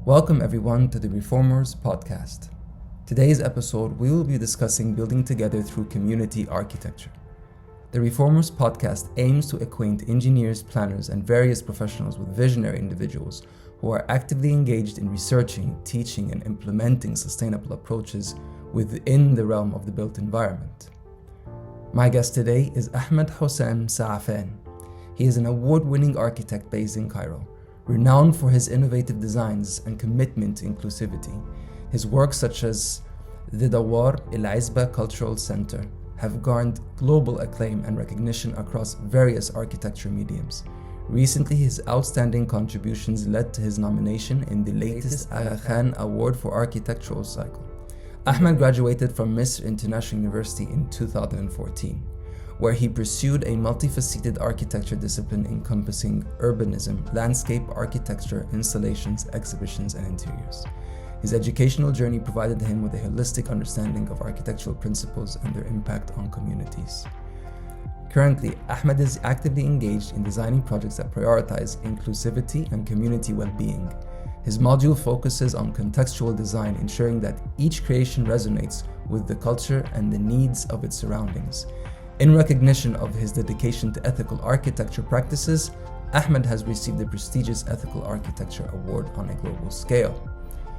Welcome everyone to the Reformers podcast. Today's episode, we will be discussing building together through community architecture. The Reformers podcast aims to acquaint engineers, planners, and various professionals with visionary individuals who are actively engaged in researching, teaching, and implementing sustainable approaches within the realm of the built environment. My guest today is Ahmed Hossam Saafan. He is an award-winning architect based in Cairo, renowned for his innovative designs and commitment to inclusivity. His works such as the Dawar El Aizba Cultural Center have garnered global acclaim and recognition across various architecture mediums. Recently, his outstanding contributions led to his nomination in the latest Aga Khan Award for Architectural Cycle. Ahmed graduated from Misr International University in 2014, where he pursued a multifaceted architecture discipline encompassing urbanism, landscape architecture, installations, exhibitions, and interiors. His educational journey provided him with a holistic understanding of architectural principles and their impact on communities. Currently, Ahmed is actively engaged in designing projects that prioritize inclusivity and community well-being. His module focuses on contextual design, ensuring that each creation resonates with the culture and the needs of its surroundings. In recognition of his dedication to ethical architecture practices, Ahmed has received the prestigious Ethical Architecture Award on a global scale.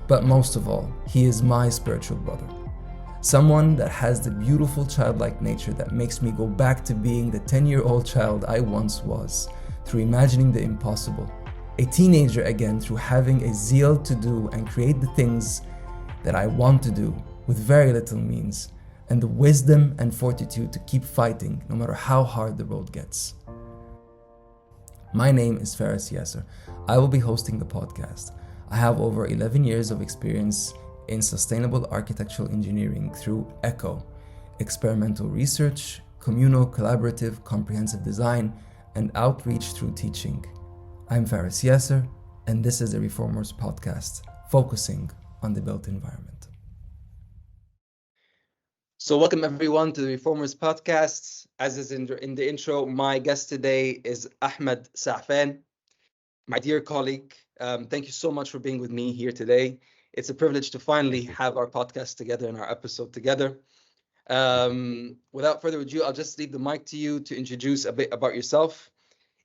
But most of all, he is my spiritual brother. Someone that has the beautiful childlike nature that makes me go back to being the 10-year-old child I once was, through imagining the impossible. A teenager again through having a zeal to do and create the things that I want to do with very little means, and the wisdom and fortitude to keep fighting no matter how hard the road gets. My name is Faris Yasser. I will be hosting the podcast. I have over 11 years of experience in sustainable architectural engineering through ARCo, experimental research, communal, collaborative, comprehensive design, and outreach through teaching. I'm Faris Yasser, and this is the Reformers podcast, focusing on the built environment. So welcome everyone to the Reformers podcast. As is in the intro, my guest today is Ahmed Saafan, my dear colleague. Thank you so much for being with me here today. It's a privilege to finally have our podcast together and our episode together. Without further ado, I'll just leave the mic to you to introduce a bit about yourself.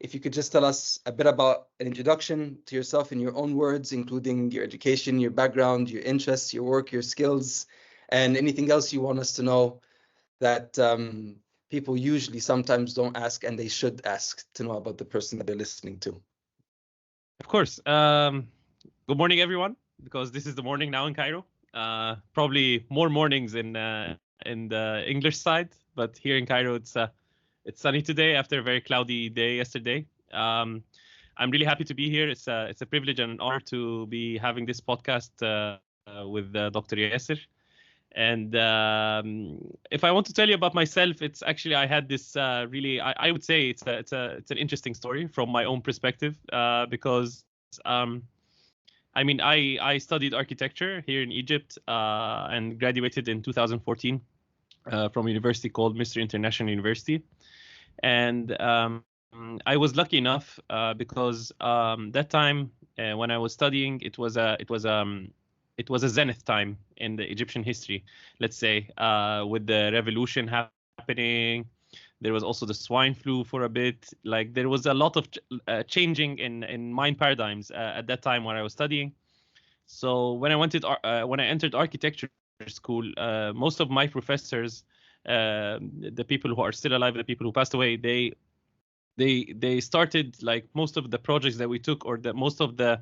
If you could just tell us a bit about an introduction to yourself in your own words, including your education, your background, your interests, your work, your skills, and anything else you want us to know that people usually sometimes don't ask and they should ask to know about the person that they're listening to. Of course. Good morning, everyone, because this is the morning now in Cairo. Probably more mornings in the English side, but here in Cairo, it's sunny today after a very cloudy day yesterday. I'm really happy to be here. It's a privilege and an honor to be having this podcast with Dr. Yasser. And if I want to tell you about myself, it's actually I had this I would say it's an interesting story from my own perspective because I studied architecture here in Egypt and graduated in 2014 from a university called Misr International University, and I was lucky enough because that time when I was studying, it was a zenith time in the Egyptian history, let's say, with the revolution happening. There was also the swine flu for a bit. Like there was a lot of changing in mind paradigms at that time when I was studying. So when I entered architecture school, most of my professors, the people who are still alive, the people who passed away, they started like most of the projects that we took, or most of the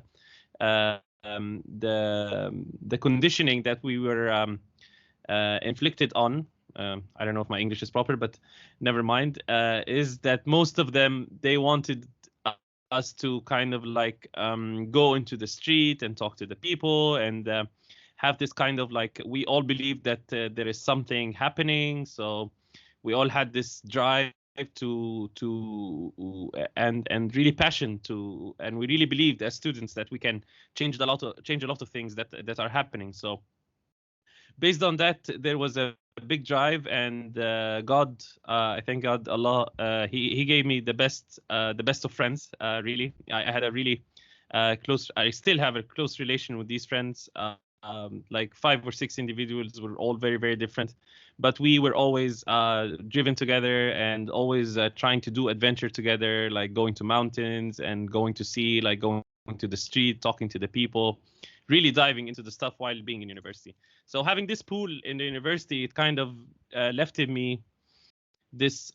conditioning that we were inflicted on. I don't know if my English is proper, but never mind. Is that most of them, they wanted us to kind of like go into the street and talk to the people and have this kind of like, we all believe that there is something happening. So we all had this drive to and really passion to, and we really believed as students that we can change a lot of things that are happening. So based on that, there was a big drive, and God, I thank God, Allah, he gave me the best of friends. Really, I had a really I still have a close relation with these friends. Like 5 or 6 individuals were all very, very different, but we were always driven together and always trying to do adventure together, like going to mountains and going to sea, like going to the street, talking to the people, really diving into the stuff while being in university. So having this pool in the university, it kind of left in me this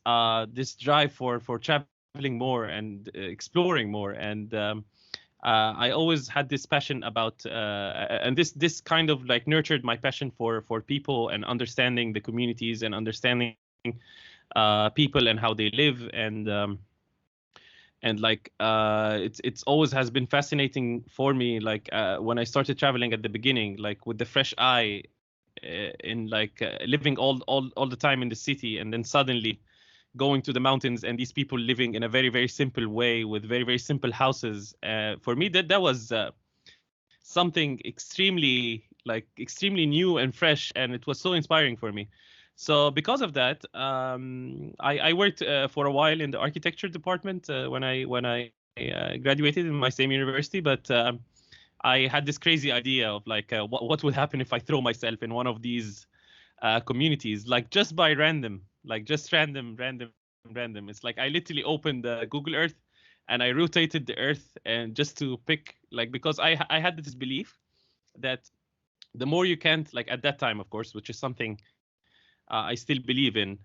drive for traveling more and exploring more. And I always had this passion about, and this kind of like nurtured my passion for people and understanding the communities and understanding people and how they live. And like it's always has been fascinating for me, like when I started traveling at the beginning, like with the fresh eye, in like living all the time in the city, and then suddenly going to the mountains and these people living in a very, very simple way with very, very simple houses. For me, that was something extremely new and fresh, and it was so inspiring for me. So because of that, I worked for a while in the architecture department when I graduated in my same university. But I had this crazy idea of like what would happen if I throw myself in one of these communities, like just by random, like just random. It's like I literally opened Google Earth and I rotated the Earth, and just to pick, like, because I had this belief that the more you can't, like at that time, of course, which is something I still believe in.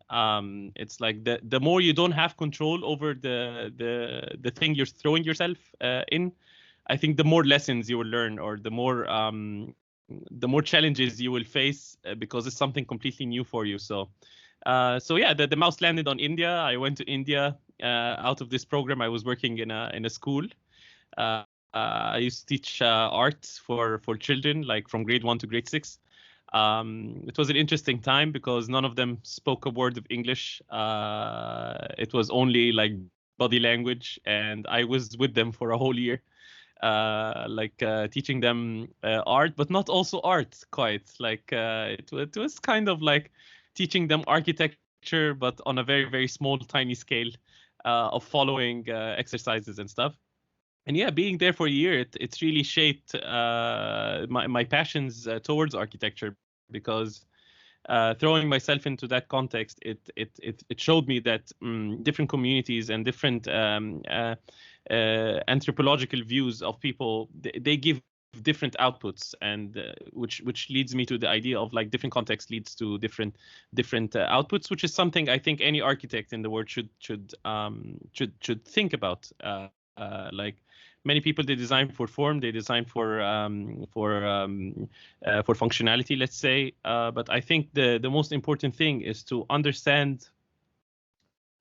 It's like the more you don't have control over the thing you're throwing yourself in, I think the more lessons you will learn, or the more challenges you will face, because it's something completely new for you. So yeah, the mouse landed on India. I went to India out of this program. I was working in a school. I used to teach art for children, like from grade 1 to grade 6. It was an interesting time because none of them spoke a word of English. It was only like body language, and I was with them for a whole year, teaching them art, but not also art quite. Like it was kind of like teaching them architecture, but on a very, very small, tiny scale of following exercises and stuff. And yeah, being there for a year, it's really shaped my passions towards architecture, because throwing myself into that context, it showed me that different communities and different anthropological views of people, they give different outputs, and which leads me to the idea of like different contexts leads to different outputs, which is something I think any architect in the world should think about. Like many people, they design for form, they design for functionality, let's say. But I think the most important thing is to understand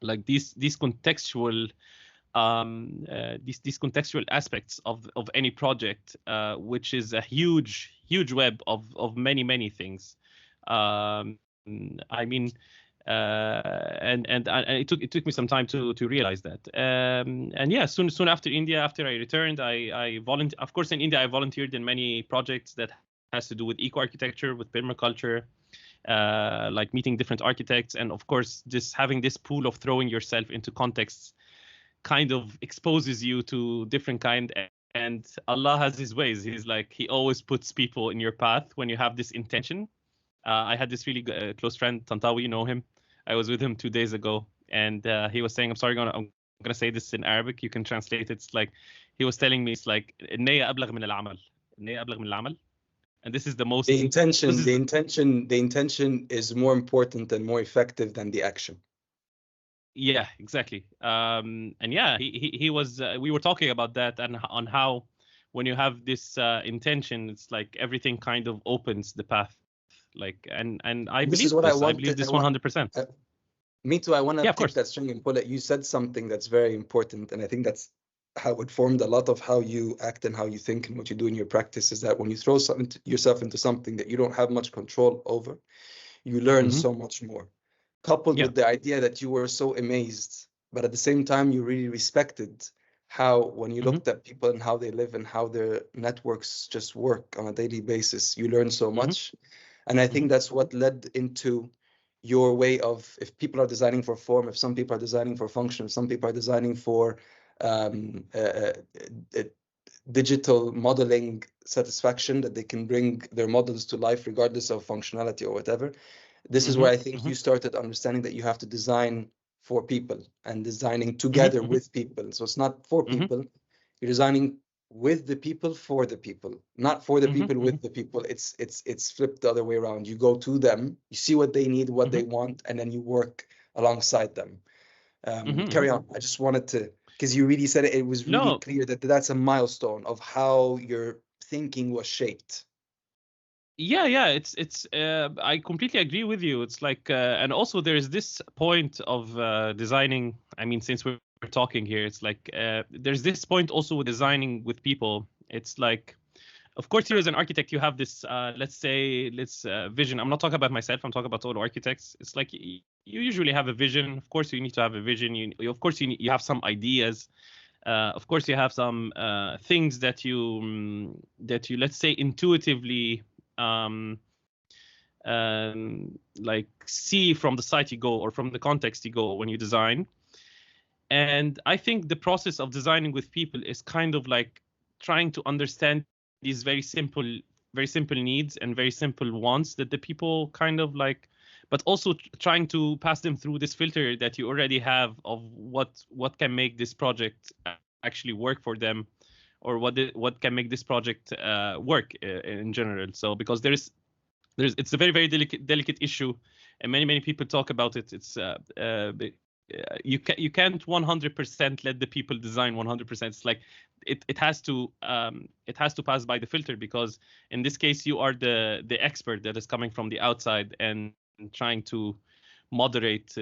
like these contextual these contextual aspects of any project, which is a huge web of many things. I mean, and it took me some time to realize that. And yeah, soon after India, after I returned, I volunteered. Of course, in India, I volunteered in many projects that has to do with eco-architecture, with permaculture, like meeting different architects, and of course, just having this pool of throwing yourself into contexts kind of exposes you to different kind. And Allah has his ways. He's like, he always puts people in your path when you have this intention. I had this really close friend, Tantawi, you know him. I was with him 2 days ago, and he was saying, I'm gonna say this in Arabic. You can translate it. It's like, he was telling me, it's like, النية أبلغ من العمل. النية أبلغ من العمل. And this is the most... The intention is more important and more effective than the action. Yeah, exactly. And yeah, he was. We were talking about that, and on how when you have this intention, it's like everything kind of opens the path. Like, and I believe this. I believe this 100%. Me too. I want to take that string and pull it. You said something that's very important, and I think that's how it formed a lot of how you act and how you think and what you do in your practice. Is that when you throw yourself into something that you don't have much control over, you learn so much more. Coupled with the idea that you were so amazed, but at the same time, you really respected how, when you looked at people and how they live and how their networks just work on a daily basis, you learn so much. And I think that's what led into your way of, if people are designing for form, if some people are designing for function, if some people are designing for digital modeling satisfaction, that they can bring their models to life regardless of functionality or whatever. This is where I think you started understanding that you have to design for people and designing together with people. So it's not for people, you're designing with the people for the people, not for the people with the people. It's flipped the other way around. You go to them, you see what they need, what they want, and then you work alongside them. Carry on. I just wanted to, because you really said it was really clear that that's a milestone of how your thinking was shaped. Yeah, it's I completely agree with you. It's like and also there is this point of designing. I mean, since we're talking here, it's like there's this point also with designing with people. It's like, of course, you as an architect, you have this let's vision. I'm not talking about myself, I'm talking about all architects. It's like you usually have a vision. Of course you need to have a vision. Of course you have some ideas. Of course you have some things that you let's say intuitively like see from the site you go or from the context you go when you design. And I think the process of designing with people is kind of like trying to understand these very simple needs and very simple wants that the people kind of like, but also trying to pass them through this filter that you already have of what can make this project actually work for them, or what can make this project work in general. So because it's a very, very delicate issue, and many people talk about it. It's you can't 100% let the people design 100%. It's like it has to pass by the filter, because in this case you are the expert that is coming from the outside and trying to moderate.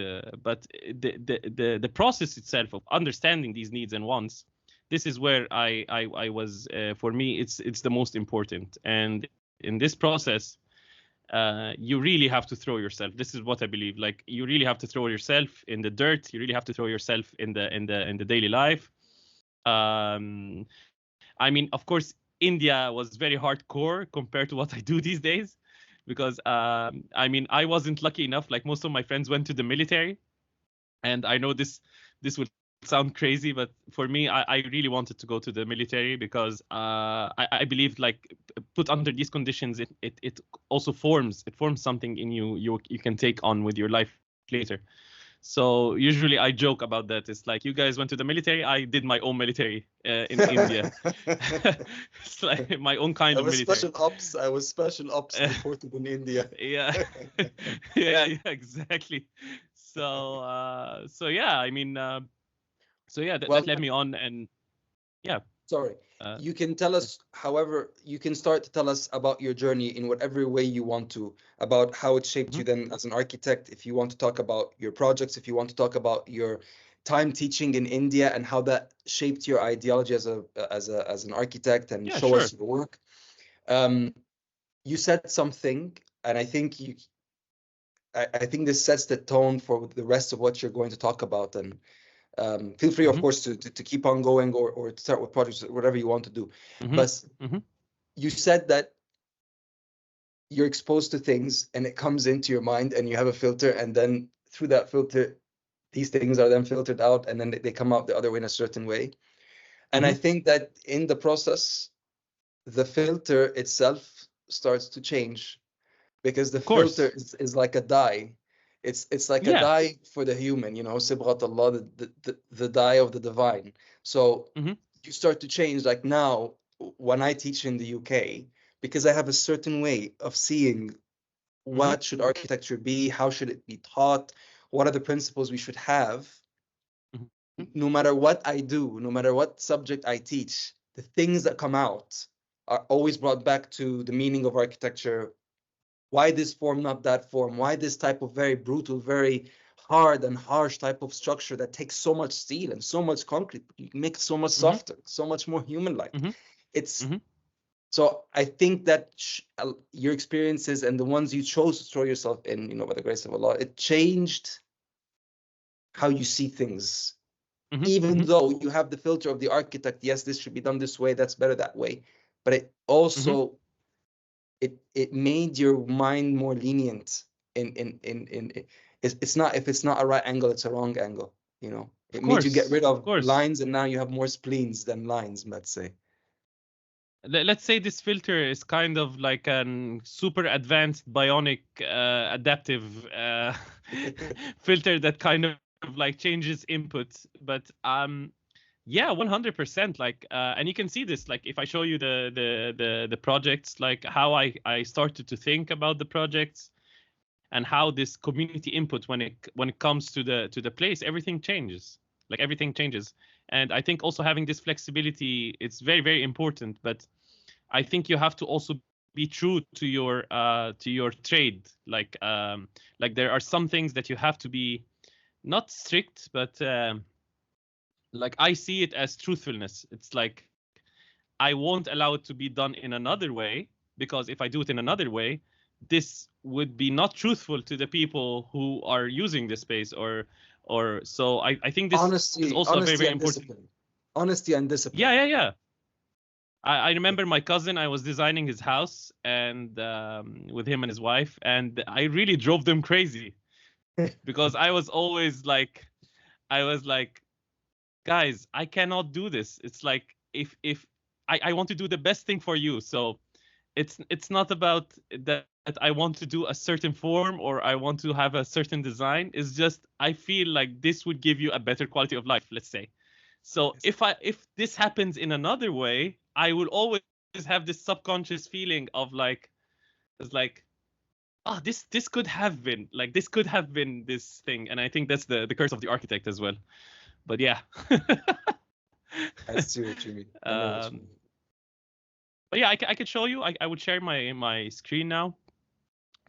But the process itself of understanding these needs and wants, this is where I was for me it's the most important. And in this process, you really have to throw yourself. This is what I believe. Like, you really have to throw yourself in the dirt. You really have to throw yourself in the daily life. I mean, of course, India was very hardcore compared to what I do these days, because I mean, I wasn't lucky enough. Like, most of my friends went to the military, and I know this will sound crazy, but for me, I really wanted to go to the military, because I believe, like, put under these conditions, it also forms something in you can take on with your life later. So usually I joke about that. It's like, you guys went to the military, I did my own military in India. It's like my own kind of military. I was special ops reported in India. Yeah. yeah, exactly. So yeah, I mean, so yeah, that led me on. And yeah. Sorry. You can tell us, however, you can start to tell us about your journey in whatever way you want to, about how it shaped you then as an architect. If you want to talk about your projects, if you want to talk about your time teaching in India and how that shaped your ideology as an architect, and show us your work. You said something, and I think I think this sets the tone for the rest of what you're going to talk about. And feel free, of course, to keep on going, or to start with projects, whatever you want to do. But you said that you're exposed to things and it comes into your mind and you have a filter, and then through that filter, these things are then filtered out, and then they come out the other way in a certain way. And I think that in the process, the filter itself starts to change, because the filter is like a dye. It's like a dye for the human, you know, Sibghat Allah, the dye of the divine. So you start to change. Like now, when I teach in the UK, because I have a certain way of seeing what should architecture be, how should it be taught, what are the principles we should have. No matter what I do, no matter what subject I teach, the things that come out are always brought back to the meaning of architecture. Why this form, not that form? Why this type of very brutal, very hard and harsh type of structure that takes so much steel and so much concrete? You can make it so much softer, so much more human-like. It's so I think that your experiences and the ones you chose to throw yourself in, you know, by the grace of Allah, it changed how you see things. Even though you have the filter of the architect, yes, this should be done this way, that's better that way, but it also it made your mind more lenient in it's not, if it's not a right angle, it's a wrong angle, you know. It made you get rid of lines, and now you have more spleens than lines, let's say. let's say this filter is kind of like a super advanced bionic adaptive filter that kind of like changes input. But yeah, 100%. Like, and you can see this. Like, if I show you the projects, like how I started to think about the projects, and how this community input when it comes to the place, everything changes. Like everything changes. And I think also having this flexibility, it's very, very important. But I think you have to also be true to your trade. Like there are some things that you have to be not strict, but like I see it as truthfulness. It's like I won't allow it to be done in another way, because if I do it in another way, this would be not truthful to the people who are using the space, or so I think this is also very, very important. Discipline. Honesty and discipline. Yeah. I remember my cousin, I was designing his house and with him and his wife, and I really drove them crazy because I was like, guys, I cannot do this. It's like, if I want to do the best thing for you. So it's not about that I want to do a certain form or I want to have a certain design. It's just, I feel like this would give you a better quality of life, let's say. So if this happens in another way, I will always have this subconscious feeling of like, it's like, oh, this could have been like, this could have been this thing. And I think that's the curse of the architect as well. But yeah. I see what you mean. But yeah, I could show you. I would share my screen now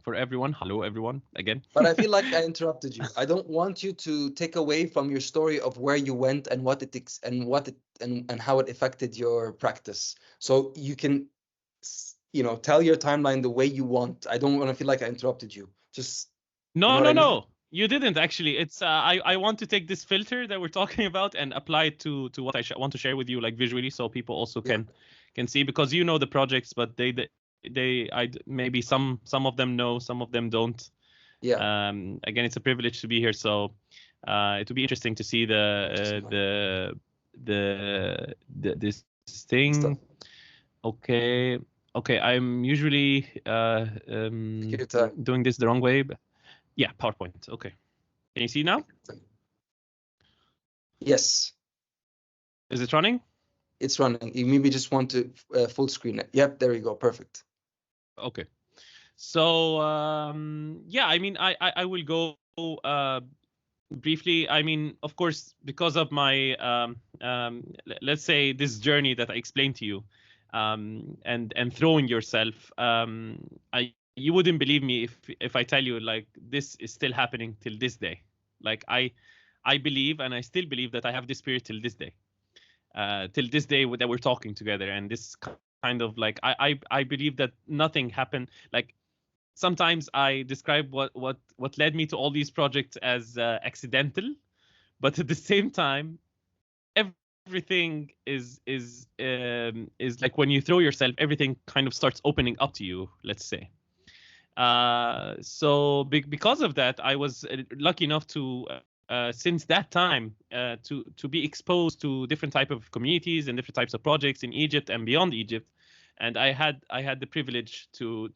for everyone. Hello, everyone, again. But I feel like I interrupted you. I don't want you to take away from your story of where you went and and how it affected your practice. So you can, tell your timeline the way you want. I don't want to feel like I interrupted you. Just no. You didn't actually. It's I want to take this filter that we're talking about and apply it to what I want to share with you, like visually, so people also can see, because you know the projects, but maybe some of them know, some of them don't. Yeah. Again, it's a privilege to be here, so it would be interesting to see this thing. Stuff. Okay. I'm usually doing this the wrong way, but yeah, PowerPoint. Okay. Can you see now? Yes. Is it running? It's running. You maybe just want to full screen it. Yep, there you go. Perfect. Okay. So yeah, I mean, I will go briefly. I mean, of course, because of my let's say this journey that I explained to you, and throwing yourself, you wouldn't believe me if I tell you like this is still happening till this day. Like I believe, and I still believe, that I have this spirit till this day. Till this day that we're talking together, and this kind of like I believe that nothing happened. Like sometimes I describe what led me to all these projects as accidental, but at the same time, everything is like when you throw yourself, everything kind of starts opening up to you, let's say. So because of that, I was lucky enough to since that time to be exposed to different type of communities and different types of projects in Egypt and beyond Egypt, and I had the privilege to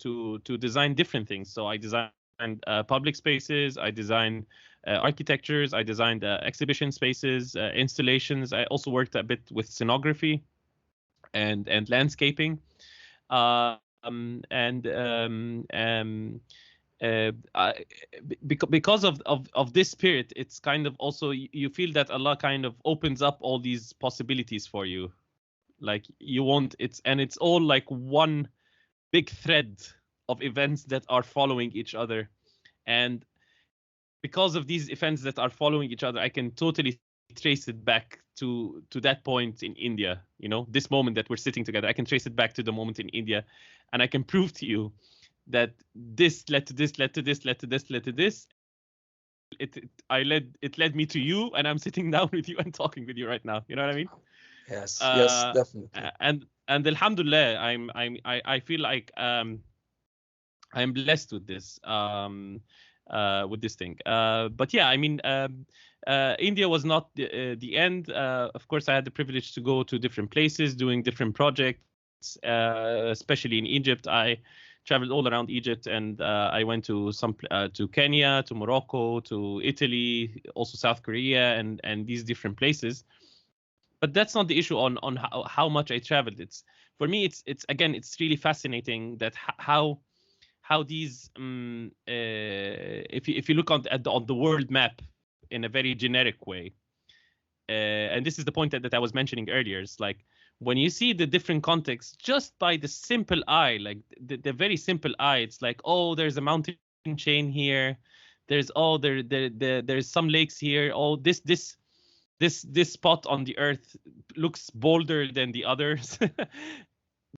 design different things. So I designed public spaces, I designed architectures, I designed exhibition spaces, installations. I also worked a bit with scenography and landscaping. Because of this spirit, it's kind of also, you feel that Allah kind of opens up all these possibilities for you. Like it's all like one big thread of events that are following each other. And because of these events that are following each other, I can totally trace it back to that point in India. This moment that we're sitting together, I can trace it back to the moment in India, and I can prove to you that this led to this, led to this, led to this, led to this. It led me to you, and I'm sitting down with you and talking with you right now. You know what I mean? Yes, yes, definitely. And alhamdulillah, I feel like I'm blessed with this thing. But yeah, I mean, India was not the end. Of course, I had the privilege to go to different places, doing different projects, especially in Egypt. I traveled all around Egypt, and I went to to Kenya, to Morocco, to Italy, also South Korea, and these different places. But that's not the issue on how much I traveled. It's for me, it's again, it's really fascinating that how these if you look on the world map in a very generic way, and this is the point that I was mentioning earlier. It's like when you see the different contexts just by the simple eye, like the very simple eye, it's like, oh, there's a mountain chain here, there's there's some lakes here, oh, this spot on the earth looks bolder than the others.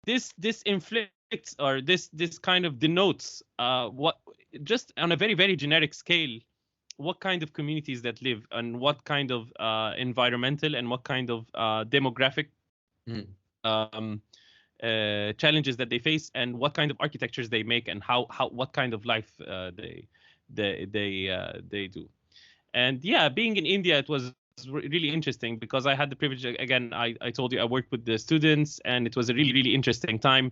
this inflicts, or this kind of denotes what, just on a very, very generic scale, what kind of communities that live, and what kind of environmental and what kind of demographic challenges that they face, and what kind of architectures they make, and how what kind of life they do. And yeah, being in India, it was really interesting because I had the privilege, again, I told you I worked with the students, and it was a really, really interesting time.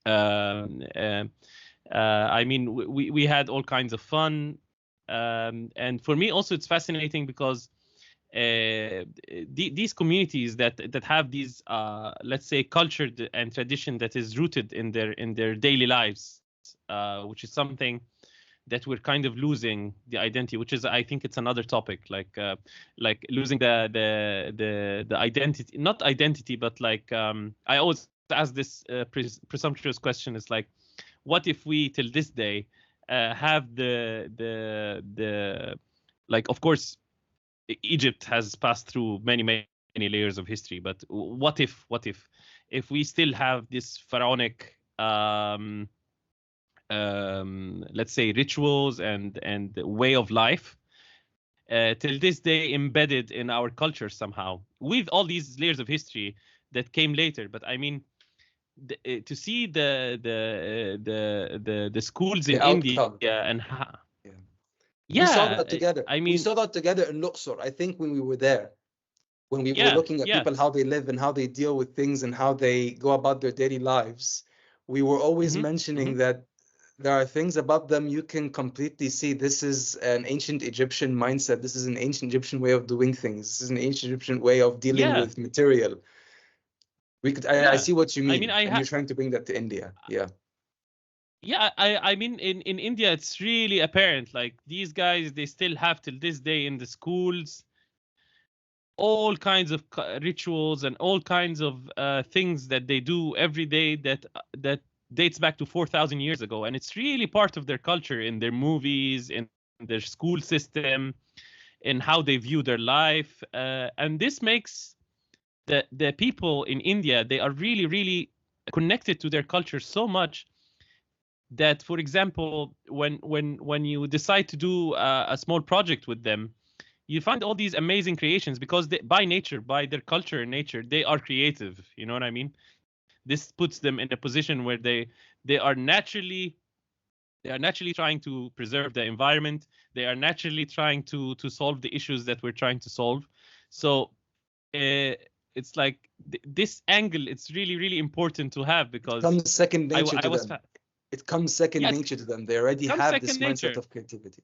I mean, we had all kinds of fun. And for me also, it's fascinating because these communities that have these, let's say, culture and tradition that is rooted in their daily lives, which is something that we're kind of losing the identity, which is, I think it's another topic, like losing the identity, not identity, but like I always ask this presumptuous question, is like, what if we till this day have the like, of course Egypt has passed through many layers of history, but what if we still have this pharaonic let's say rituals and way of life till this day embedded in our culture somehow, with all these layers of history that came later. But I mean, to see the schools in India and we saw that together. I mean, we saw that together in Luxor. I think when we were there, when we were looking at people, how they live and how they deal with things and how they go about their daily lives, we were always mentioning that there are things about them you can completely see. This is an ancient Egyptian mindset. This is an ancient Egyptian way of doing things. This is an ancient Egyptian way of dealing with material. I see what you mean. I mean, and you're trying to bring that to India. I mean, in India, it's really apparent. Like, these guys, they still have till this day in the schools all kinds of rituals and all kinds of things that they do every day that dates back to 4,000 years ago, and it's really part of their culture, in their movies, in their school system, in how they view their life, and this makes the people in India, they are really, really connected to their culture so much that, for example, when you decide to do a small project with them, you find all these amazing creations because by nature, by their culture and nature, they are creative. You know what I mean? This puts them in a position where they are naturally trying to preserve the environment. They are naturally trying to solve the issues that we're trying to solve. So it's like this angle. It's really, really important to have because it comes second nature to them. It comes second nature to them. They already have this mindset of creativity.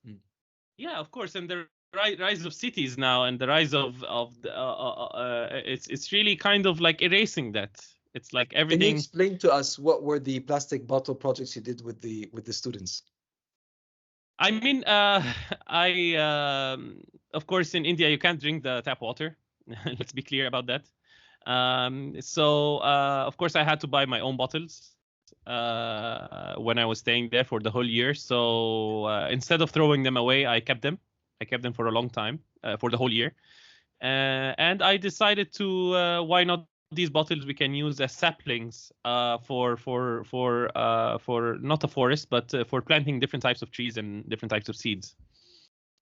Yeah, of course, and the rise of cities now and the rise of it's really kind of like erasing that. It's like everything. Can you explain to us what were the plastic bottle projects you did with the students? I mean, of course, in India you can't drink the tap water. Let's be clear about that. So of course I had to buy my own bottles when I was staying there for the whole year. So instead of throwing them away, I kept them for a long time, for the whole year, and I decided to why not. These bottles we can use as saplings for not a forest, but for planting different types of trees and different types of seeds.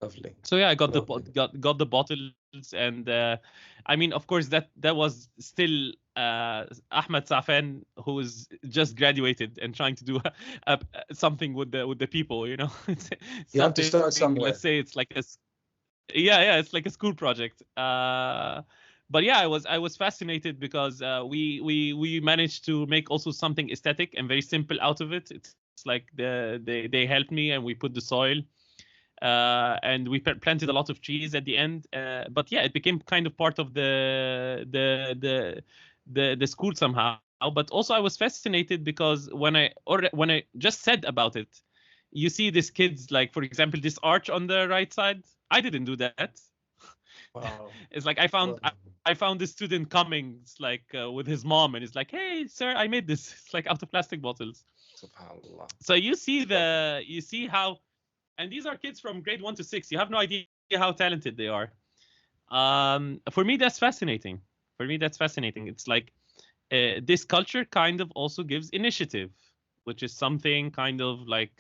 Lovely. So yeah, I got the bottles, and I mean, of course, that was still Ahmed Saafan, who was just graduated and trying to do something with the people. You know, you have to start somewhere. Let's say it's like it's like a school project. but yeah, I was fascinated because we managed to make also something aesthetic and very simple out of it. It's like they helped me, and we put the soil, and we planted a lot of trees at the end. But yeah, it became kind of part of the school somehow. But also I was fascinated because when I just said about it, you see these kids, like for example this arch on the right side. I didn't do that. Wow. It's like I found this student coming, it's like with his mom, and it's like, hey sir, I made this. It's like out of plastic bottles. Subhanallah. So you see how, and these are kids from grade 1 to 6. You have no idea how talented they are. For me that's fascinating. It's like this culture kind of also gives initiative, which is something kind of like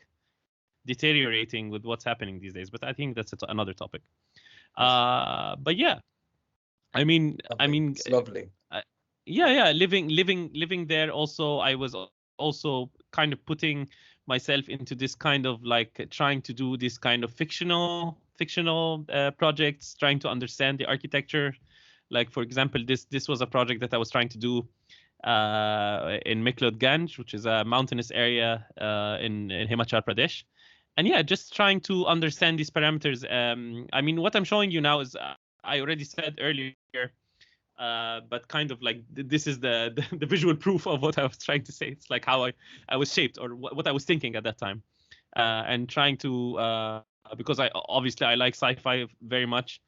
deteriorating with what's happening these days, but I think that's another topic. But yeah, I mean, It's lovely. yeah, living there. Also, I was also kind of putting myself into this kind of like trying to do this kind of fictional projects, trying to understand the architecture. Like for example, this was a project that I was trying to do in Meklod-Ganj, which is a mountainous area in Himachal Pradesh. And yeah, just trying to understand these parameters. I mean, what I'm showing you now is I already said earlier, but kind of like this is the visual proof of what I was trying to say. It's like how I was shaped, or what I was thinking at that time, and trying to because I obviously I like sci-fi very much,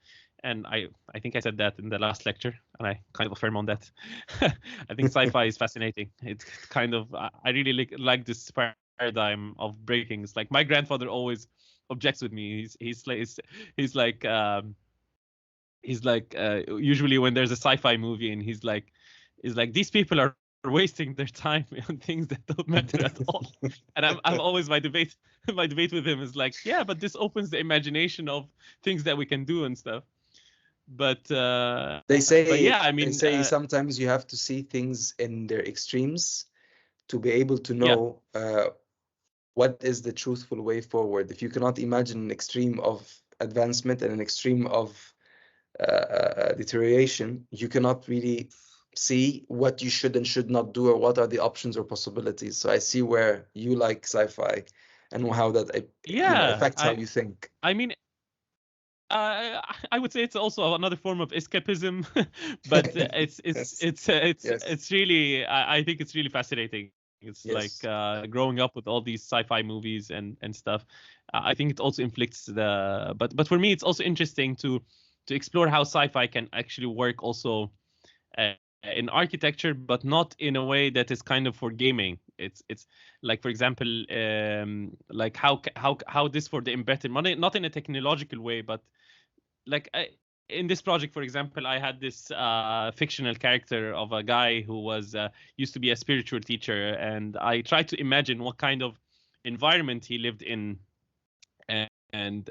and I think I said that in the last lecture, and I kind of affirm on that. I think sci-fi is fascinating. It's kind of I really like this paradigm of breaking. It's like my grandfather always objects with me. He's like usually when there's a sci-fi movie, and he's like these people are wasting their time on things that don't matter at all. And I'm always my debate with him is like, yeah, but this opens the imagination of things that we can do and stuff. But They say, but yeah, I mean, sometimes you have to see things in their extremes to be able to Yeah. know what is the truthful way forward. If you cannot imagine an extreme of advancement and an extreme of deterioration, you cannot really see what you should and should not do, or what are the options or possibilities. So I see where you like sci-fi and how that affects how you think. I mean, I would say it's also another form of escapism, but it's really I think it's really fascinating. It's like growing up with all these sci-fi movies and stuff. I think it also inflicts but for me it's also interesting to explore how sci-fi can actually work also in architecture, but not in a way that is kind of for gaming. It's like, for example, like how this for the embedded money, not in a technological way, but like in this project, for example, I had this fictional character of a guy who was used to be a spiritual teacher, and I tried to imagine what kind of environment he lived in, and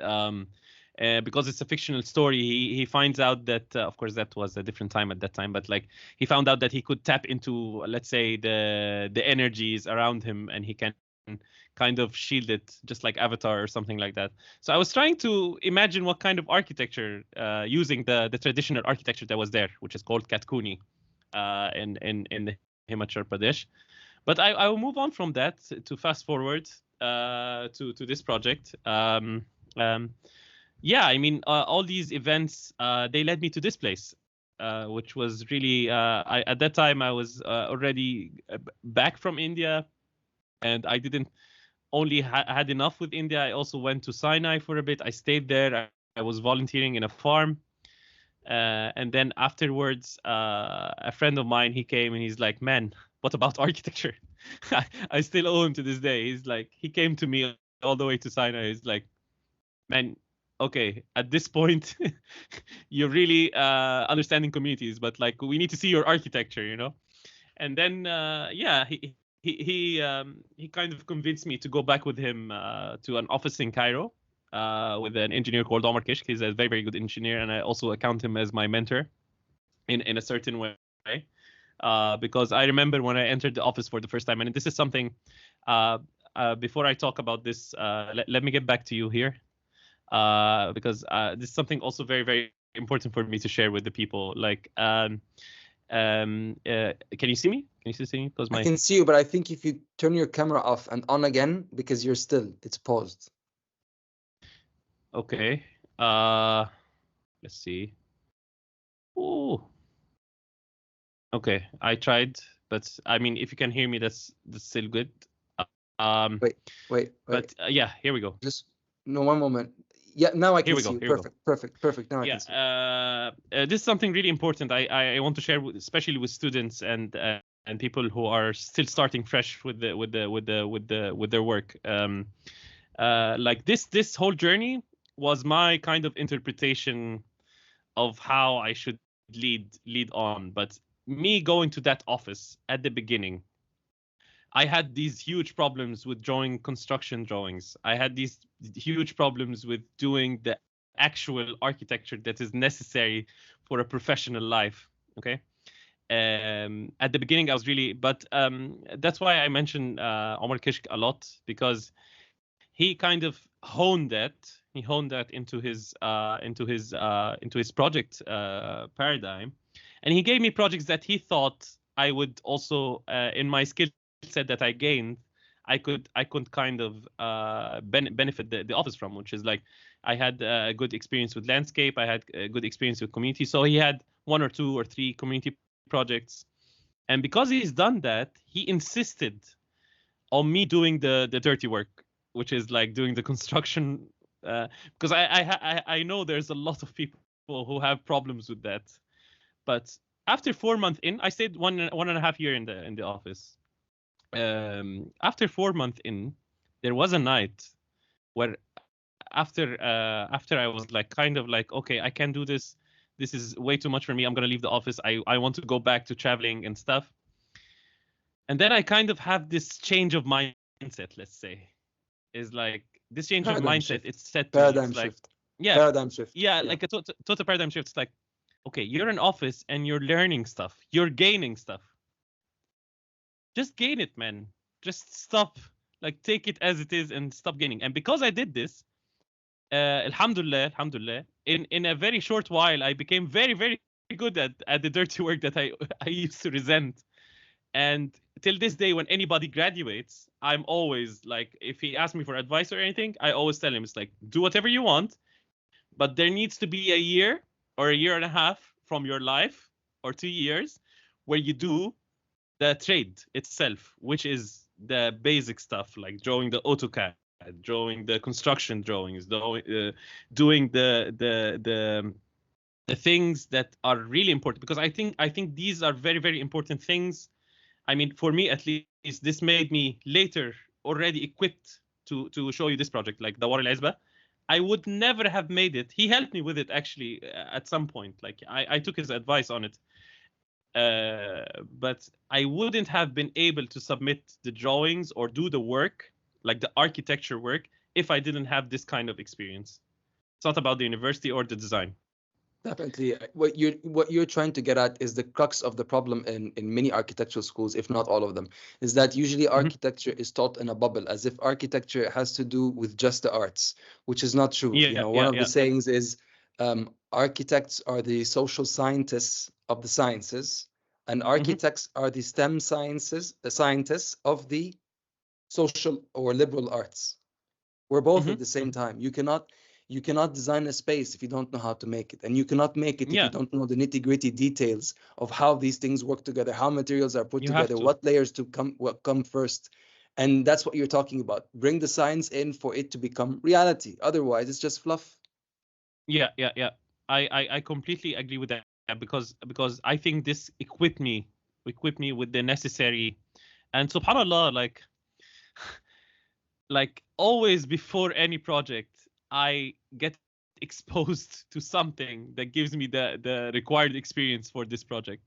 because it's a fictional story, he finds out that of course that was a different time at that time, but like he found out that he could tap into, let's say, the energies around him, and he can kind of shield it, just like Avatar or something like that. So I was trying to imagine what kind of architecture, using the traditional architecture that was there, which is called Katkuni in the Himachal Pradesh. But I will move on from that to fast forward to this project. Yeah, I mean, all these events, they led me to this place, which was really, at that time I was already back from India, and I didn't only had enough with India. I also went to Sinai for a bit. I stayed there. I was volunteering in a farm. And then afterwards, a friend of mine, he came and he's like, man, what about architecture? I still owe him to this day. He's like, he came to me all the way to Sinai. He's like, man, okay, at this point, you're really understanding communities, but like, we need to see your architecture, you know? And then, yeah, he kind of convinced me to go back with him to an office in Cairo with an engineer called Omar Kishk. He's a very, very good engineer, and I also account him as my mentor in a certain way. Because I remember when I entered the office for the first time, and this is something, before I talk about this, let me get back to you here, because this is something also very, very important for me to share with the people. Like, can you see me? Can you see me? Because I can see you, but I think if you turn your camera off and on again, because it's paused. Okay. Let's see. Oh. Okay, I tried, but I mean, if you can hear me, that's still good. Wait. But yeah, here we go. Just one moment. Yeah, now I can we see go, you. Perfect. Now I can see. This is something really important. I want to share, especially with students and people who are still starting fresh with their work. Like this whole journey was my kind of interpretation of how I should lead on. But me going to that office at the beginning, I had these huge problems with drawing construction drawings. I had these huge problems with doing the actual architecture that is necessary for a professional life. Okay. At the beginning, I was really, but that's why I mention Omar Kishk a lot, because he kind of honed that. He honed that into his project paradigm, and he gave me projects that he thought I would also in my skill set that I gained, I could kind of benefit the office from, which is like I had a good experience with landscape, I had a good experience with community. So he had 1 or 2 or 3 community projects, and because he's done that, he insisted on me doing the dirty work, which is like doing the construction, because I know there's a lot of people who have problems with that. But after 4 months in, I stayed 1.5 years in the office. After 4 months in, there was a night where after I was like kind of like, okay, I can't do this. This is way too much for me. I'm gonna leave the office. I want to go back to traveling and stuff. And then I kind of have this change of mindset, let's say, is like this change of mindset. It's set to paradigm like, shift. Yeah, paradigm shift. Yeah, like a total paradigm shift. It's like, okay, you're in office and you're learning stuff. You're gaining stuff. Just gain it, man. Just stop. Like, take it as it is and stop gaining. And because I did this, alhamdulillah, in a very short while, I became very, very good at the dirty work that I used to resent. And till this day, when anybody graduates, I'm always like, if he asks me for advice or anything, I always tell him, it's like, do whatever you want, but there needs to be a year or a year and a half from your life, or 2 years, where you do the trade itself, which is the basic stuff, like drawing the AutoCAD, drawing the construction drawings, doing the things that are really important. Because I think these are very, very important things. I mean, for me at least, this made me later already equipped to show you this project, like the War al-Izbah. I would never have made it. He helped me with it actually at some point. Like I took his advice on it. But I wouldn't have been able to submit the drawings or do the work, like the architecture work, if I didn't have this kind of experience. It's not about the university or the design. Definitely. What you're trying to get at is the crux of the problem in many architectural schools, if not all of them, is that usually architecture is taught in a bubble, as if architecture has to do with just the arts, which is not true. One of the sayings is architects are the social scientists of the sciences, and architects are the STEM sciences, the scientists of the social or liberal arts. We're both at the same time. You cannot design a space if you don't know how to make it, and you cannot make it if you don't know the nitty-gritty details of how these things work together, how materials are put together, what layers to come first. And that's what you're talking about. Bring the science in for it to become reality. Otherwise, it's just fluff. Yeah. I completely agree with that, because I think this equipped me with the necessary, and subhanallah, like always before any project, I get exposed to something that gives me the required experience for this project.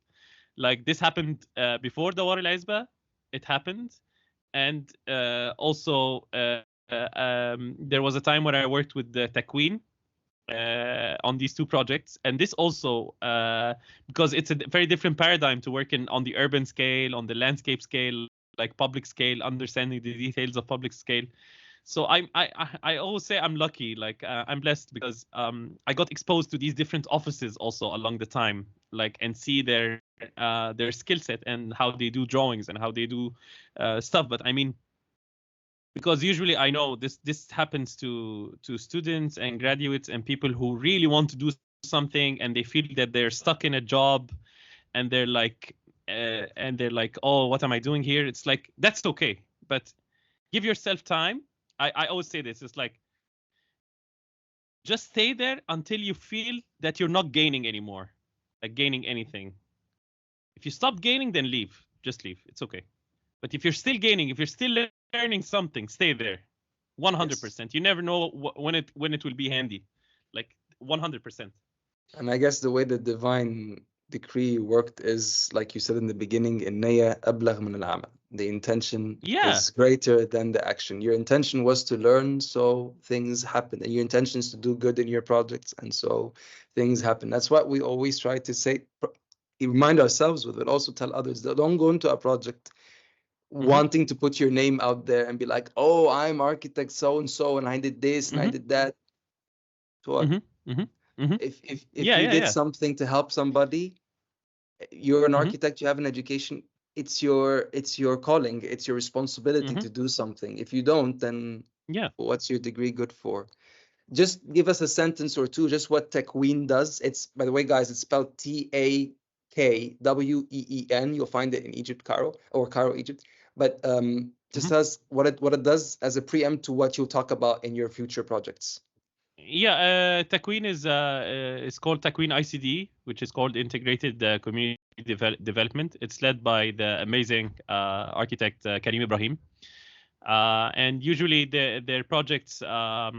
Like this happened before the War al-Izbah, it happened, and also there was a time where I worked with the Takween on these 2 projects, and this also because it's a very different paradigm to work on the urban scale, on the landscape scale, like public scale, understanding the details of public scale. So I always say I'm lucky, like I'm blessed because I got exposed to these different offices also along the time, like, and see their skill set and how they do drawings and how they do stuff. But I mean, because usually I know this happens to students and graduates and people who really want to do something and they feel that they're stuck in a job and they're like, oh, what am I doing here? It's like, that's okay, but give yourself time. I always say this, it's like, just stay there until you feel that you're not gaining anymore, like gaining anything. If you stop gaining, then leave. Just leave. It's okay. But if you're still gaining, if you're still learning something, stay there. 100%. Yes. You never know when it will be handy. Like 100%. And I guess the way the divine decree worked is, like you said in the beginning, النية أبلغ من العمل. The intention Yeah. is greater than the action. Your intention was to learn, so things happen. And your intention is to do good in your projects, and so things happen. That's what we always try to say, remind ourselves with, but also tell others that don't go into a project wanting to put your name out there and be like, oh, I'm architect so and so, and I did this and I did that. So what? If you did something to help somebody, you're an architect, you have an education, it's your calling, it's your responsibility to do something. If you don't, then what's your degree good for? Just give us a sentence or two, just what Takween does. It's, by the way, guys, it's spelled Takween. You'll find it in Egypt, Cairo, or Cairo, Egypt. But just as what it does as a preempt to what you'll talk about in your future projects. Yeah, Takween is called Takween ICD, which is called Integrated Community Development. It's led by the amazing architect Karim Ibrahim. And usually their projects, they are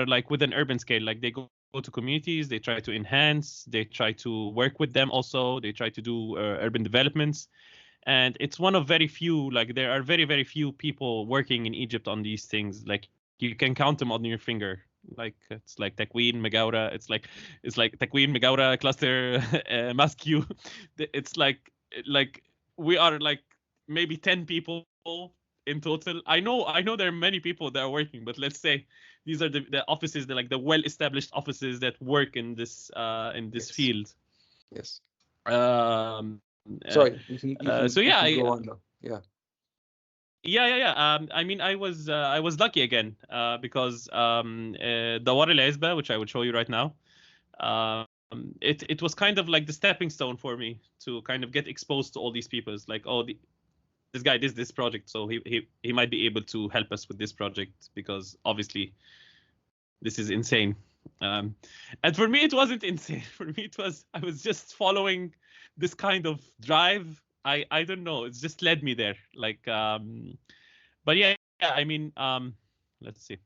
like with an urban scale. Like they go to communities, they try to enhance, they try to work with them also, they try to do urban developments. And it's one of very few, like there are very, very few people working in Egypt on these things. Like you can count them on your finger. Like it's like Takween, Megaura. It's like Takween, Megaura, Cluster, Masque. It's like we are like maybe 10 people in total. I know there are many people that are working, but let's say these are the offices, the like the well-established offices that work in this field. Yes. Sorry. You can go on though. I mean, I was lucky again because Dawar al-Izba, which I would show you right now, it was kind of like the stepping stone for me to kind of get exposed to all these people. It's like, oh, this guy did this project, so he might be able to help us with this project because obviously this is insane. And for me, it wasn't insane. For me, I was just following this kind of drive. I don't know. It's just led me there. Like, but yeah. I mean, let's see.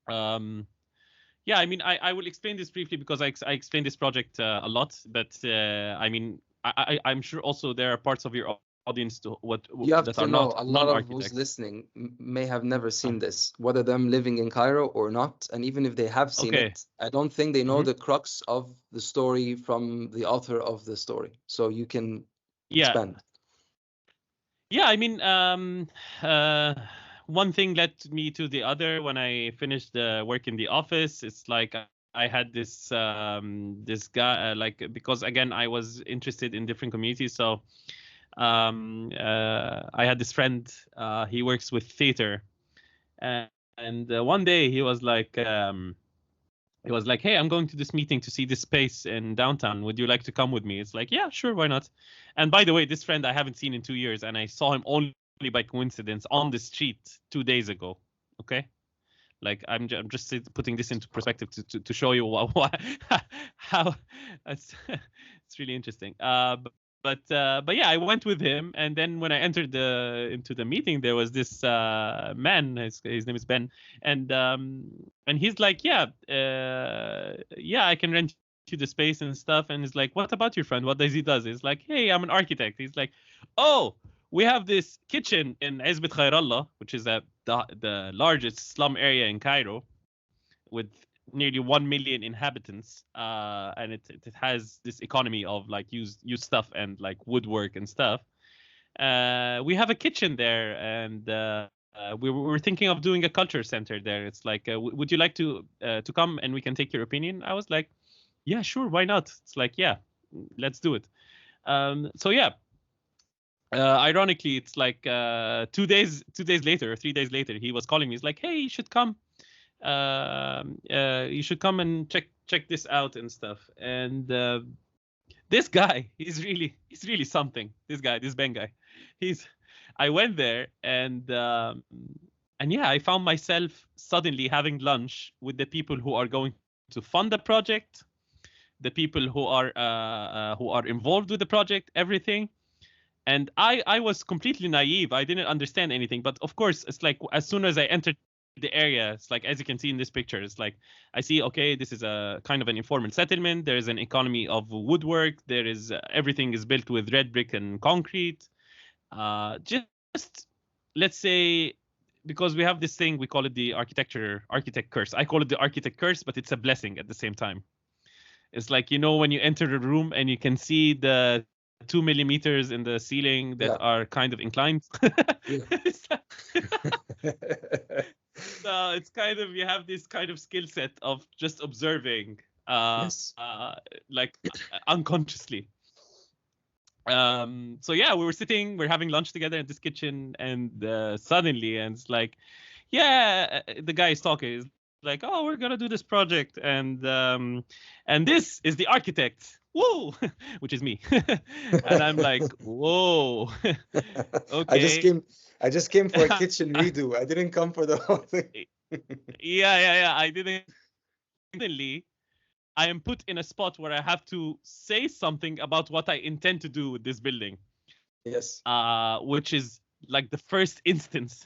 Yeah. I mean, I will explain this briefly because I explained this project a lot. But I mean, I'm sure also there are parts of your audience to you have that to are know not a lot of architects. who's listening may have never seen this, whether them living in Cairo or not. And even if they have seen it, I don't think they know the crux of the story from the author of the story. So you can expand. Yeah, I mean, one thing led me to the other. When I finished the work in the office, it's like I had this this guy, like, because again I was interested in different communities, so I had this friend. He works with theater, and one day he was like, hey, I'm going to this meeting to see this space in downtown. Would you like to come with me? It's like, yeah, sure, why not? And by the way, this friend I haven't seen in 2 years, and I saw him only by coincidence on the street 2 days ago. Okay. Like I'm just putting this into perspective to show you how it's really interesting. But yeah, I went with him, and then when I entered into the meeting, there was this man. His name is Ben, and he's like, yeah, I can rent you the space and stuff. And he's like, what about your friend? What does he do? He's like, hey, I'm an architect. He's like, oh, we have this kitchen in Izbit Khairallah, which is the largest slum area in Cairo, with nearly 1 million inhabitants, and it has this economy of like used stuff and like woodwork and stuff. We have a kitchen there, and we were thinking of doing a culture center there. It's like, would you like to come and we can take your opinion? I was like, yeah, sure, why not? It's like, yeah, let's do it. So yeah, ironically, it's like 2 days later or 3 days later, he was calling me. He's like, hey, you should come. You should come and check this out and stuff. And this guy, he's really something. This Ben guy, I went there and yeah, I found myself suddenly having lunch with the people who are going to fund the project, the people who are involved with the project, everything. And I was completely naive. I didn't understand anything. But of course, it's like as soon as I entered the area, it's like, as you can see in this picture, it's like I see, okay, this is a kind of an informal settlement. There is an economy of woodwork. There is everything is built with red brick and concrete. Just let's say, because we have this thing, we call it the architect curse. I call it the architect curse, but it's a blessing at the same time. It's like, you know, when you enter a room and you can see the 2 millimeters in the ceiling that are kind of inclined. So it's kind of, you have this kind of skill set of just observing, like unconsciously. So yeah, we're having lunch together in this kitchen, and suddenly, and it's like, yeah, the guy is talking. He's like, oh, we're gonna do this project, and this is the architect. Whoa, which is me. And I'm like, whoa. Okay. I just came for a kitchen redo. I didn't come for the whole thing. Yeah. I didn't. Suddenly, I am put in a spot where I have to say something about what I intend to do with this building. Yes. Which is like the first instance.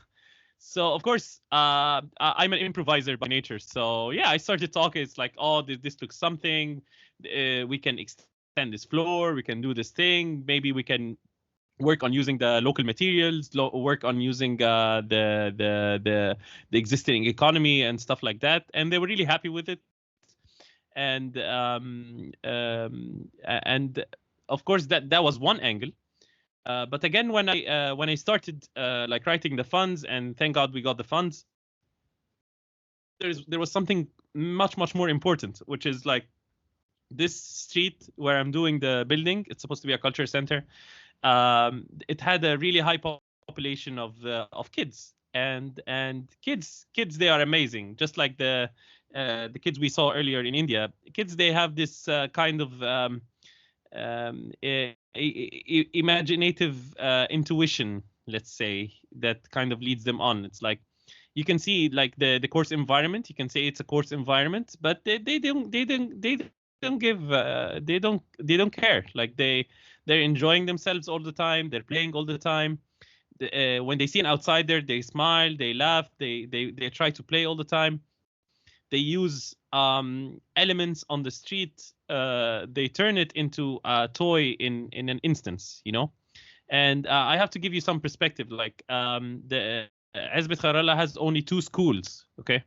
So of course, I'm an improviser by nature. So yeah, I started talking. It's like, oh, this looks something. We can extend this floor. We can do this thing. Maybe we can work on using the local materials. Work on using the existing economy and stuff like that. And they were really happy with it. And of course that was one angle. But again, when I started like writing the funds, and thank God we got the funds, there was something much more important, which is like this street where I'm doing the building. It's supposed to be a culture center. It had a really high population of kids, and kids they are amazing. Just like the kids we saw earlier in India. Kids, they have this kind of imaginative intuition, let's say, that kind of leads them on. It's like you can see like the course environment. You can say it's a course environment, but they don't care. Like they're enjoying themselves all the time. They're playing all the time. When they see an outsider, they smile, they laugh, they try to play all the time. They use elements on the street. They turn it into a toy in an instance, you know. And I have to give you some perspective. Like the Azbet Kharala has only 2 schools, okay,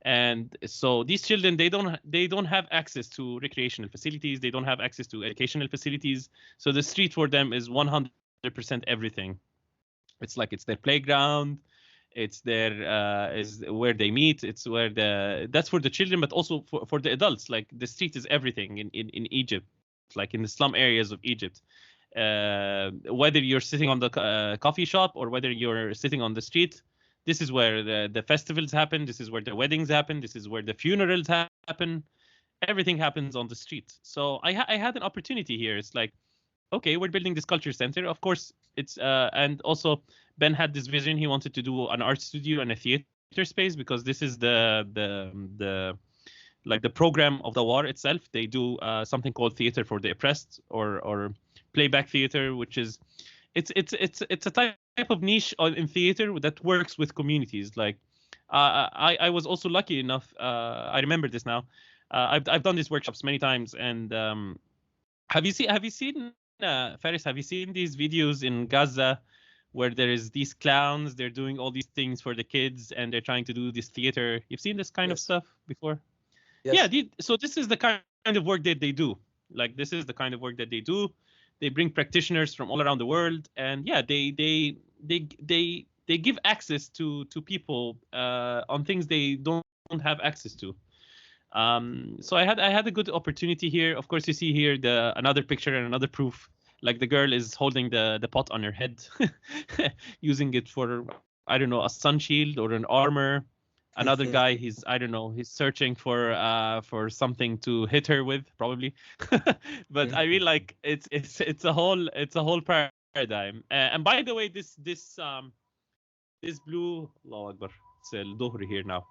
and so these children, they don't have access to recreational facilities. They don't have access to educational facilities. So the street for them is 100% everything. It's like it's their playground. It's their is where they meet. It's where that's for the children, but also for the adults. Like the street is everything in Egypt, like in the slum areas of Egypt. Whether you're sitting on the coffee shop or whether you're sitting on the street, this is where the festivals happen. This is where the weddings happen. This is where the funerals happen. Everything happens on the street. So I had an opportunity here. It's like, okay, we're building this culture center. Of course, it's and also Ben had this vision. He wanted to do an art studio and a theater space, because this is the like the program of the war itself. They do something called theater for the oppressed, or playback theater, which is it's a type of niche in theater that works with communities. Like I was also lucky enough. I remember this now. I've done these workshops many times, and have you seen Faris? Have you seen these videos in Gaza where there is these clowns? They're doing all these things for the kids, and they're trying to do this theater. You've seen this kind of stuff before? Yes. Yeah. So this is the kind of work that they do. Like this is the kind of work that they do. They bring practitioners from all around the world, and yeah, they they give access to people on things they don't have access to. So I had a good opportunity here. Of course, you see here another picture and another proof. Like the girl is holding the pot on her head, using it for, I don't know, a sun shield or an armor. Another guy, he's, I don't know, he's searching for something to hit her with, probably. But I mean, like it's a whole paradigm. And by the way, this blue, Allahu Akbar, it's al-Dhuhr here now.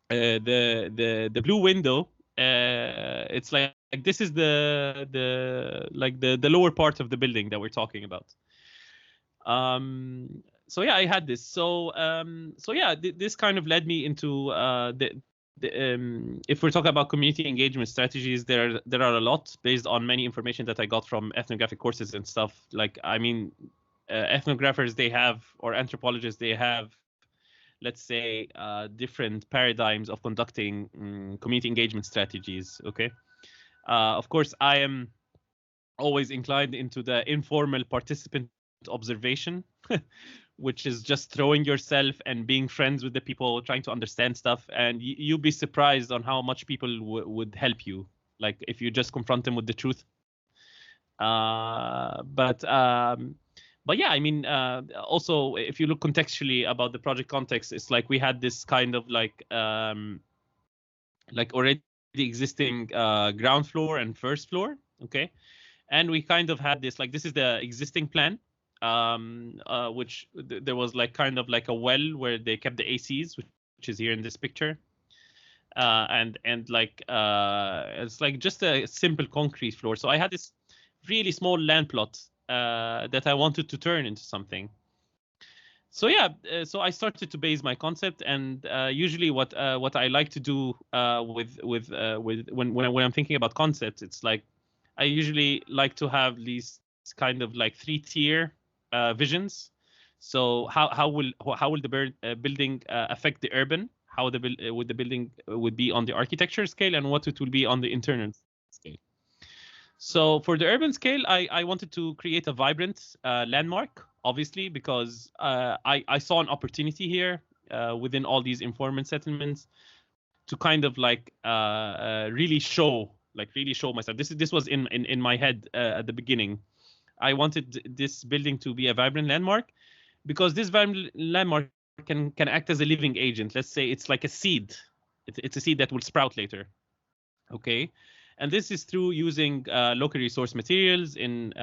The blue window, it's like this is the lower part of the building that we're talking about. So yeah, I had this. So yeah, this kind of led me into if we're talking about community engagement strategies, there are a lot based on many information that I got from ethnographic courses and stuff. Like, I mean, ethnographers, they have, or anthropologists, they have, let's say, different paradigms of conducting community engagement strategies. Okay. Of course, I am always inclined into the informal participant observation, which is just throwing yourself and being friends with the people, trying to understand stuff. And you'd be surprised on how much people would help you, like if you just confront them with the truth. But yeah, I mean, also, if you look contextually about the project context, it's like we had this kind of like already existing ground floor and first floor, okay? And we kind of had this, like, this is the existing plan, which there was like kind of like a well where they kept the ACs, which is here in this picture. And like, it's like just a simple concrete floor. So I had this really small land plot that I wanted to turn into something. So yeah, so I started to base my concept, and usually what I like to do with when I'm thinking about concepts, it's like I usually like to have these kind of like 3-tier visions. So how will the building affect the urban? How the building would be on the architecture scale, and what it will be on the internal scale. So for the urban scale, I wanted to create a vibrant landmark, obviously, because I saw an opportunity here within all these informal settlements to kind of like really show myself. This was in my head at the beginning. I wanted this building to be a vibrant landmark, because this vibrant landmark can act as a living agent. Let's say it's like a seed. It's a seed that will sprout later. Okay. And this is through using local resource materials and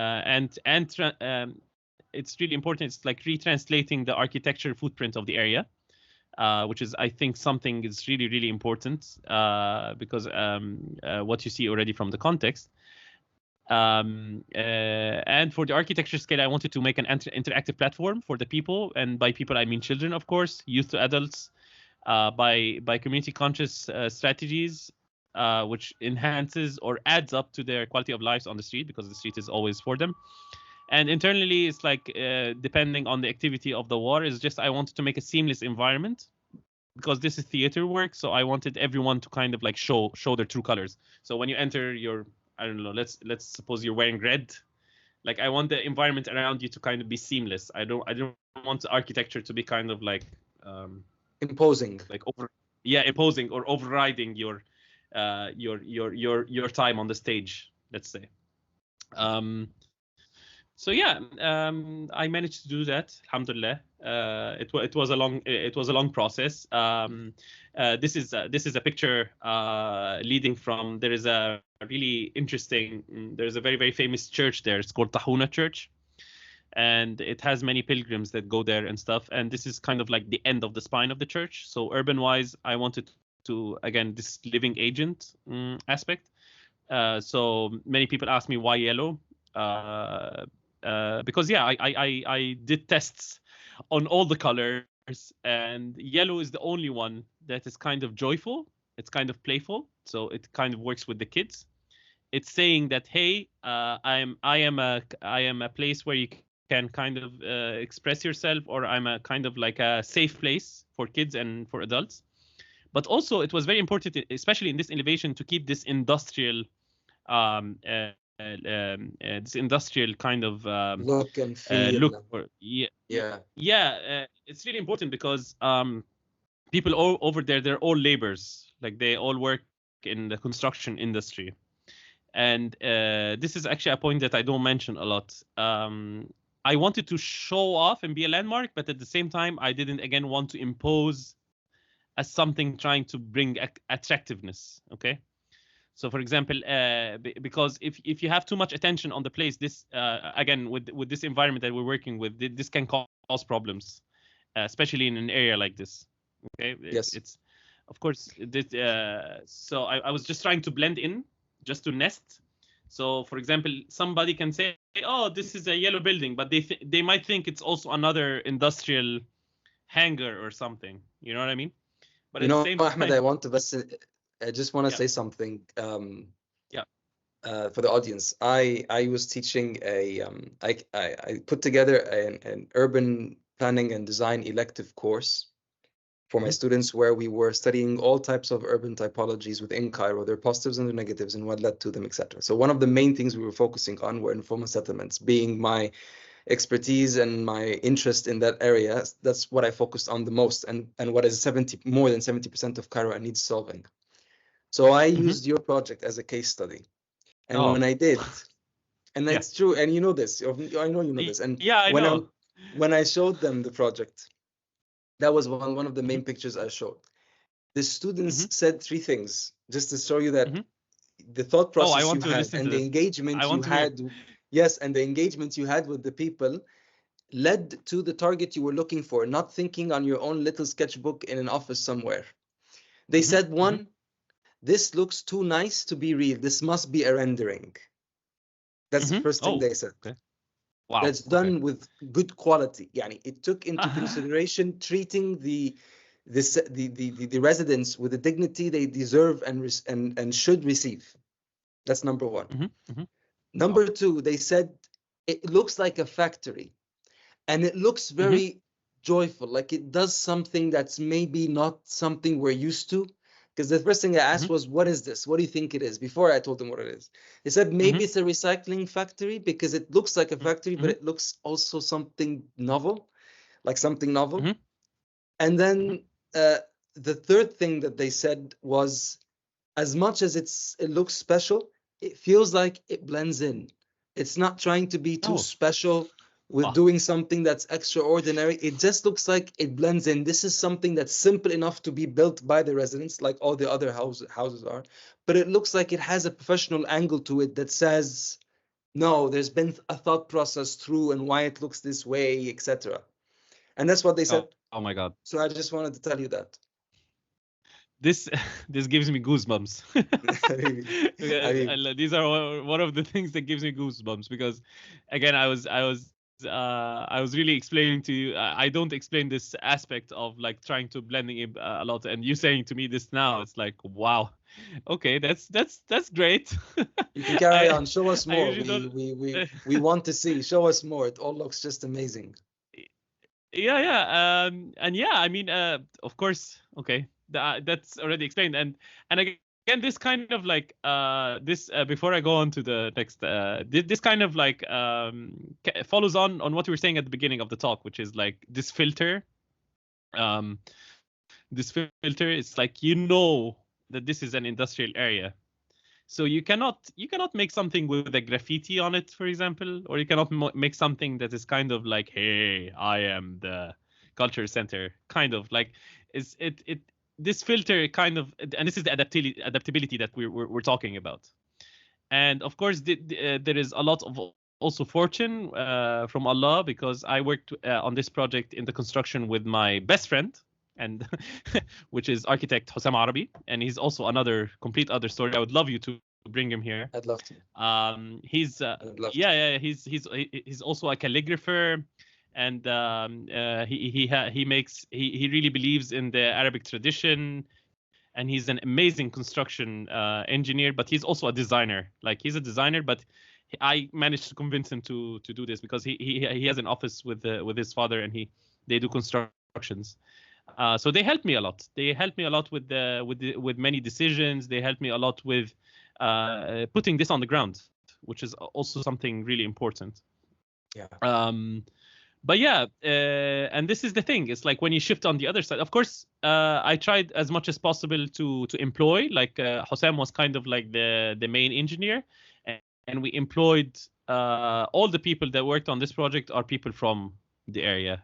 it's really important. It's like retranslating the architecture footprint of the area, which is, I think, something is really, really important because what you see already from the context. And for the architecture scale, I wanted to make an interactive platform for the people, and by people I mean children, of course, youth to adults, by community conscious strategies. Which enhances or adds up to their quality of lives on the street, because the street is always for them. And internally, it's like depending on the activity of the war, is just I wanted to make a seamless environment, because this is theater work. So I wanted everyone to kind of like show their true colors. So when you enter your, I don't know, let's suppose you're wearing red, like I want the environment around you to kind of be seamless. I don't want the architecture to be kind of like imposing, like imposing or overriding your time on the stage, let's say. So yeah, I managed to do that, alhamdulillah. It was a long process. This is a picture leading from, there is a really interesting, there's a very, very famous church there. It's called Tahuna Church, and it has many pilgrims that go there and stuff. And this is kind of like the end of the spine of the church. So urban wise, I wanted to, again, this living agent aspect. So many people ask me why yellow, because yeah, I did tests on all the colors, and yellow is the only one that is kind of joyful. It's kind of playful, so it kind of works with the kids. It's saying that, hey, I am a place where you can kind of express yourself, or I'm a kind of like a safe place for kids and for adults. But also, it was very important, especially in this elevation, to keep this industrial this industrial kind of look and feel. look. Or it's really important because people over there, they're all laborers, like they all work in the construction industry. And this is actually a point that I don't mention a lot. I wanted to show off and be a landmark, but at the same time, I didn't again want to impose as something trying to bring attractiveness. Okay. So, for example, because if you have too much attention on the place, this again with this environment that we're working with, this can cause problems, especially in an area like this. Okay. Yes. It's of course. So I was just trying to blend in, just to nest. So, for example, somebody can say, "Oh, this is a yellow building," but they might think it's also another industrial hangar or something. You know what I mean? But at the same time, Ahmed, I just want to say something. For the audience, I was teaching I put together an urban planning and design elective course for my students, where we were studying all types of urban typologies within Cairo, their positives and their negatives, and what led to them, etc. So one of the main things we were focusing on were informal settlements. Being my expertise and my interest in that area, that's what I focused on the most, and what is more than 70% of Cairo needs solving. So I used your project as a case study, and when I did, and that's true, and you know this, I know you know this, and when I showed them the project, that was one of the main pictures I showed. The students said three things, just to show you that the thought process you had and the engagement you had, and the engagement you had with the people led to the target you were looking for, not thinking on your own little sketchbook in an office somewhere. They said, one, this looks too nice to be real. This must be a rendering. That's the first thing they said. Okay. Wow. That's done with good quality. Yani, it took into consideration treating the residents with the dignity they deserve and should receive. That's number one. Number two, they said it looks like a factory, and it looks very joyful, like it does something that's maybe not something we're used to. Because the first thing I asked was, what is this? What do you think it is? Before I told them what it is. They said, maybe it's a recycling factory, because it looks like a factory, but it looks also something novel, like something novel. And then the third thing that they said was, as much as it looks special, it feels like it blends in. It's not trying to be too special with doing something that's extraordinary. It just looks like it blends in. This is something that's simple enough to be built by the residents, like all the other houses are, but it looks like it has a professional angle to it that says, no, there's been a thought process through and why it looks this way, etc. And that's what they said. Oh my God. So I just wanted to tell you that. This gives me goosebumps. These are one of the things that gives me goosebumps, because again, I was really explaining to you. I don't explain this aspect of like trying to blending in a lot, and you saying to me this now, it's like, wow, okay, that's great. You can carry on. Show us more. We want to see. Show us more. It all looks just amazing. And yeah, I mean, of course, okay, that's already explained, and again, this kind of like before I go on to the next, this kind of like follows on what you were saying at the beginning of the talk, which is like this filter. This filter, it's like, you know that this is an industrial area, so you cannot make something with a graffiti on it, for example, or you cannot make something that is kind of like, hey, I am the culture center, kind of like, this filter kind of, and this is the adaptability that we're talking about. And of course, there is a lot of also fortune from Allah, because I worked on this project in the construction with my best friend, and which is architect Hossam Saafan, and he's also another complete other story. I would love you to bring him here. I'd love to. He's also a calligrapher, and he really believes in the Arabic tradition, and he's an amazing construction engineer, but he's also a designer. Like, he's a designer, but I managed to convince him to do this, because he has an office with his father, and they do constructions. So they helped me a lot. They helped me a lot with many decisions. They helped me a lot with putting this on the ground. which is also something really important. Yeah. But yeah, and this is the thing. It's like when you shift on the other side. Of course, I tried as much as possible to employ. Like Hossam was kind of like the main engineer, and we employed all the people that worked on this project are people from the area.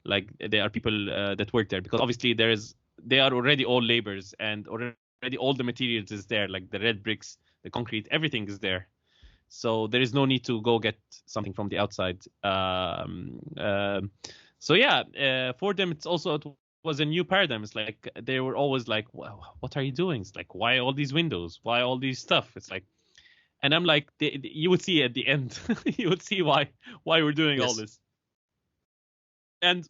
Like they are people that work there, because obviously they are already all laborers, and already all the materials is there, like the red bricks, the concrete, everything is there. So there is no need to go get something from the outside. So yeah, for them it was a new paradigm. It's like they were always like, "What are you doing?" It's like, "Why all these windows? Why all these stuff?" It's like, and I'm like, you would see at the end, you would see why we're doing all this. And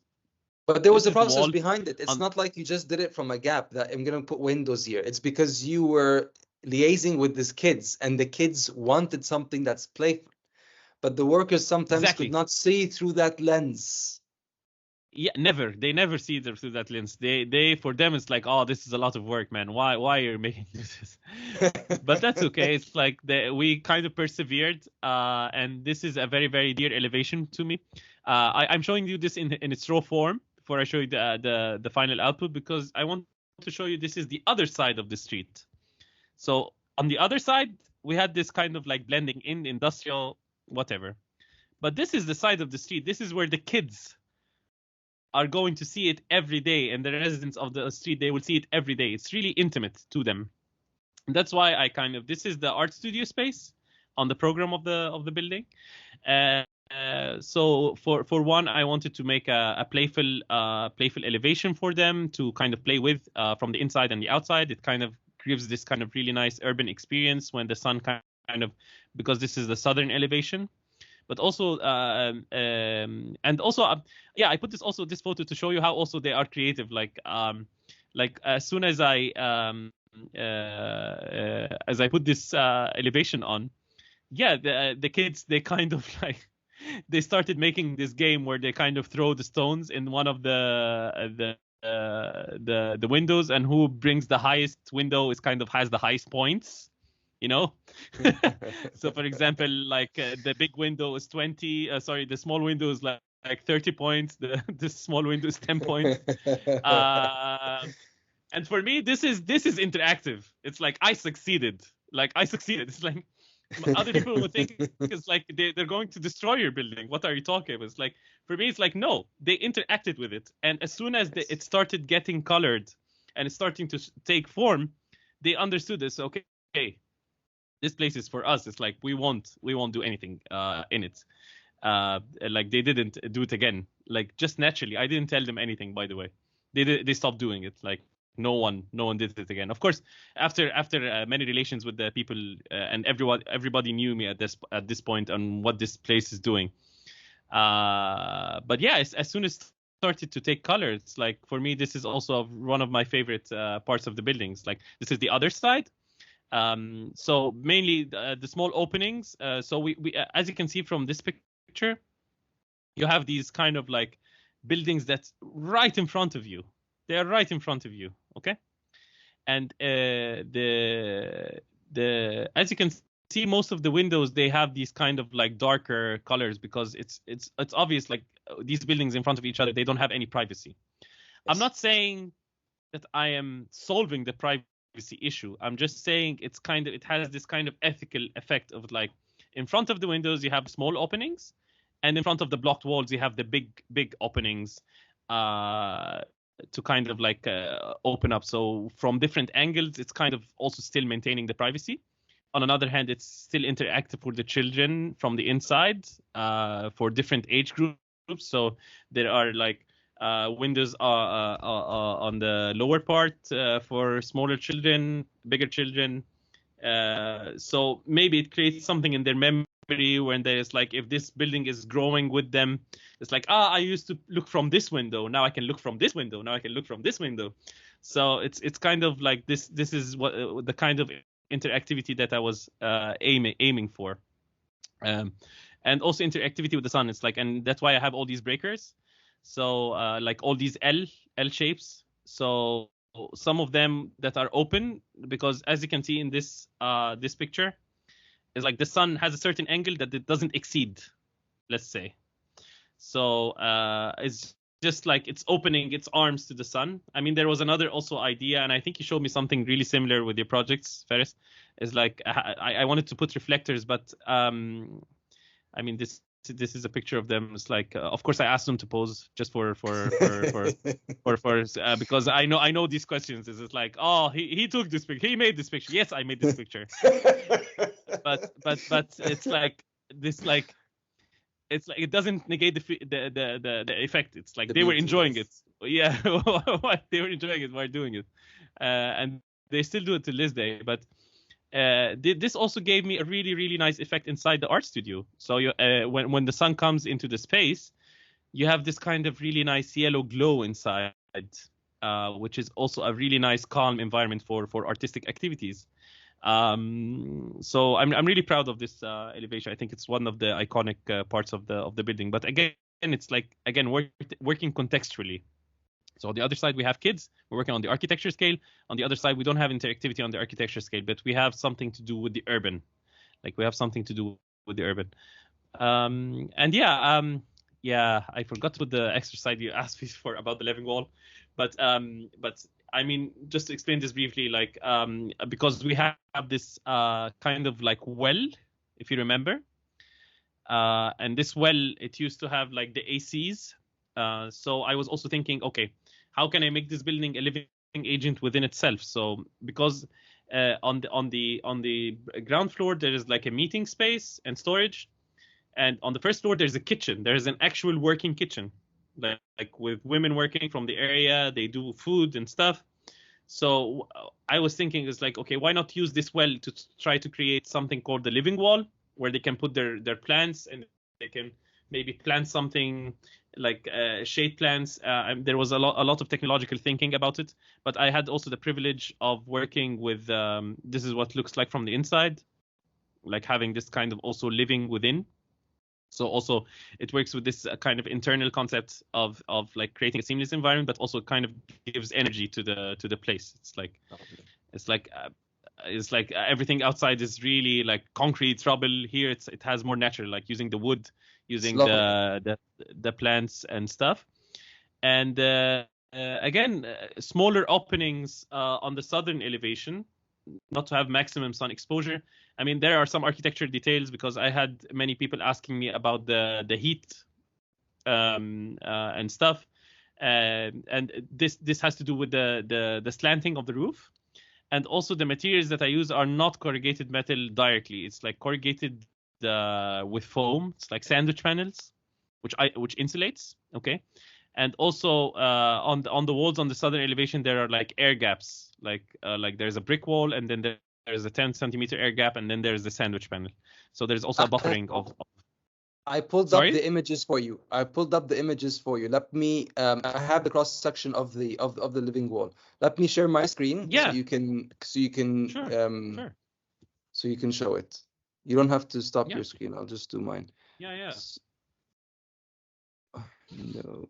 but there was a process behind it. It's not like you just did it from a gap that I'm going to put windows here. It's because you were liaising with these kids, and the kids wanted something that's playful, but the workers sometimes could not see through that lens. Yeah, never. They never see through that lens. They for them it's like, oh, this is a lot of work, man. Why are you making this? But that's okay. It's like we kind of persevered, and this is a very, very dear elevation to me. I'm showing you this in its raw form before I show you the final output, because I want to show you this is the other side of the street. So on the other side, we had this kind of like blending in industrial, whatever. But this is the side of the street. This is where the kids are going to see it every day, and the residents of the street, they will see it every day. It's really intimate to them. And that's why this is the art studio space on the program of the building. So for one, I wanted to make a playful elevation for them to kind of play with from the inside and the outside. It kind of gives this kind of really nice urban experience when the sun kind of, because this is the southern elevation. But also, and also, I put this photo to show you how also they are creative. Like as soon as I put this elevation on, the kids, they kind of like, they started making this game where they kind of throw the stones in one of the windows, and who brings the highest window is kind of has the highest points, So for example, like the big window is 20, the small window is like 30 points, the small window is 10 points. And for me, this is interactive. It's like I succeeded. It's like other people would think it's like they're going to destroy your building. What are you talking about? It's like, for me, it's like, no, they interacted with it. And as soon as it started getting colored and it's starting to take form, they understood this. Okay, this place is for us. It's like, we won't do anything in it. Like they didn't do it again, like just naturally. I didn't tell them anything, by the way. They stopped doing it. Like no one did it again. Of course, after many relations with the people, and everybody knew me at this point on what this place is doing. But yeah, as soon as it started to take color, it's like, for me, this is also one of my favorite parts of the buildings. Like this is the other side. So mainly the small openings. So we as you can see from this picture, you have these kind of like buildings that's right in front of you. They are right in front of you, okay? And the as you can see, most of the windows, they have these kind of like darker colors, because it's obvious, like these buildings in front of each other, they don't have any privacy. Yes. I'm not saying that I am solving the privacy issue. I'm just saying it has this kind of ethical effect of like, in front of the windows you have small openings, and in front of the blocked walls you have the big openings to kind of like open up. So from different angles, it's kind of also still maintaining the privacy. On another hand, it's still interactive for the children from the inside, for different age groups. So there are like windows on the lower part for smaller children, bigger children. So maybe it creates something in their memory when there's like, if this building is growing with them, it's like, I used to look from this window, now I can look from this window, now I can look from this window. So it's kind of like this is what the kind of interactivity that I was aiming for. And also interactivity with the sun. It's like, and that's why I have all these breakers. So like all these L shapes. So some of them that are open, because as you can see in this picture, is like the sun has a certain angle that it doesn't exceed, let's say. So it's just like it's opening its arms to the sun. I mean, there was another also idea, and I think you showed me something really similar with your projects, Faris. Is like I wanted to put reflectors, but I mean this is a picture of them. It's like of course I asked them to pose just for because I know these questions. Is it like, oh, he took this picture, he made this picture? Yes, I made this picture. but it's like this, like it's like it doesn't negate the effect. It's like they were enjoying it. Yeah, they were enjoying it while doing it, and they still do it to this day. But this also gave me a really nice effect inside the art studio. So you, when the sun comes into the space, you have this kind of really nice yellow glow inside, which is also a really nice calm environment for artistic activities. So I'm really proud of this elevation. I think it's one of the iconic parts of the building. But again, it's like working contextually. So on the other side, we have kids. We're working on the architecture scale. On the other side, we don't have interactivity on the architecture scale, but we have something to do with the urban. Like we have something to do with the urban. And yeah, I forgot what the exercise you asked me for about the living wall, but I mean, just to explain this briefly, like because we have this kind of like well, if you remember, and this well, it used to have like the ACs. So I was also thinking, okay, how can I make this building a living agent within itself? So because on the ground floor there is like a meeting space and storage, and on the first floor there's a kitchen. There's an actual working kitchen, like with women working from the area. They do food and stuff. So I was thinking, it's like, okay, why not use this well to try to create something called the living wall, where they can put their plants, and they can maybe plant something like shade plants. There was a lot of technological thinking about it, but I had also the privilege of working with this is what it looks like from the inside, like having this kind of also living within. So also it works with this kind of internal concept of like creating a seamless environment, but also kind of gives energy to the place. It's like everything outside is really like concrete rubble. Here it has more natural, like using the wood, using the plants and stuff. And again, smaller openings on the southern elevation, not to have maximum sun exposure. I mean, there are some architectural details, because I had many people asking me about the heat and stuff, and this has to do with the slanting of the roof, and also the materials that I use are not corrugated metal directly. It's like corrugated with foam. It's like sandwich panels, which insulates. Okay, and also on the walls on the southern elevation there are like air gaps, like there's a brick wall, and then there's a 10-centimeter air gap, and then there's the sandwich panel. So there's also a buffering of I pulled up the images for you. Let me I have the cross section of the living wall. Let me share my screen so you can sure. So you can show it. You don't have to stop your screen. I'll just do mine. Yeah. No.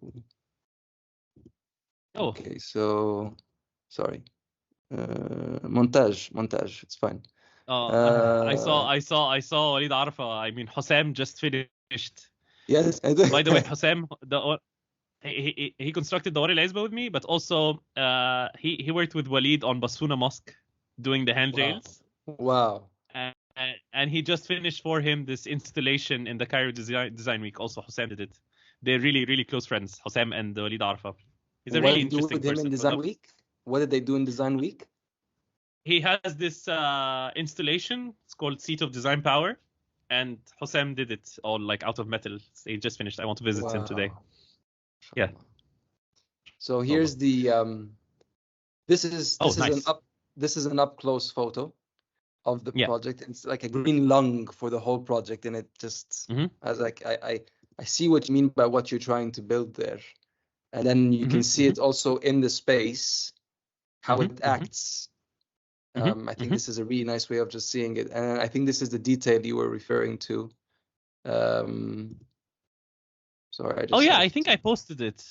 Oh. Okay, so sorry. Montage. It's fine. I saw Walid Arfa. I mean, Hossam just finished. Yes, I did. By the way, Hossam, he constructed the Wari al-Izba with me, but also he worked with Walid on Basfuna Mosque, doing the handrails. Wow. And he just finished for him this installation in the Cairo Design Week. Also, Hossam did it. They're really close friends, Hossam and Walid Arfa. He's a really interesting person. In Design Week? What did they do in Design Week? He has this installation. It's called Seat of Design Power, and Hossam did it all like out of metal. He just finished. I want to visit him today. Yeah. So here's the this is an up close photo of the project. It's like a green lung for the whole project, and it just as like I see what you mean by what you're trying to build there, and then you can see it also in the space how it acts. I think this is a really nice way of just seeing it, and I think this is the detail you were referring to. Sorry, I think I posted it.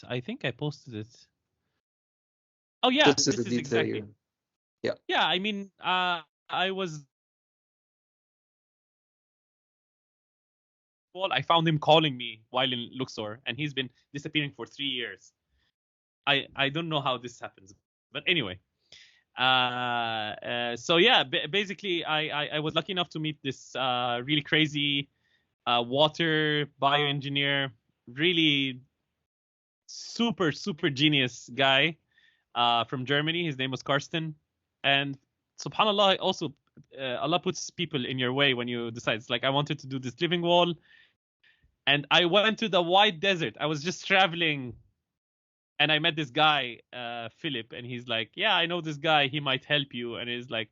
Oh yeah, this is the detail exactly. here. Yeah, I mean, I was wall. I found him calling me while in Luxor, and he's been disappearing for 3 years. I don't know how this happens, but anyway. So yeah, basically, I was lucky enough to meet this really crazy water bioengineer, really super genius guy from Germany. His name was Karsten, and subhanallah, also Allah puts people in your way when you decide. It's like I wanted to do this living wall, and I went to the white desert. I was just traveling, and I met this guy, Philip, and he's like, yeah, I know this guy, he might help you. And he's like,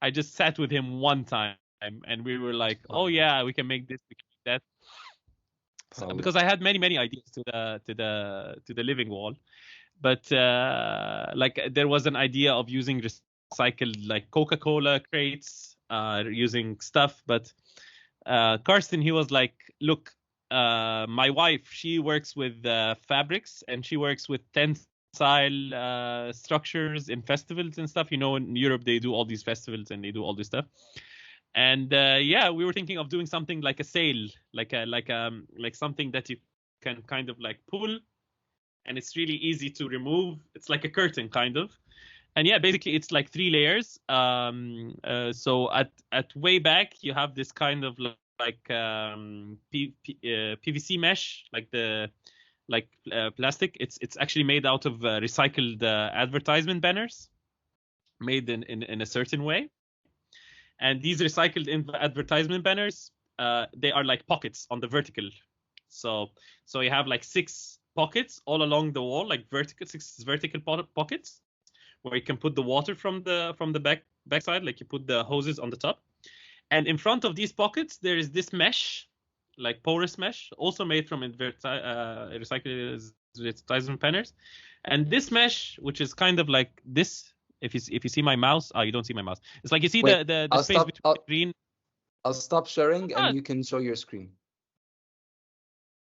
I just sat with him one time, and we were like, oh yeah, we can make this, we can make that. So, because I had many ideas to the living wall, but like there was an idea of using recycled like Coca-Cola crates, using stuff. But Karsten, he was like, look, my wife, she works with fabrics, and she works with tensile structures in festivals and stuff. You know, in Europe they do all these festivals and they do all this stuff. And yeah, we were thinking of doing something like a sail, like something that you can kind of like pull, and it's really easy to remove. It's like a curtain kind of. And yeah, basically it's like 3 layers. So at way back you have this kind of PVC mesh, like plastic. It's actually made out of recycled advertisement banners, made in a certain way. And these recycled advertisement banners, they are like pockets on the vertical. So you have like 6 pockets all along the wall, like 6 vertical pockets, where you can put the water from the backside, like you put the hoses on the top. And in front of these pockets, there is this mesh, like porous mesh, also made from recycled advertisement banners. And this mesh, which is kind of like this, if you see my mouse, you don't see my mouse. It's like you see the space between the green. I'll stop sharing and you can show your screen.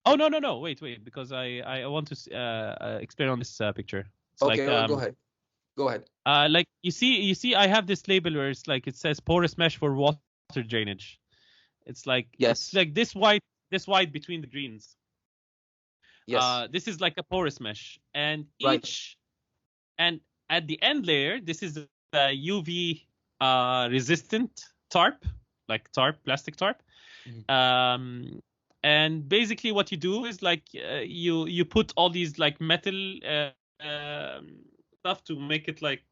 Oh no! Wait, because I want to explain on this picture. It's okay, like, go ahead. Like you see, I have this label where it's like it says porous mesh for water drainage. It's like It's like this white between the greens. Yes. This is like a porous mesh, and and at the end layer, this is the UV resistant tarp, like plastic tarp. Mm-hmm. And basically what you do is like you put all these like metal stuff to make it like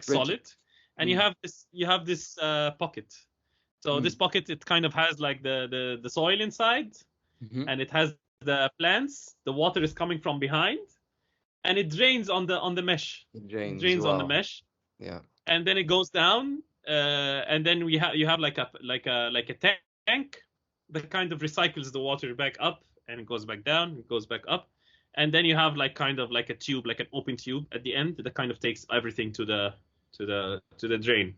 solid, and you have this pocket. So this pocket, it kind of has like the soil inside, and it has the plants. The water is coming from behind, and it drains on the mesh. It drains on the mesh. Yeah. And then it goes down, and then you have like a tank that kind of recycles the water back up, and it goes back down, it goes back up, and then you have like kind of like a tube, like an open tube at the end that kind of takes everything to the drain.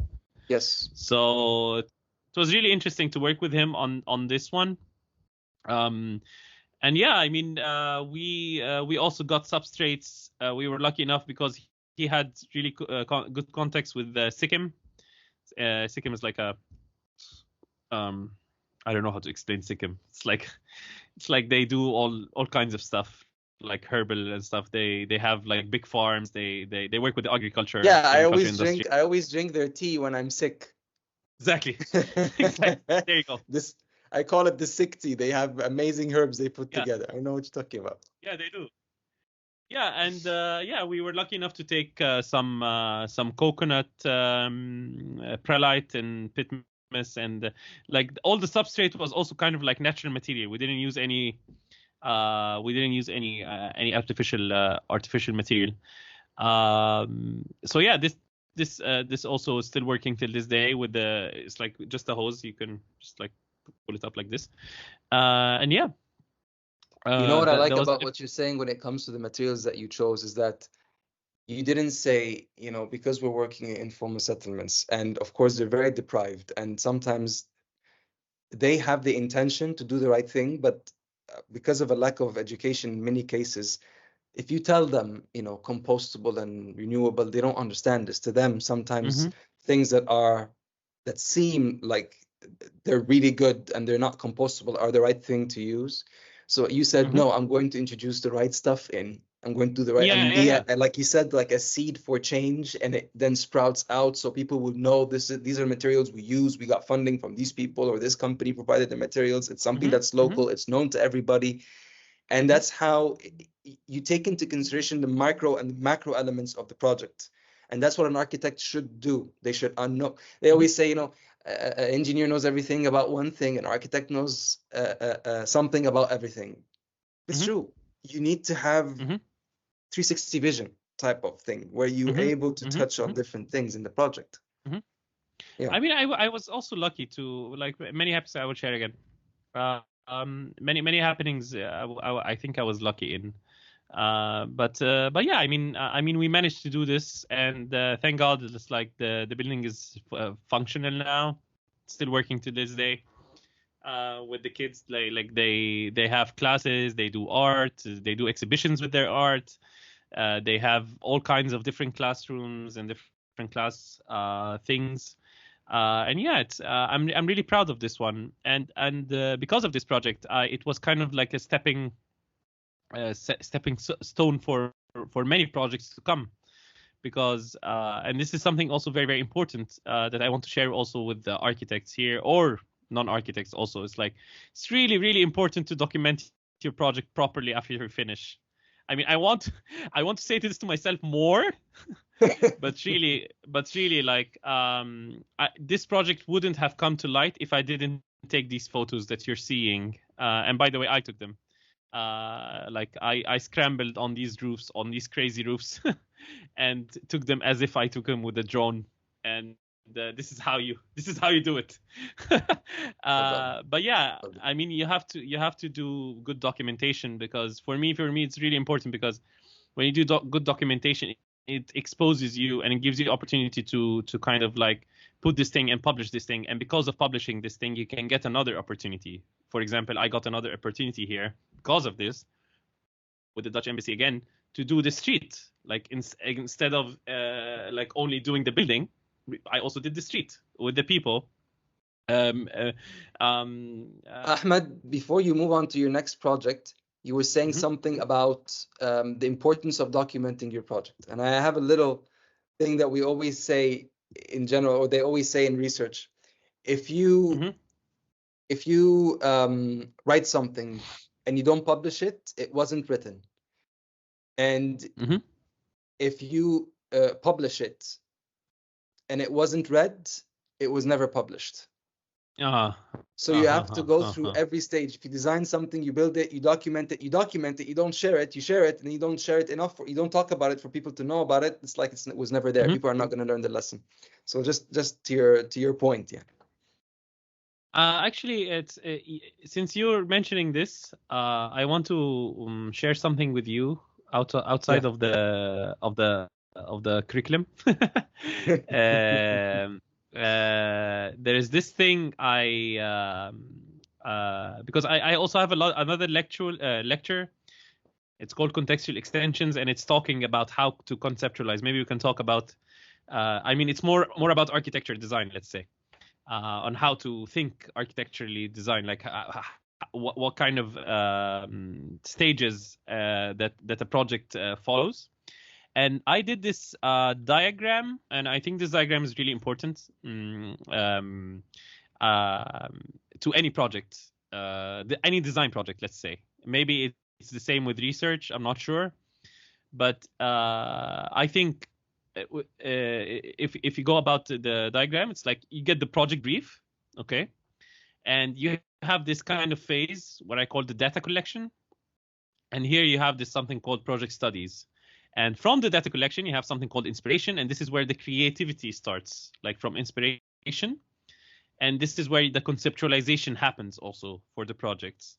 Yes. So it was really interesting to work with him on this one. And yeah, I mean, we also got substrates. We were lucky enough because he had really good contacts with Sikkim. Sikkim is like a I don't know how to explain Sikkim. It's like they do all kinds of stuff, like herbal and stuff. They have like big farms. They work with the agriculture. Yeah, I always drink their tea when I'm sick. Exactly. Exactly. There you go. I call it the sick tea. They have amazing herbs they put together. I know what you're talking about. Yeah, they do. Yeah, and we were lucky enough to take some coconut perlite and pitmus, and like all the substrate was also kind of like natural material. We didn't use any artificial material. So yeah, this also is still working till this day with it's like just a hose. You can just like pull it up like this, and yeah. You know what I like about what you're saying when it comes to the materials that you chose is that you didn't say, because we're working in informal settlements, and of course they're very deprived, and sometimes they have the intention to do the right thing, but because of a lack of education in many cases, if you tell them, compostable and renewable, they don't understand this. To them, sometimes things that seem like they're really good and they're not compostable are the right thing to use. So you said, no, I'm going to introduce the right stuff in. I'm going to do the right, and like you said, like a seed for change, and it then sprouts out, so people will know these are materials we use. We got funding from these people, or this company provided the materials. It's something that's local. It's known to everybody, and that's how you take into consideration the micro and the macro elements of the project, and that's what an architect should do. They should know. They always say, an engineer knows everything about one thing, an architect knows something about everything. It's true. You need to have 360 vision type of thing where you're able to touch on different things in the project. Yeah. I mean, I was also lucky to, like, many happenings I will share again. Many happenings I think I was lucky in. But yeah, I mean, we managed to do this, and thank God, it's like the building is functional now, still working to this day. With the kids, like they have classes, they do art, they do exhibitions with their art. They have all kinds of different classrooms and different class things. And yeah, it's I'm really proud of this one, and because of this project, it was kind of like a stepping stone for many projects to come, because and this is something also very, very important that I want to share also with the architects here, or non-architects also. It's like, it's really, really important to document your project properly after you finish. I mean, I want to say this to myself more, but really, like, this project wouldn't have come to light if I didn't take these photos that you're seeing. And by the way, I took them. Like I scrambled on these roofs, on these crazy roofs, and took them as if I took them with a drone. And this is how you do it. But yeah, I mean, you have to do good documentation, because for me it's really important, because when you do good documentation, it exposes you and it gives you the opportunity to kind of like put this thing and publish this thing. And because of publishing this thing, you can get another opportunity. For example, I got another opportunity here because of this, with the Dutch embassy again, to do the street. Like instead of like only doing the building, I also did the street with the people. Ahmed, before you move on to your next project, you were saying something about the importance of documenting your project. And I have a little thing that we always say in general, or they always say in research. If you write something and you don't publish it, it wasn't written. And if you publish it and it wasn't read, it was never published. So you have to go through every stage. If you design something, you build it, you document it, you don't share it, you share it, and you don't share it enough, you don't talk about it for people to know about it. It's like it was never there. People are not going to learn the lesson. So just to your point, yeah. Actually, it's since you're mentioning this, I want to share something with you outside of the curriculum. There is this thing because I also have another lecture. It's called Contextual Extensions, and it's talking about how to conceptualize. Maybe we can talk about. I mean, it's more about architecture design, let's say, on how to think architecturally design, like what kind of stages that a project follows. And I did this diagram, and I think this diagram is really important to any project, any design project, let's say. Maybe it's the same with research, I'm not sure. But I think if you go about the diagram, it's like you get the project brief, okay? And you have this kind of phase, what I call the data collection. And here you have this something called project studies. And from the data collection, you have something called inspiration. And this is where the creativity starts, like from inspiration. And this is where the conceptualization happens also for the projects.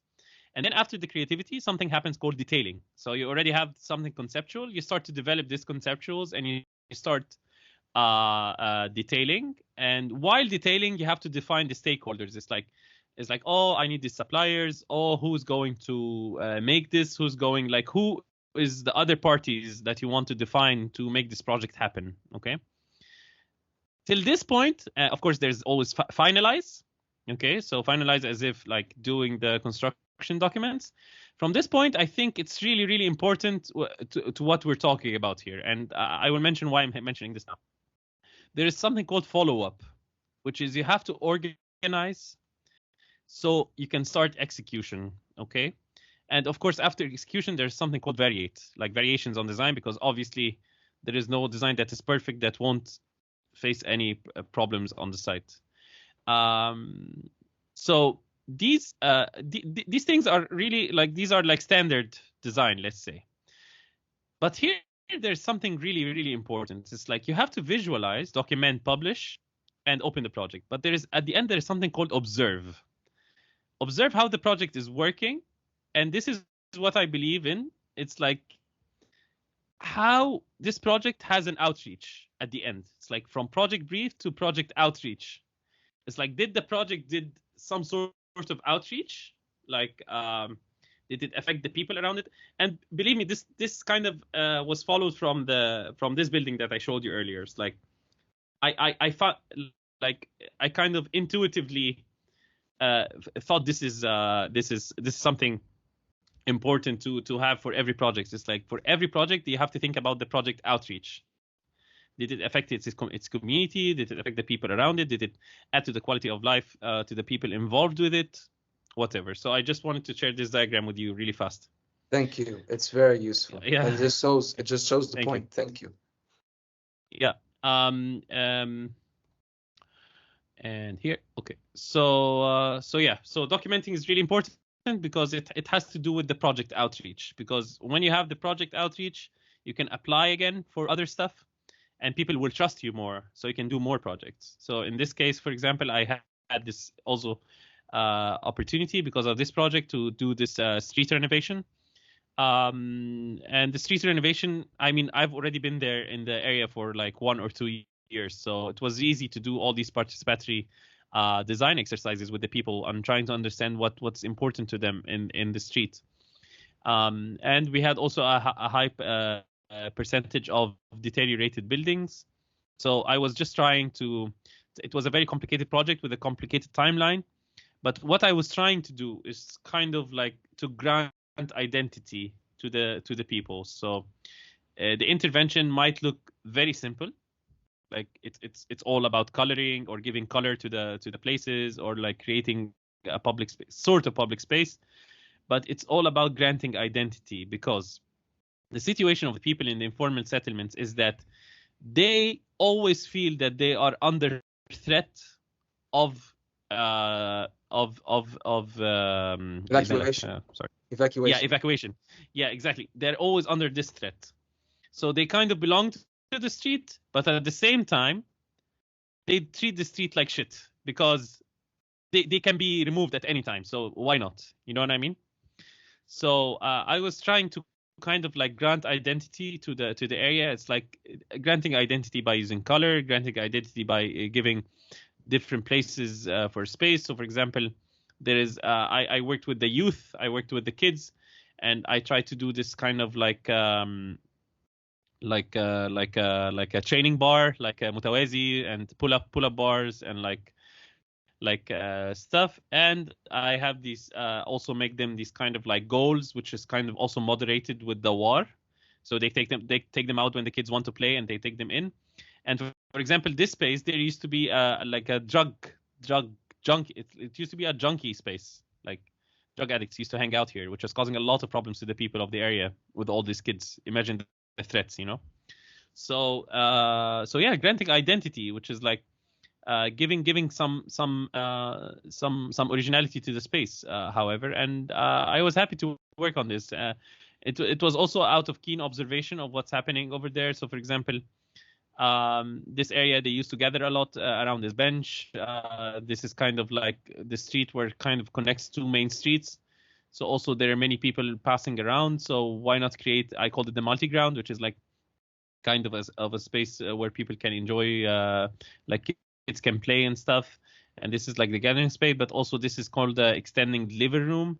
And then after the creativity, something happens called detailing. So you already have something conceptual. You start to develop these conceptuals, and you start detailing. And while detailing, you have to define the stakeholders. It's like, oh, I need these suppliers. Oh, who's going to make this? Who's going, like, who is the other parties that you want to define to make this project happen, okay? Till this point, of course, there's always finalize. Okay, so finalize as if like doing the construction documents. From this point, I think it's really, really important to what we're talking about here. And I will mention why I'm mentioning this now. There is something called follow-up, which is you have to organize so you can start execution, okay? And of course, after execution, there's something called variations on design, because obviously there is no design that is perfect that won't face any problems on the site. So these things are really like, these are like standard design, let's say. But here there's something really, really important. It's like you have to visualize, document, publish, and open the project. But there is, at the end, there is something called observe. Observe how the project is working. And this is what I believe in. It's like how this project has an outreach at the end. It's like from project brief to project outreach. It's like, did the project did some sort of outreach? Like, did it affect the people around it? And believe me, this kind of was followed from this building that I showed you earlier. It's like, I thought, like, I kind of intuitively thought this is something important to have for every project. It's like, for every project, you have to think about the project outreach. Did it affect its community? Did it affect the people around it? Did it add to the quality of life to the people involved with it? Whatever. So I just wanted to share this diagram with you really fast. Thank you. It's very useful. Yeah. And it just shows the point. Thank you. Yeah. And here, okay. So yeah. So documenting is really important, because it has to do with the project outreach. Because when you have the project outreach, you can apply again for other stuff, and people will trust you more, so you can do more projects. So in this case, for example, I had this also opportunity because of this project to do this street renovation. And the street renovation, I mean, I've already been there in the area for like 1 or 2 years. So it was easy to do all these participatory design exercises with the people. I'm trying to understand what's important to them in the street. And we had also a high percentage of deteriorated buildings. So I was just trying it was a very complicated project with a complicated timeline. But what I was trying to do is kind of like to grant identity to the people. So the intervention might look very simple, like it's all about coloring or giving color to the places, or like creating a public space, but it's all about granting identity, because the situation of the people in the informal settlements is that they always feel that they are under threat of evacuation. Evacuation. Yeah, evacuation. Yeah, exactly. They're always under this threat. So they kind of belong to the street, but at the same time, they treat the street like shit, because they can be removed at any time. So why not? You know what I mean? So I was trying to kind of like grant identity to the area. It's like granting identity by using color, granting identity by giving different places for space. So for example, there is I worked with the youth, I worked with the kids, and I tried to do this kind of like a training bar, like a mutawazi, and pull up bars, and like stuff. And I have these also make them these kind of like goals, which is kind of also moderated with the war. So they take them out when the kids want to play, and they take them in. And for example, this space, there used to be like a drug junkie. It used to be a junkie space. Like drug addicts used to hang out here, which was causing a lot of problems to the people of the area with all these kids. Imagine the threats, you know. So yeah, granting identity, which is like giving some originality to the space. However, and I was happy to work on this. It was also out of keen observation of what's happening over there. So for example, this area, they used to gather a lot around this bench. This is kind of like the street where it kind of connects two main streets. So also there are many people passing around. So why not create, I called it the multi-ground, which is like kind of a space where people can enjoy, like kids can play and stuff. And this is like the gathering space, but also this is called the extending living room.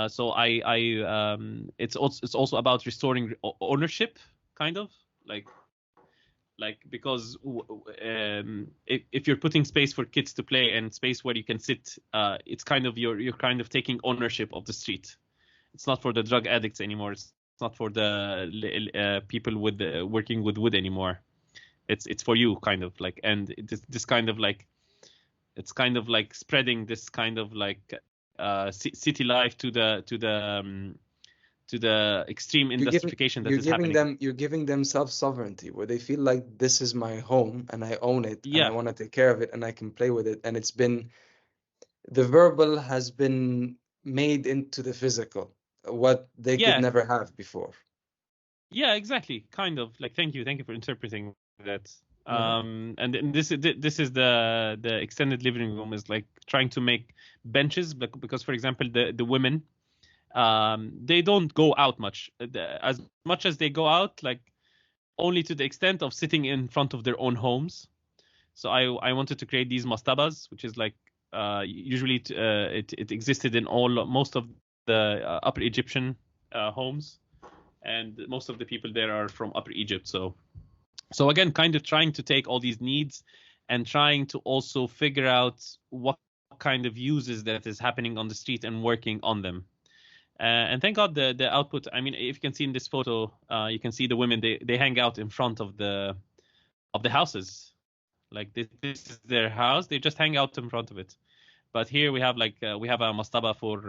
So it's also about restoring ownership, kind of like like because if you're putting space for kids to play and space where you can sit, it's kind of you're kind of taking ownership of the street. It's not for the drug addicts anymore. It's not for the people with working with wood anymore. It's for you, kind of like, and this kind of like, it's kind of like spreading this kind of like city life to the extreme industrification that is happening. You're giving them self-sovereignty, where they feel like this is my home and I own it, and I Yeah, want to take care of it and I can play with it. And the verbal has been made into the physical, what they could yeah, never have before. yeah, exactly. Kind of like, thank you for interpreting that. Mhm. And this is the extended living room is like trying to make benches, because for example the women, they don't go out much, as much as they go out, like only to the extent of sitting in front of their own homes. So I wanted to create these mastabas, which is like usually it existed in most of the Upper Egyptian homes, and most of the people there are from Upper Egypt. So again, kind of trying to take all these needs and trying to also figure out what kind of uses that is happening on the street and working on them. And thank God the output. I mean, if you can see in this photo, you can see the women. They hang out in front of the houses. Like this is their house. They just hang out in front of it. But here we have like we have a mastaba for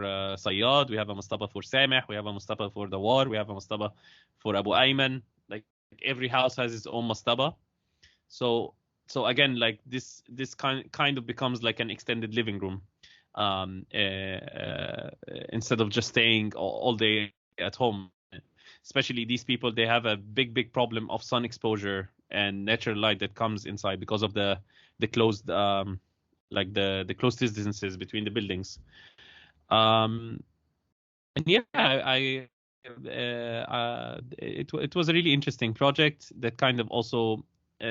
Sayyad, we have a mastaba for Sameh, we have a mastaba for Dawar, we have a mastaba for Abu Ayman. Like every house has its own mastaba. So again, like this kind of becomes like an extended living room, instead of just staying all day at home. Especially these people, they have a big problem of sun exposure and natural light that comes inside because of the closed like the close distances between the buildings. And yeah, it was a really interesting project that kind of also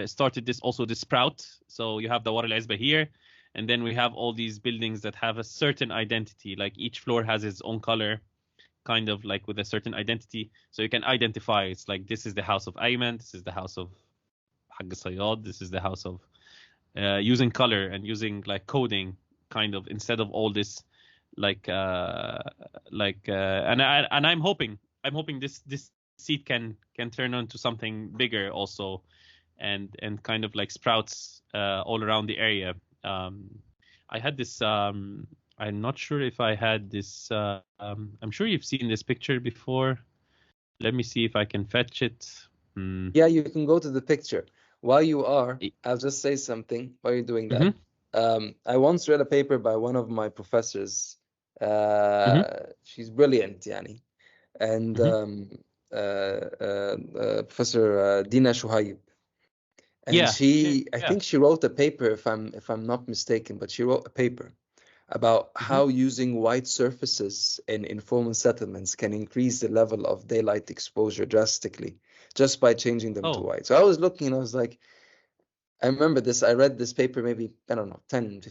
started this sprout. So you have the War al-Izbah here, and then we have all these buildings that have a certain identity. Like each floor has its own color, kind of like with a certain identity. So you can identify. It's like, this is the house of Ayman, this is the house of Hagg Sayyad, this is the house of using color and using like coding, kind of, instead of all this and I'm hoping this seed can turn into something bigger also, and kind of like sprouts all around the area. I had this I'm not sure if I had this I'm sure you've seen this picture before. Let me see if I can fetch it. Yeah, you can go to the picture. While you are, I'll just say something while you're doing that. I once read a paper by one of my professors. She's brilliant, Yani. And Professor Dina Shuhaib. And I think she wrote a paper, if I'm not mistaken, but she wrote a paper about how using white surfaces in informal settlements can increase the level of daylight exposure drastically, just by changing them to white. So I was looking and I was like, I remember this, I read this paper maybe, I don't know, 10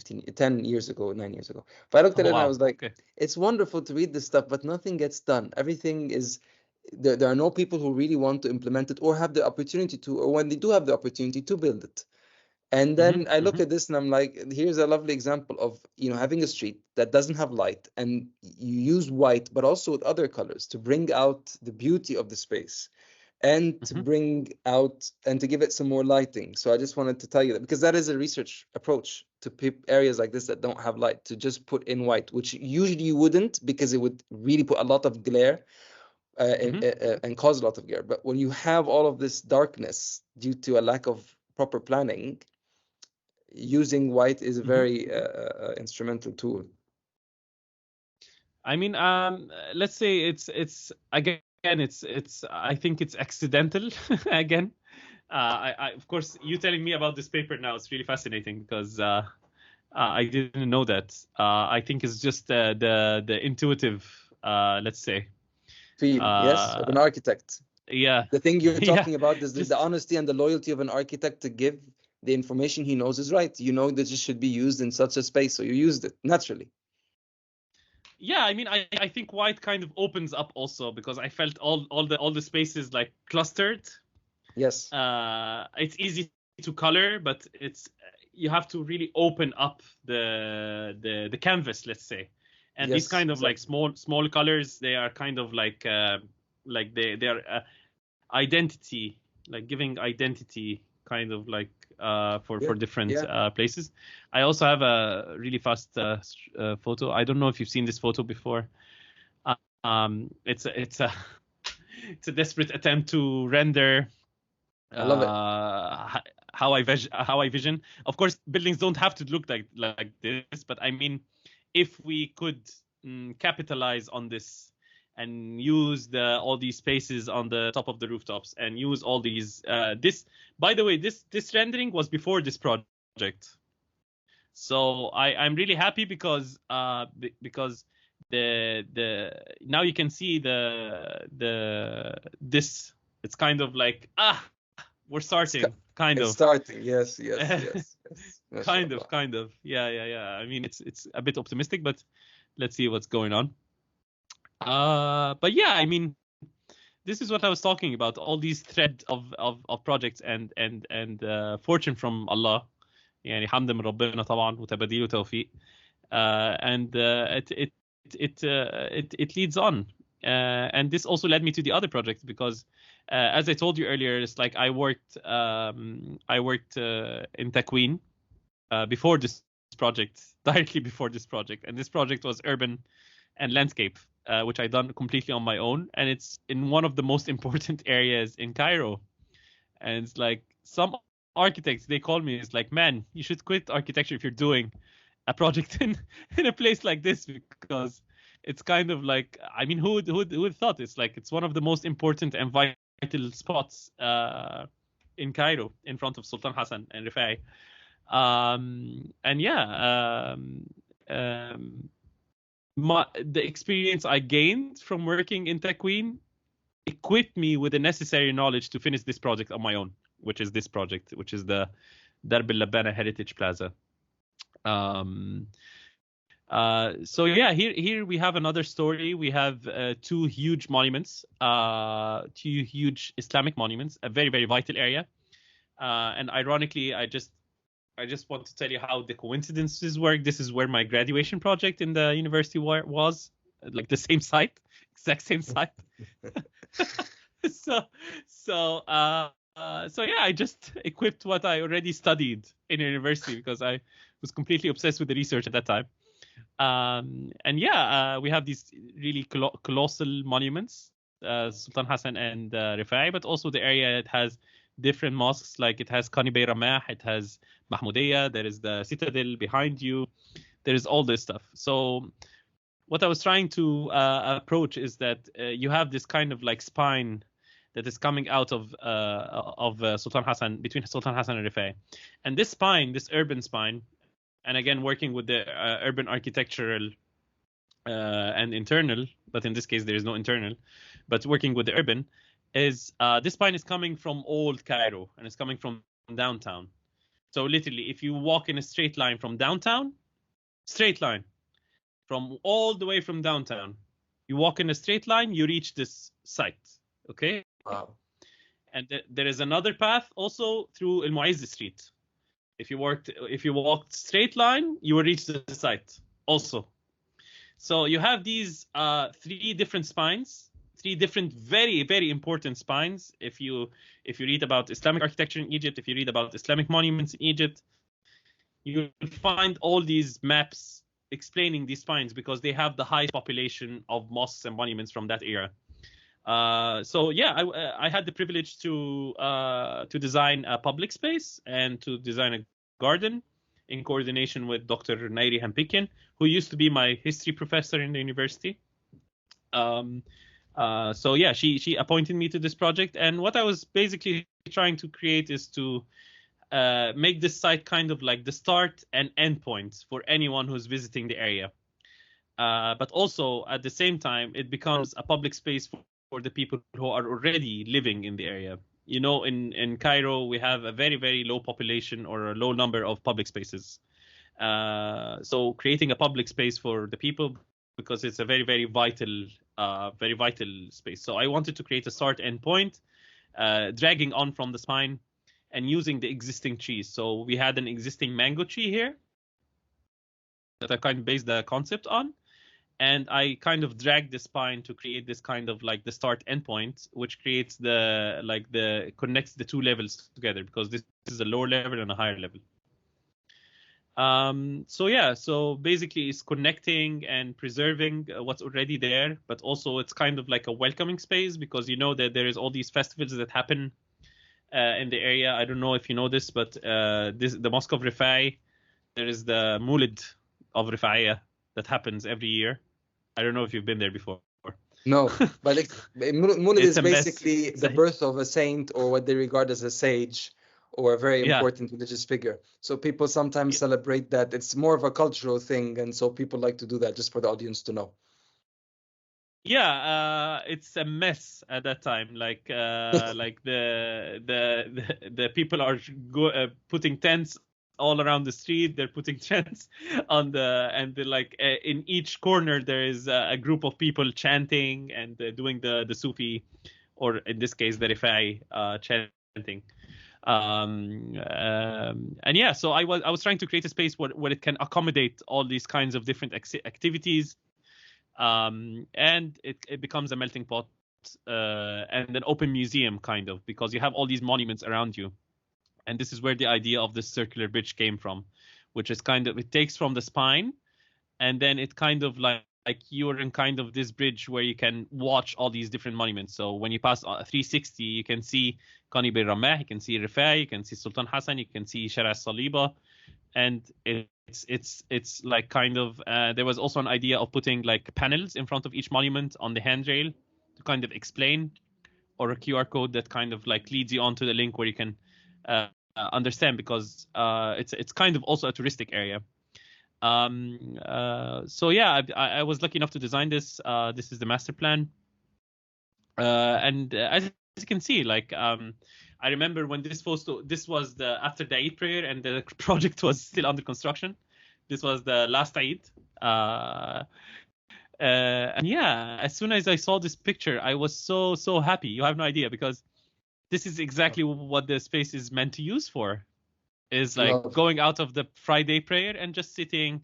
years ago, 9 years ago. But I looked at it and I was like, it's wonderful to read this stuff, but nothing gets done. Everything is, there are no people who really want to implement it or have the opportunity to, or when they do have the opportunity to build it. And then I look at this and I'm like, here's a lovely example of, having a street that doesn't have light, and you use white, but also with other colors to bring out the beauty of the space and to bring out and to give it some more lighting. So I just wanted to tell you that, because that is a research approach to areas like this that don't have light, to just put in white, which usually you wouldn't, because it would really put a lot of glare and cause a lot of glare. But when you have all of this darkness due to a lack of proper planning, using white is a very instrumental tool. I mean, let's say it's again, it's I think it's accidental again. I of course, you telling me about this paper now, it's really fascinating, because I didn't know that. I think it's just the intuitive, let's say, feel, yes, of an architect. Yeah. The thing you're talking about is the honesty and the loyalty of an architect to give the information he knows is right. You know that it should be used in such a space, so you used it naturally. Yeah, I mean, I think white kind of opens up also, because I felt all the spaces like clustered, Yes. It's easy to color, but you have to really open up the canvas, let's say. And these Yes, kind of like exactly. small colors, they are kind of like they are identity, like giving identity, kind of like Yeah, for different yeah. places. I also have a really fast photo. I don't know if you've seen this photo before. It's a it's a desperate attempt to render I love it. how I vision. Of course, buildings don't have to look like this, but I mean, if we could capitalize on this and use all these spaces on the top of the rooftops and use all these this. By the way, this rendering was before this project, so I'm really happy because the now you can see this. It's kind of like we're It's starting, kind it's of. starting. Yes, yes, yes, yes. kind MashaAllah. of. Yeah. I mean, it's a bit optimistic, but let's see what's going on. But yeah, I mean, this is what I was talking about. All these thread of projects and fortune from Allah. يعني حمد من ربنا طبعا وتباديل وتوفيق. And it leads on. And this also led me to the other project because, as I told you earlier, it's like I worked in Takween before this project, directly before this project, and this project was urban and landscape, which I done completely on my own, and it's in one of the most important areas in Cairo. And it's like some architects, they call me, it's like, man, you should quit architecture if you're doing a project in a place like this, because it's kind of like, I mean, who would thought it's like it's one of the most important and vital spots in Cairo, in front of Sultan Hassan and Rifai. And yeah, the experience I gained from working in Takween equipped me with the necessary knowledge to finish this project on my own, which is this project, which is the Darb al-Labana Heritage Plaza. So yeah, here we have another story. We have two huge monuments, two huge Islamic monuments, a very, very vital area. And ironically, I just want to tell you how the coincidences work. This is where my graduation project in the university was, like the same site, exact same site. So yeah, I just equipped what I already studied in university because I was completely obsessed with the research at that time. And yeah, we have these really colossal monuments, Sultan Hassan and Rifai, but also the area, it has different mosques, like it has Qani Ramah, it has Mahmoudiyya, there is the citadel behind you, there is all this stuff. So what I was trying to approach is that you have this kind of like spine that is coming out of Sultan Hassan, between Sultan Hassan and Rifai. And this spine, this urban spine, and again, working with the urban architectural and internal, but in this case, there is no internal, but working with the urban, is this spine is coming from old Cairo, and it's coming from downtown. So literally, if you walk in a straight line from downtown, straight line, from all the way from downtown, you walk in a straight line, you reach this site, okay? Wow. And there is another path also through El Muizz Street. If you walked straight line, you will reach the site also. So you have these three different spines, three different very, very important spines. If you read about Islamic architecture in Egypt, if you read about Islamic monuments in Egypt, you will find all these maps explaining these spines because they have the highest population of mosques and monuments from that era. So yeah, I had the privilege to design a public space and to design a garden in coordination with Dr. Nairi Hampikian, who used to be my history professor in the university. So yeah, she appointed me to this project, and what I was basically trying to create is to make this site kind of like the start and end point for anyone who's visiting the area. But also at the same time, it becomes a public space for the people who are already living in the area. You know, in Cairo, we have a very, very low population or a low number of public spaces. So creating a public space for the people, because it's a very, very vital space. So I wanted to create a start end point dragging on from the spine and using the existing trees. So we had an existing mango tree here that I kind of based the concept on. And I kind of dragged the spine to create this kind of like the start endpoint, which creates connects the two levels together, because this is a lower level and a higher level. So basically it's connecting and preserving what's already there, but also it's kind of like a welcoming space, because you know that there is all these festivals that happen in the area. I don't know if you know this, but the Mosque of Rifai, there is the Mulid of Rifaiya that happens every year. I don't know if you've been there before. No, but Mulid is a mess. basically the birth of a saint, or what they regard as a sage, or a very important religious figure. So people sometimes celebrate that. It's more of a cultural thing, and so people like to do that just for the audience to know. Yeah, it's a mess at that time. Like like the people are putting tents all around the street. They're putting tents on in each corner there is a group of people chanting and doing the Sufi, or in this case the Rifai chanting. And yeah, so I was trying to create a space where it can accommodate all these kinds of different activities, and it becomes a melting pot and an open museum kind of, because you have all these monuments around you. And this is where the idea of this circular bridge came from, which is kind of, it takes from the spine, and then it kind of like you're in kind of this bridge where you can watch all these different monuments. So when you pass 360, you can see Qani bin Ramah, you can see Rifai, you can see Sultan Hassan, you can see Shara Saliba, and it's like kind of there was also an idea of putting like panels in front of each monument on the handrail to kind of explain, or a QR code that kind of like leads you onto the link where you can understand, because it's kind of also a touristic area. So yeah, I was lucky enough to design this. This is the master plan, and as you can see, like I remember when this was after the Eid prayer, and the project was still under construction. This was the last Eid. And yeah, as soon as I saw this picture, I was so happy. You have no idea, because this is exactly what the space is meant to use for. Is like going out of the Friday prayer and just sitting,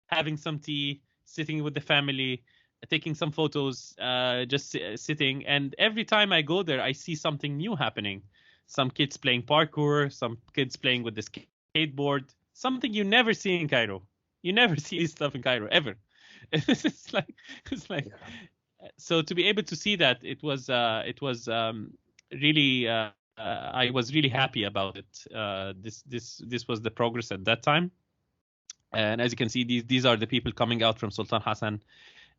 having some tea, sitting with the family, taking some photos, just sitting. And every time I go there, I see something new happening. Some kids playing parkour, some kids playing with the skateboard, something you never see in Cairo. You never see this stuff in Cairo, ever. it's like So to be able to see that, it was really I was really happy about it. This was the progress at that time. And as you can see, these are the people coming out from Sultan Hassan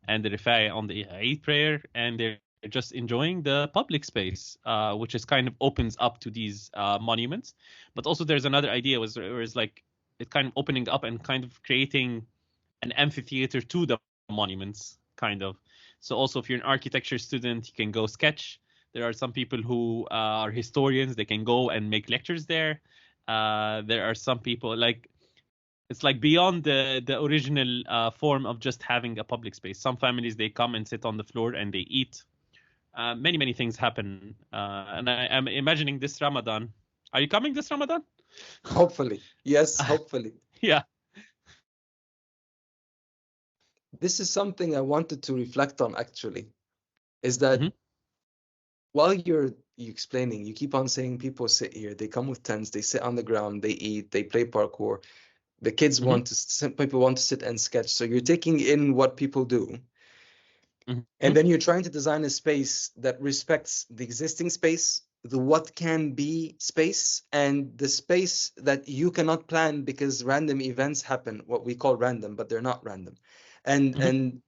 and the Rifai on the Eid prayer, and they're just enjoying the public space, which is kind of opens up to these monuments. But also there's another idea where it's like it kind of opening up and kind of creating an amphitheater to the monuments, kind of. So also if you're an architecture student, you can go sketch. There are some people who are historians. They can go and make lectures there. There are some people like, it's like beyond the original form of just having a public space. Some families, they come and sit on the floor and they eat. Many things happen. And I'm imagining this Ramadan. Are you coming this Ramadan? Hopefully. Yes, hopefully. Yeah. This is something I wanted to reflect on, actually, is that while you're explaining, you keep on saying people sit here, they come with tents, they sit on the ground, they eat, they play parkour. The kids people want to sit and sketch. So you're taking in what people do. And then you're trying to design a space that respects the existing space, the what can be space, and the space that you cannot plan because random events happen, what we call random, but they're not random. And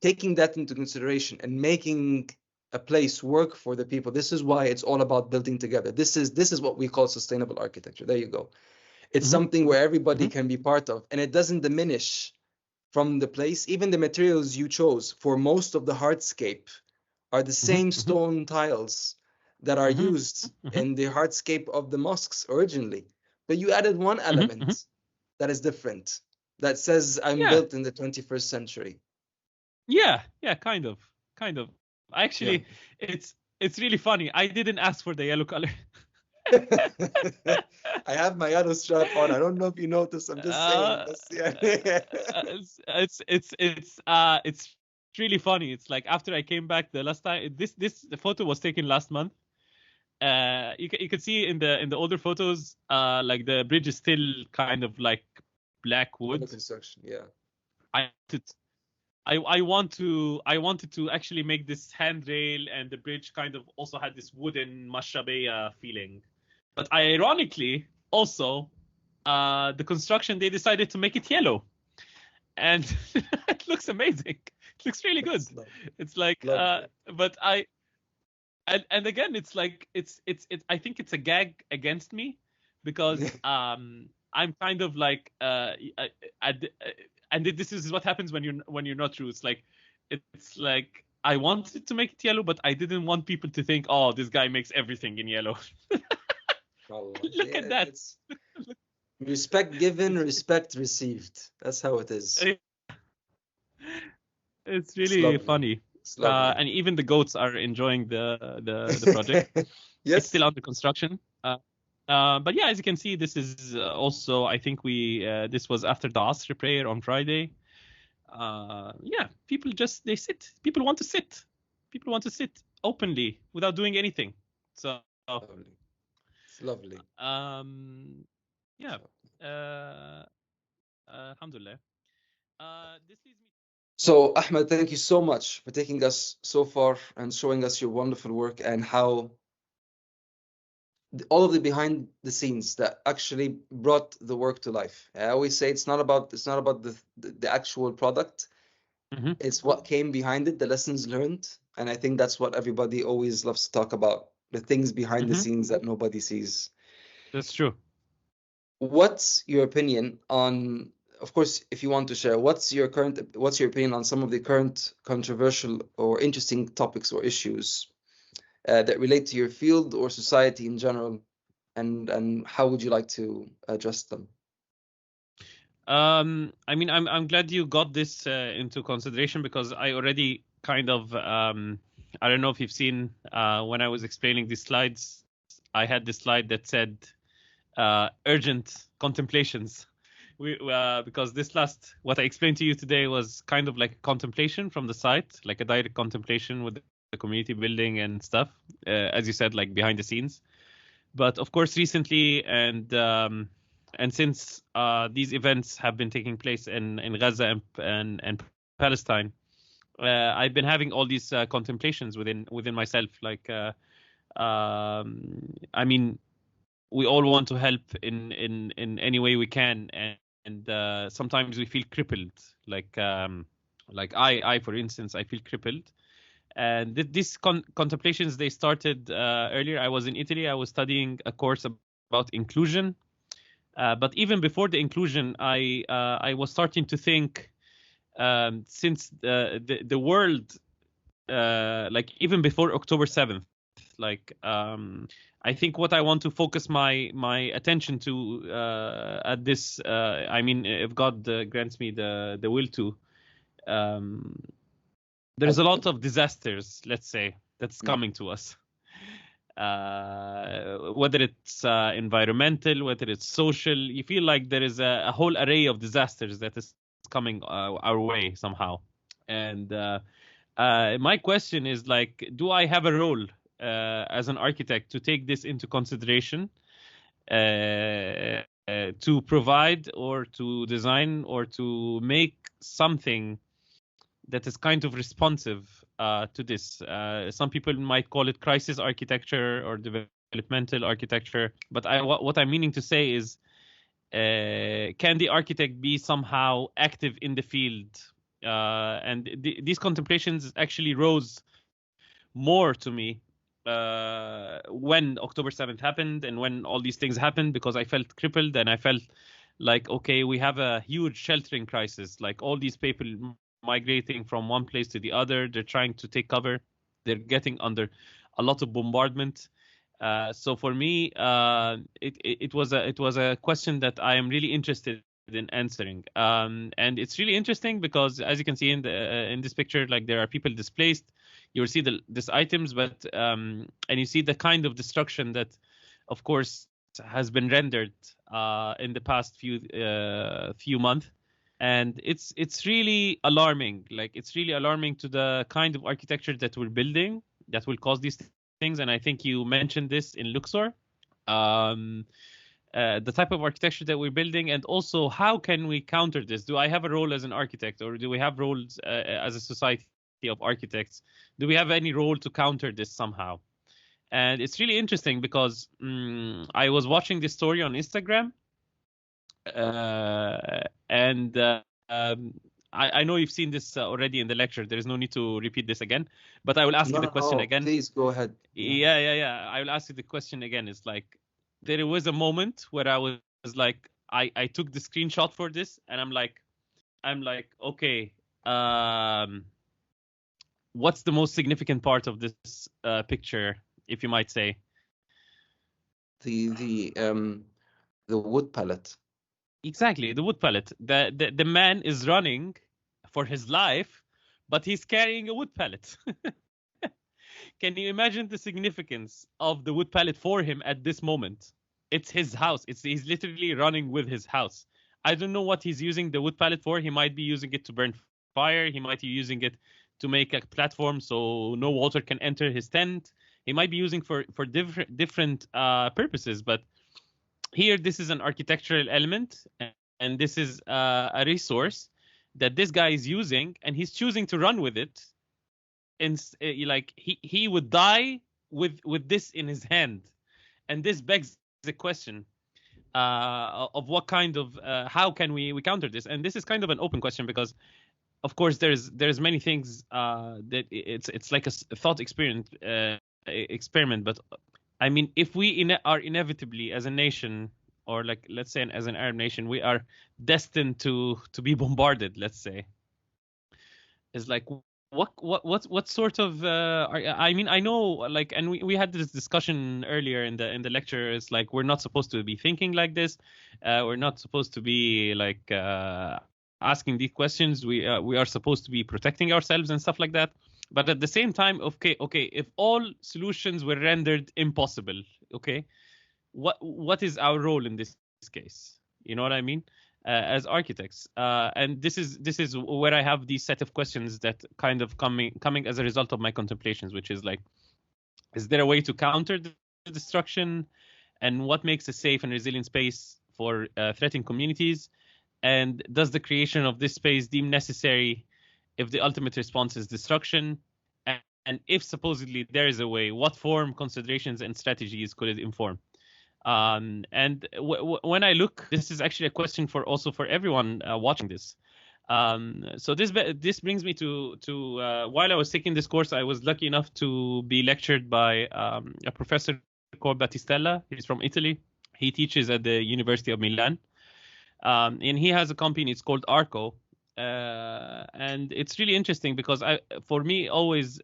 taking that into consideration and making a place work for the people. This is why it's all about building together. This is what we call sustainable architecture. There you go. It's something where everybody can be part of, and it doesn't diminish from the place. Even the materials you chose for most of the hardscape are the same stone tiles that are used in the hardscape of the mosques originally. But you added one element that is different, that says I'm built in the 21st century. Yeah, kind of. Actually, it's it's really funny. I didn't ask for the yellow color. I have my yellow strap on. I don't know if you noticed. I'm just saying. It's really funny. It's like after I came back the last time. The photo was taken last month. You can see in the older photos, like the bridge is still kind of like black wood. Under construction, yeah. I wanted to actually make this handrail, and the bridge kind of also had this wooden mashabeya feeling. But ironically, also, the construction, they decided to make it yellow, and it looks amazing. It looks really good. It's like, but and again, it's like it's I think it's a gag against me, because I'm kind of like and this is what happens when you're not true. It's like I wanted to make it yellow, but I didn't want people to think, oh, this guy makes everything in yellow. Look at that. Respect given, respect received. That's how it is. It's really funny. And even the goats are enjoying the project. Yes. It's still under construction. But yeah, as you can see, this is also, I think this was after the Asr prayer on Friday. Yeah, people they sit. People want to sit. People want to sit openly without doing anything. So lovely. It's lovely. Yeah. Alhamdulillah. This leads me. So, Ahmed, thank you so much for taking us so far and showing us your wonderful work and how all of the behind the scenes that actually brought the work to life. I always say it's not about the actual product. Mm-hmm. It's what came behind it, the lessons learned, and I think that's what everybody always loves to talk about, the things behind the scenes that nobody sees. That's true. What's your opinion on, of course, if you want to share, what's your opinion on some of the current controversial or interesting topics or issues that relate to your field or society in general, and how would you like to address them? I mean, I'm glad you got this into consideration, because I already kind of I don't know if you've seen when I was explaining these slides, I had this slide that said urgent contemplations. Because what I explained to you today was kind of like a contemplation from the site, like a direct contemplation with the community building and stuff, as you said, like behind the scenes. But of course, recently and since these events have been taking place in Gaza and Palestine, I've been having all these contemplations within myself. Like, I mean, we all want to help in any way we can, and sometimes we feel crippled. Like I, for instance, I feel crippled. And these contemplations, they started earlier. I was in Italy. I was studying a course about inclusion. But even before the inclusion, I was starting to think, since the world, like even before October 7th, like I think what I want to focus my attention to at this, I mean, if God grants me the will to, there's a lot of disasters, let's say, that's coming to us. Whether it's environmental, whether it's social, you feel like there is a whole array of disasters that is coming our way somehow. And my question is, like, do I have a role as an architect to take this into consideration, to provide or to design or to make something that is kind of responsive to this? Some people might call it crisis architecture or developmental architecture, but what I'm meaning to say is, can the architect be somehow active in the field? And these contemplations actually rose more to me when October 7th happened and when all these things happened, because I felt crippled and I felt like, okay, we have a huge sheltering crisis. Like, all these people migrating from one place to the other, they're trying to take cover, they're getting under a lot of bombardment. So for me, it was a question that I am really interested in answering. And it's really interesting because, as you can see in this picture, like, there are people displaced. you'll see these items, but and you see the kind of destruction that, of course, has been rendered in the past few months. And it's really alarming. Like, it's really alarming to the kind of architecture that we're building that will cause these things. And I think you mentioned this in Luxor. The type of architecture that we're building, and also how can we counter this? Do I have a role as an architect, or do we have roles as a society of architects? Do we have any role to counter this somehow? And it's really interesting because I was watching this story on Instagram, and I know you've seen this already in the lecture. There is no need to repeat this again, but I will ask you the question again. Please go ahead. Yeah. I will ask you the question again. It's like, there was a moment where I was like, I took the screenshot for this, and I'm like, okay, what's the most significant part of this picture, if you might say? The wood pallet. Exactly, the wood pallet. The man is running for his life, but he's carrying a wood pallet. Can you imagine the significance of the wood pallet for him at this moment? It's his house. He's literally running with his house. I don't know what he's using the wood pallet for. He might be using it to burn fire. He might be using it to make a platform so no water can enter his tent. He might be using for different purposes. But here, this is an architectural element, and this is a resource that this guy is using, and he's choosing to run with it. And like, he would die with this in his hand. And this begs the question of what kind of how can we counter this? And this is kind of an open question, because of course there's many things that it's like a thought experiment. But I mean, if we are inevitably, as a nation, or like, let's say as an Arab nation, we are destined to be bombarded, let's say, it's like, what sort of I mean, I know, like, and we had this discussion earlier in the lecture. It's like, we're not supposed to be thinking like this. We're not supposed to be like asking these questions. We are supposed to be protecting ourselves and stuff like that. But at the same time, okay, if all solutions were rendered impossible, okay, what is our role in this case? You know what I mean? As architects, and this is where I have these set of questions that kind of coming as a result of my contemplations, which is like, is there a way to counter the destruction, and what makes a safe and resilient space for threatened communities, and does the creation of this space deem necessary if the ultimate response is destruction, and if supposedly there is a way, what form, considerations, and strategies could it inform? And when I look, this is actually a question for everyone watching this. So this brings me to while I was taking this course, I was lucky enough to be lectured by a professor called Battistella. He's from Italy. He teaches at the University of Milan, and he has a company. It's called ARCo, and it's really interesting because for me always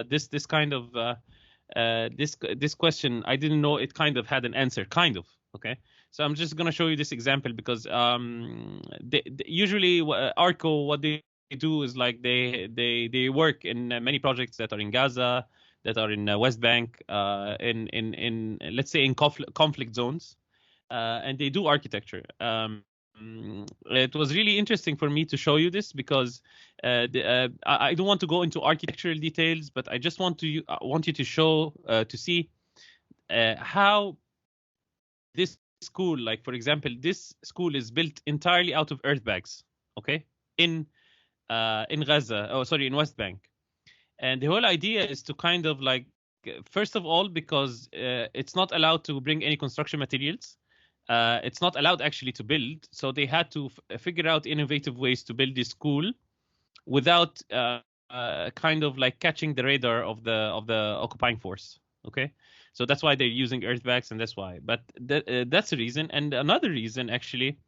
this kind of this question, I didn't know it kind of had an answer, kind of. Okay, so I'm just going to show you this example because usually ARCo, what they do is like they work in many projects that are in Gaza, that are in West Bank, in let's say in conflict zones, and they do architecture. It was really interesting for me to show you this because I don't want to go into architectural details, but I just want you to show to see how this school, like for example, this school is built entirely out of earth bags, okay, in Gaza, in West Bank, and the whole idea is to kind of like, first of all, because it's not allowed to bring any construction materials. It's not allowed actually to build, so they had to figure out innovative ways to build this school without kind of like catching the radar of the occupying force. Okay, so that's why they're using earth bags, and that's why. But that's the reason, and another reason actually.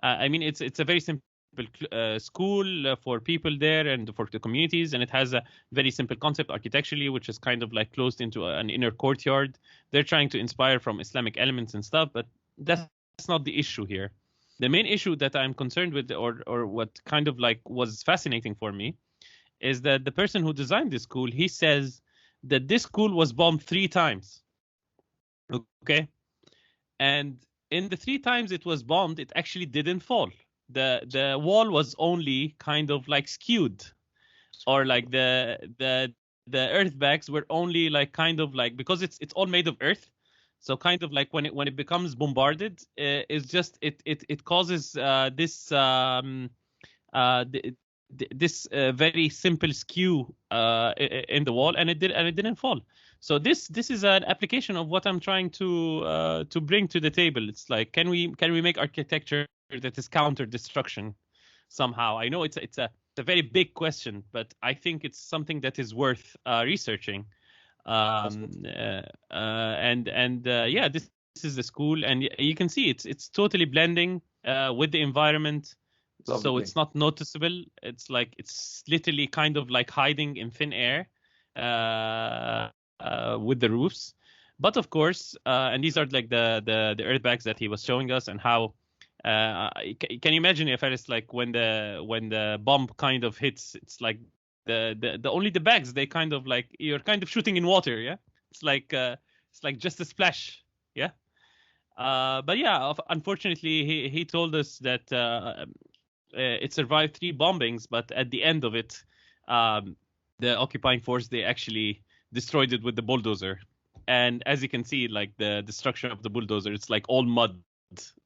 I mean, it's a very simple school for people there and for the communities, and it has a very simple concept architecturally, which is kind of like closed into an inner courtyard. They're trying to inspire from Islamic elements and stuff, but that's not the issue here. The main issue that I'm concerned with, or what kind of like was fascinating for me, is that the person who designed this school, he says that this school was bombed 3 times. Okay. And in the 3 times it was bombed, it actually didn't fall. The wall was only kind of like skewed, or like the earth bags were only like kind of like, because it's all made of earth, so kind of like when it becomes bombarded, it's just it causes this very simple skew in the wall, and it didn't fall. So this is an application of what I'm trying to bring to the table. It's like, can we make architecture that is counter destruction somehow? I know it's a very big question, but I think it's something that is worth researching. Yeah, this is the school, and you can see it's totally blending with the environment. Lovely. So it's not noticeable. It's like it's literally kind of like hiding in thin air with the roofs. But of course, and these are like the earth bags that he was showing us, and how can you imagine if it's like when the bomb kind of hits, it's like the only the bags, they kind of like, you're kind of shooting in water. Yeah, it's like just a splash. Yeah. But yeah, unfortunately, he told us that it survived 3 bombings, but at the end of it, the occupying force, they actually destroyed it with the bulldozer. And as you can see, like the destruction of the bulldozer, it's like all mud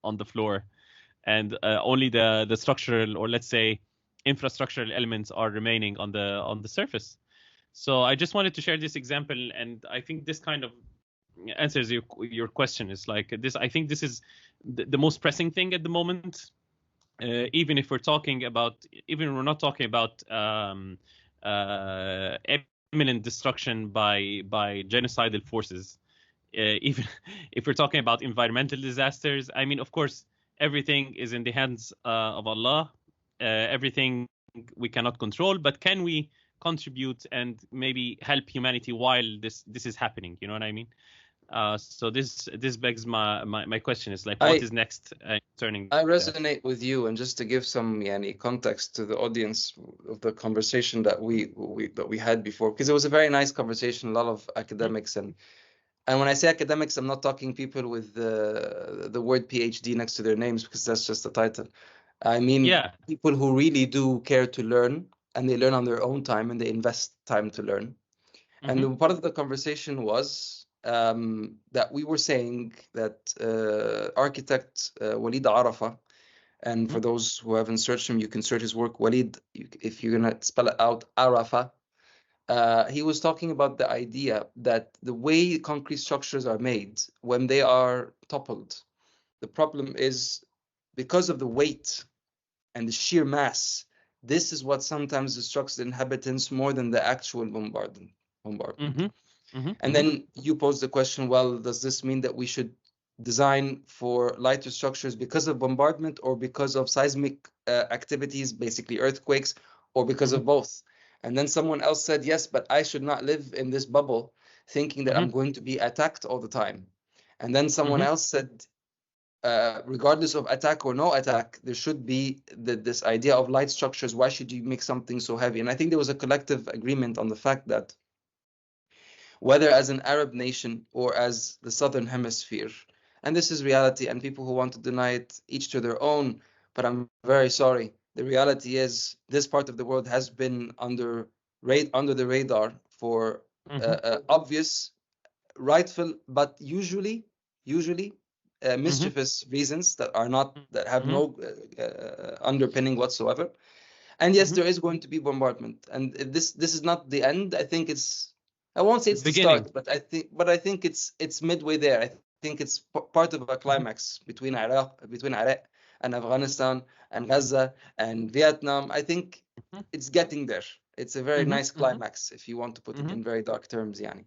on the floor, and only the structural, or let's say infrastructural elements are remaining on the surface. So I just wanted to share this example, and I think this kind of answers your question. Is like this. I think this is the most pressing thing at the moment. Even if we're not talking about imminent destruction by genocidal forces, even if we're talking about environmental disasters, I mean, of course, everything is in the hands of Allah. Everything we cannot control, but can we contribute and maybe help humanity while this is happening? You know what I mean? So this begs my question, is like, what is next turning? I resonate with you, and just to give some context to the audience of the conversation that we had before, because it was a very nice conversation, a lot of academics, and when I say academics, I'm not talking people with the word PhD next to their names, because that's just the title. I mean, people who really do care to learn, and they learn on their own time, and they invest time to learn. And the part of the conversation was that we were saying that architect Walid Arafa, and for those who haven't searched him, you can search his work, Walid, if you're going to spell it out, Arafa. He was talking about the idea that the way concrete structures are made, when they are toppled, the problem is because of the weight and the sheer mass. This is what sometimes destructs the inhabitants more than the actual bombardment. And then you pose the question, well, does this mean that we should design for lighter structures because of bombardment, or because of seismic activities, basically earthquakes, or because of both? And then someone else said, yes, but I should not live in this bubble thinking that I'm going to be attacked all the time. And then someone else said, regardless of attack or no attack, there should be this idea of light structures. Why should you make something so heavy? And I think there was a collective agreement on the fact that whether as an Arab nation or as the Southern Hemisphere, and this is reality, and people who want to deny it, each to their own, but I'm very sorry. The reality is this part of the world has been under the radar for obvious, rightful, but usually mischievous reasons that have no underpinning whatsoever. And yes, there is going to be bombardment, and this is not the end. I think I won't say it's the start, but I think it's midway there. I think it's part of a climax between Iraq and Afghanistan and Gaza and Vietnam. I think it's getting there. It's a very nice climax, if you want to put it in very dark terms, yani.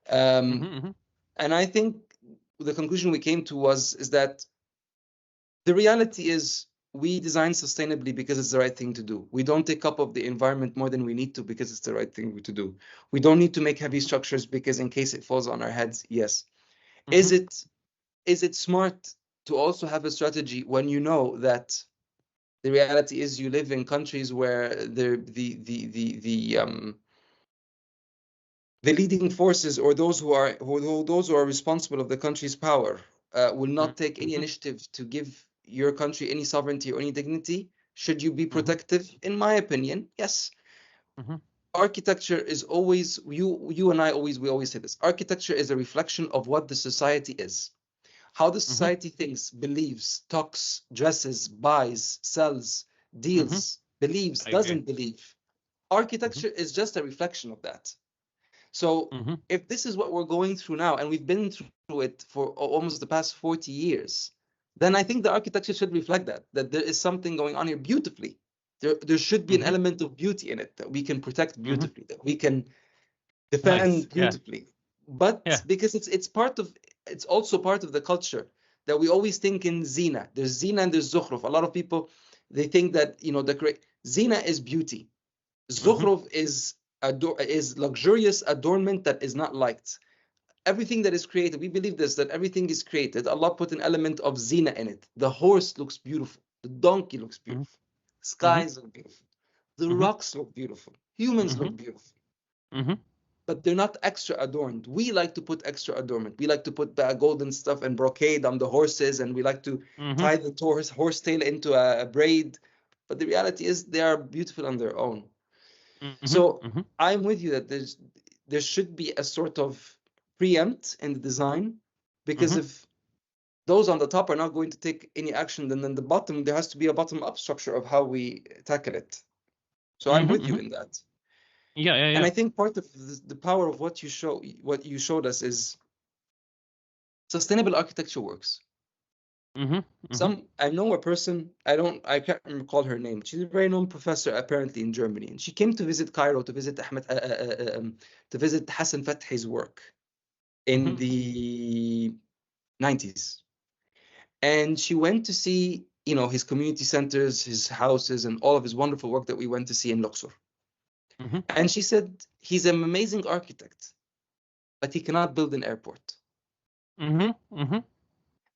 And I think the conclusion we came to is that the reality is we design sustainably because it's the right thing to do. We don't take up of the environment more than we need to because it's the right thing to do. We don't need to make heavy structures because in case it falls on our heads, yes. Is it smart to also have a strategy when you know that The reality is you live in countries where the leading forces, or those who are responsible of the country's power, will not take any initiative to give your country any sovereignty or any dignity. Should you be protective? In my opinion, yes. Architecture is always, you and I we always say this. Architecture is a reflection of what the society is. How the society thinks, believes, talks, dresses, buys, sells, deals, believes, doesn't believe. Architecture is just a reflection of that. So if this is what we're going through now, and we've been through it for almost the past 40 years, then I think the architecture should reflect that there is something going on here beautifully. There should be an element of beauty in it that we can protect beautifully, that we can defend beautifully. But because it's also part of the culture that we always think in zina. There's zina and there's zukhruf. A lot of people, they think that, zina is beauty. Zukhruf is luxurious adornment that is not liked. Everything that is created, we believe this, that everything is created. Allah put an element of zina in it. The horse looks beautiful. The donkey looks beautiful. Skies look beautiful. The rocks look beautiful. Humans look beautiful. But they're not extra adorned. We like to put extra adornment. We like to put the golden stuff and brocade on the horses, and we like to tie the horse tail into a braid. But the reality is they are beautiful on their own. So I'm with you that there should be a sort of preempt in the design, because if those on the top are not going to take any action, then the bottom, there has to be a bottom-up structure of how we tackle it. So I'm with you in that. Yeah. And I think part of the power of what you showed us is sustainable architecture works. I know a person, I can't recall her name. She's a very known professor apparently in Germany, and she came to visit Cairo to visit Hassan Fathi's work in the 90s. And she went to see, his community centers, his houses, and all of his wonderful work that we went to see in Luxor. And she said, he's an amazing architect, but he cannot build an airport.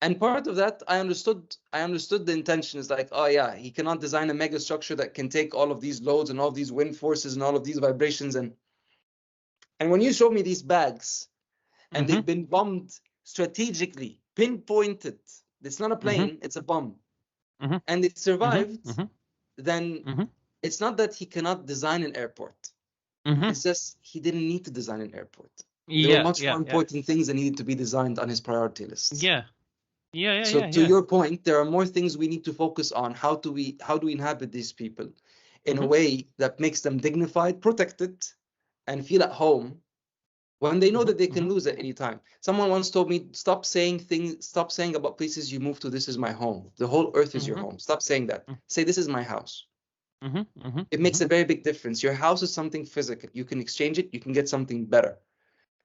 And part of that, I understood the intention is like, oh yeah, he cannot design a mega structure that can take all of these loads and all of these wind forces and all of these vibrations. And when you show me these bags, and they've been bombed strategically, pinpointed, it's not a plane, it's a bomb, and it survived, then it's not that he cannot design an airport. It's just he didn't need to design an airport. There were much more important things that needed to be designed on his priority list. So to your point, there are more things we need to focus on. How do we inhabit these people in a way that makes them dignified, protected, and feel at home when they know that they can lose at any time. Someone once told me, stop saying about places you move to, this is my home. The whole earth is your home. Stop saying that. Say, this is my house. It makes a very big difference. Your house is something physical. You can exchange it. You can get something better.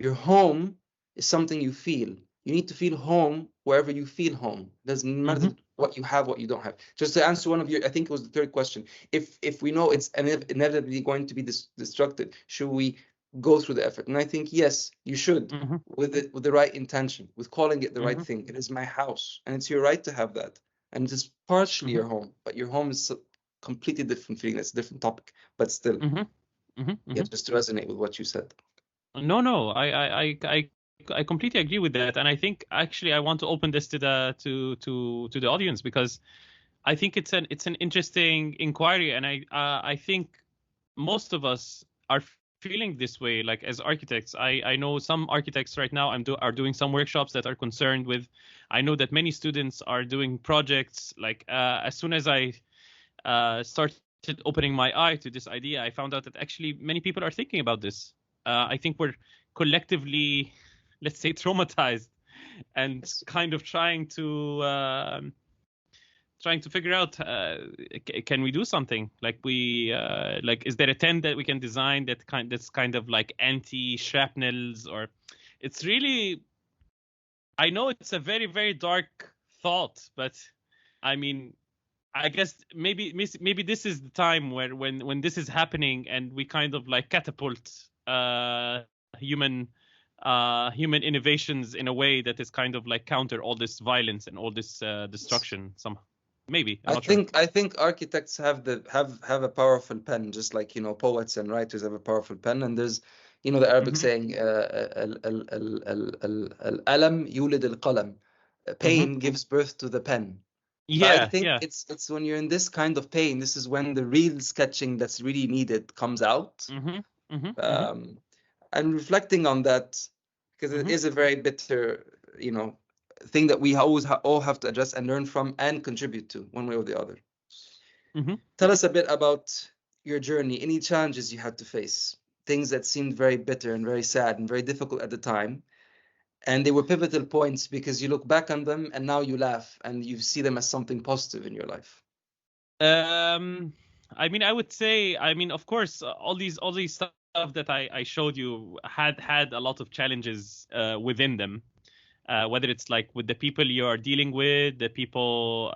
Your home is something you feel. You need to feel home wherever you feel home. Doesn't matter what you have, what you don't have. Just to answer one of your, I think it was the third question. If we know it's inevitably going to be destructed, should we go through the effort? And I think yes, you should, with the right intention, with calling it the right thing. It is my house, and it's your right to have that. And it's partially your home, but your home is a completely different feeling. It's a different topic, but still, just to resonate with what you said. No, I completely agree with that, and I think actually I want to open this to the audience, because I think it's an interesting inquiry, and I think most of us are feeling this way. Like as architects, I know some architects right now are doing some workshops that are concerned with. I know that many students are doing projects. Like as soon as I started opening my eye to this idea, I found out that actually many people are thinking about this. I think we're collectively, let's say, traumatized, and kind of trying to figure out, can we do something? Like is there a tent that we can design that's kind of like anti-shrapnels? Or it's really, I know it's a very, very dark thought, but I mean, I guess maybe this is the time where when this is happening, and we kind of like catapult human innovations in a way that is kind of like counter all this violence and all this destruction somehow. Maybe. I'm I not sure. think architects have a powerful pen, just like, you know, poets and writers have a powerful pen. And there's, you know, the Arabic saying, al-alam yulid al-qalam. Pain gives birth to the pen. So I Yeah, think yeah. it's when you're in this kind of pain, this is when the real sketching that's really needed comes out. And reflecting on that, because it is a very bitter, you know, thing that we always all have to address and learn from and contribute to one way or the other. Tell us a bit about your journey, any challenges you had to face, things that seemed very bitter and very sad and very difficult at the time. And they were pivotal points because you look back on them and now you laugh and you see them as something positive in your life. I mean, I would say, I mean, of course, all these stuff that I showed you had a lot of challenges within them. Whether it's like with the people you are dealing with, the people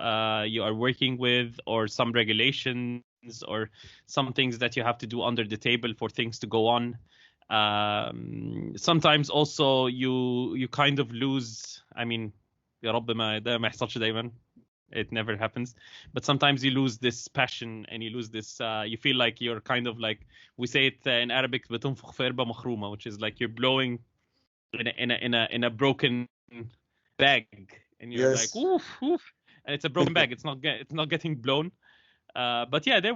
you are working with, or some regulations or some things that you have to do under the table for things to go on. Sometimes also you kind of lose. I mean, يا رب ده ما يحصلش دايما. It never happens, but sometimes you lose this passion and you lose this. You feel like you're kind of like, we say it in Arabic, بتنفخ في قربة مخرومة, which is like you're blowing in a broken bag, and you're like, oof, oof, and it's a broken bag. It's not getting blown. But yeah, there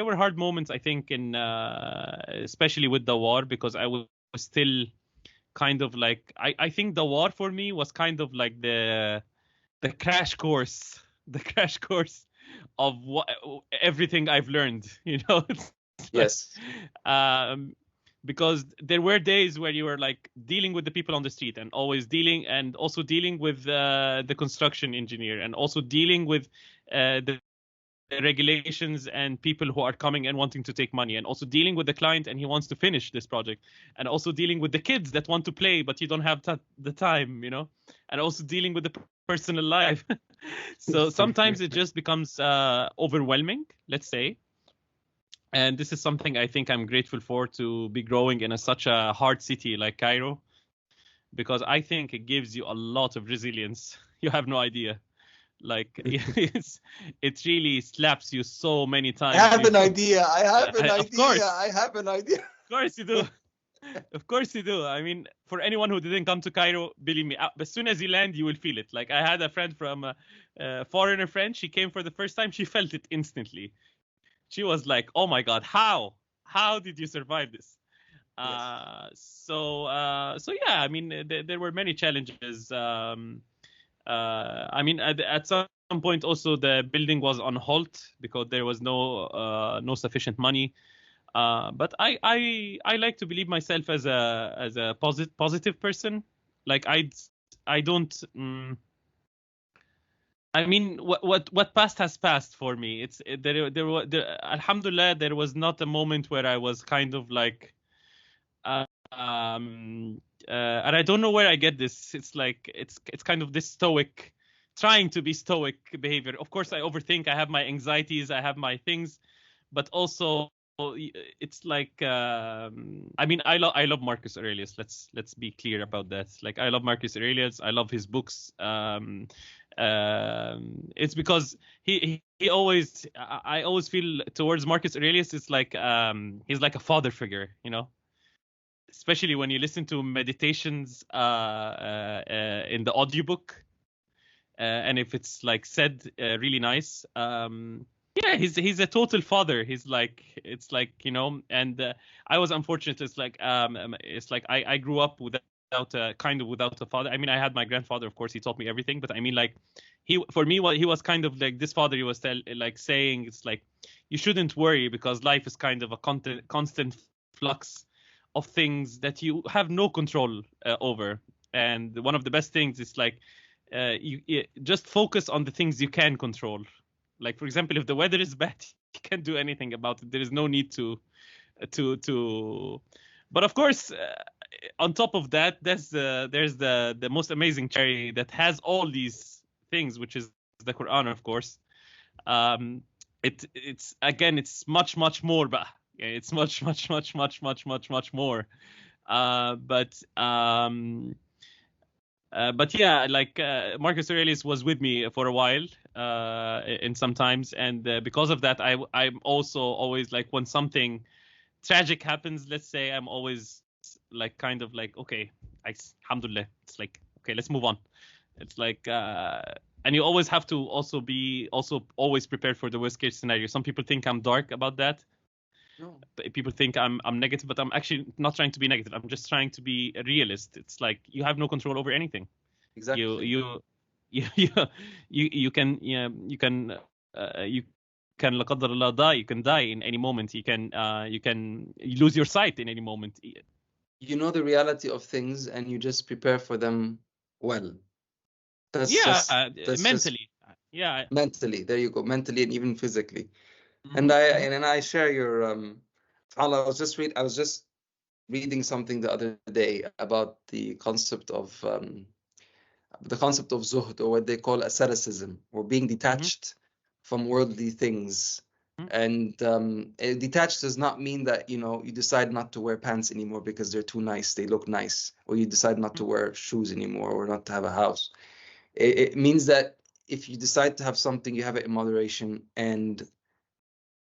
were hard moments, I think, in especially with the war, because I was still kind of like, I think the war for me was kind of like the crash course of everything I've learned, you know. Yes. Because there were days where you were like dealing with the people on the street and always dealing, and also dealing with the construction engineer, and also dealing with the regulations and people who are coming and wanting to take money, and also dealing with the client and he wants to finish this project, and also dealing with the kids that want to play but you don't have the time, you know, and also dealing with the personal life. So sometimes it just becomes overwhelming, let's say. And this is something I think I'm grateful for, to be growing in such a hard city like Cairo, because I think it gives you a lot of resilience. You have no idea. Like it really slaps you so many times. I have an idea. Of course. I have an idea. Of course you do. Of course you do. I mean, for anyone who didn't come to Cairo, believe me, as soon as you land, you will feel it. Like, I had a friend from a foreigner friend. She came for the first time. She felt it instantly. She was like, "Oh my God, how did you survive this?" Yes. So yeah, I mean, there were many challenges. I mean, at some point also the building was on halt because there was no sufficient money. But I like to believe myself as a positive person. Like, I don't. I mean, what passed has passed for me. Alhamdulillah, there was not a moment where I was kind of like, and I don't know where I get this. It's like it's kind of this stoic, trying to be stoic behavior. Of course, I overthink. I have my anxieties. I have my things, but also it's like, I mean, I love Marcus Aurelius. Let's be clear about that. Like, I love Marcus Aurelius. I love his books. It's because he always, I always feel towards Marcus Aurelius, it's like he's like a father figure, you know. Especially when you listen to meditations in the audiobook, and if it's like said really nice. Yeah, he's a total father. He's like, it's like, you know, and I was unfortunate. It's like I grew up without a father. I mean, I had my grandfather, of course, he taught me everything, but I mean, like, he was kind of like this father. He was saying, it's like, you shouldn't worry because life is kind of a constant flux of things that you have no control over. And one of the best things is like, you just focus on the things you can control. Like, for example, if the weather is bad, you can't do anything about it. There is no need to. But of course, on top of that, there's the most amazing cherry that has all these things, which is the Quran, of course. It's again, it's much more, but it's much more. But But yeah, like Marcus Aurelius was with me for a while in some times, and because of that, I'm also always like when something tragic happens, let's say, I'm always like kind of like, okay, alhamdulillah, it's like, okay, let's move on. It's like and you always have to also be always prepared for the worst case scenario. Some people think I'm dark about that. No. People think I'm negative, but I'm actually not trying to be negative. I'm just trying to be a realist. It's like you have no control over anything. Exactly. You can لا قدر الله die. You can die in any moment. You can lose your sight in any moment. You know the reality of things, and you just prepare for them well. That's Mentally. Yeah. Mentally. There you go. Mentally and even physically. Mm-hmm. And I share your I was just reading something the other day about the concept of zuhd, or what they call asceticism, or being detached from worldly things. And detached does not mean that you decide not to wear pants anymore because they're too nice, they look nice, or you decide not to wear shoes anymore, or not to have a house. It means that if you decide to have something, you have it in moderation, and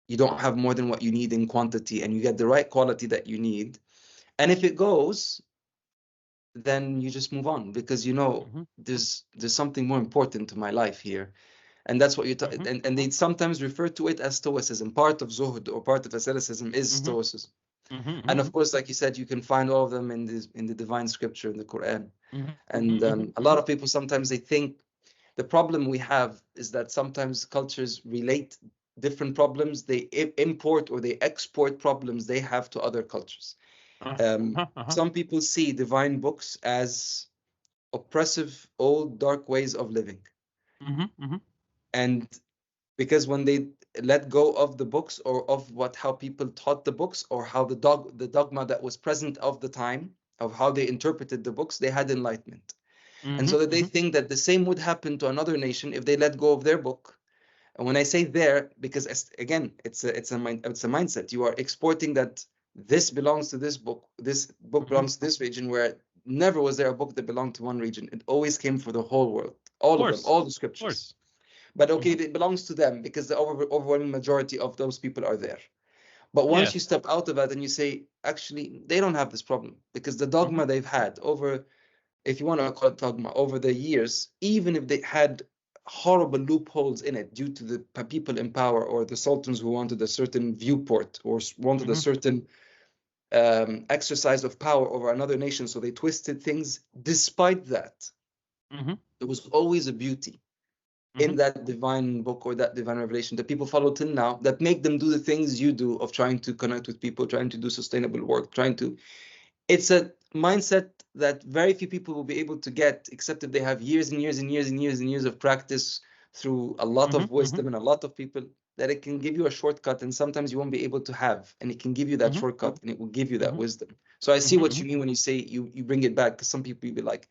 you don't have more than what you need in quantity, and you get the right quality that you need. And if it goes, then you just move on, because there's something more important to my life here. And that's what and they sometimes refer to it as stoicism. Part of zuhd or part of asceticism is stoicism. And of course, like you said, you can find all of them in the divine scripture, in the Quran. And a lot of people sometimes, they think the problem we have is that sometimes cultures relate different problems, they import or they export problems they have to other cultures. Some people see divine books as oppressive, old, dark ways of living. And because when they let go of the books, or of how people taught the books, or how the dogma that was present of the time, of how they interpreted the books, they had enlightenment. And so that they think that the same would happen to another nation if they let go of their book. And when I say there, because again, it's a mindset. You are exporting that this belongs to this book. This book belongs to this region, where never was there a book that belonged to one region. It always came for the whole world, all of them, all the scriptures. But okay, it belongs to them because the overwhelming majority of those people are there. But once you step out of that and you say, actually, they don't have this problem, because the dogma they've had over, if you want to call it dogma, over the years, even if they had horrible loopholes in it due to the people in power, or the sultans who wanted a certain viewport, or wanted a certain exercise of power over another nation, so they twisted things. Despite that, there was always a beauty in that divine book, or that divine revelation that people follow till now, that make them do the things you do, of trying to connect with people, trying to do sustainable work, it's a mindset that very few people will be able to get, except if they have years and years and years and years and years of practice through a lot of wisdom and a lot of people, that it can give you a shortcut, and sometimes you won't be able to have, and it can give you that shortcut, and it will give you that wisdom. So I see what you mean when you say you bring it back, because some people will be like,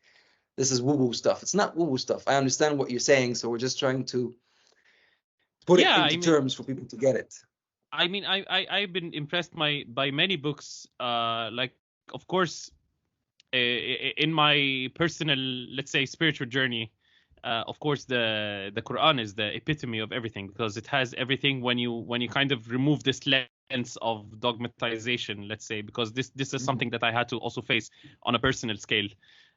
this is woo-woo stuff. It's not woo-woo stuff. I understand what you're saying, so we're just trying to put it into terms for people to get it. I mean, I've been impressed by many books, like, of course, in my personal, let's say, spiritual journey, of course, the Quran is the epitome of everything, because it has everything. When you kind of remove this lens of dogmatization, let's say, because this is something that I had to also face on a personal scale.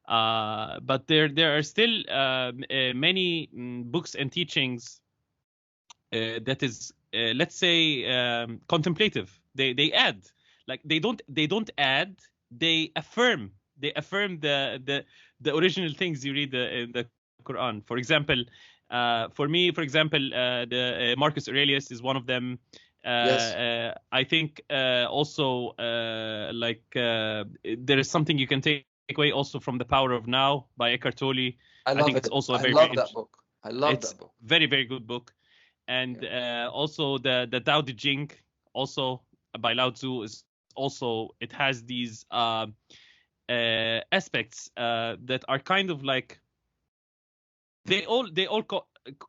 But there are still many books and teachings that is, let's say, contemplative. They add, like, they don't add, they affirm the original things you read in the Quran. For example, the Marcus Aurelius is one of them. Yes. I think also there is something you can take away also from The Power of Now by Eckhart Tolle. I think it's also a very, I love that book. I love that book. Very, very good book. And also the Tao Te Ching, also by Lao Tzu, is also, it has these aspects that are kind of like, they all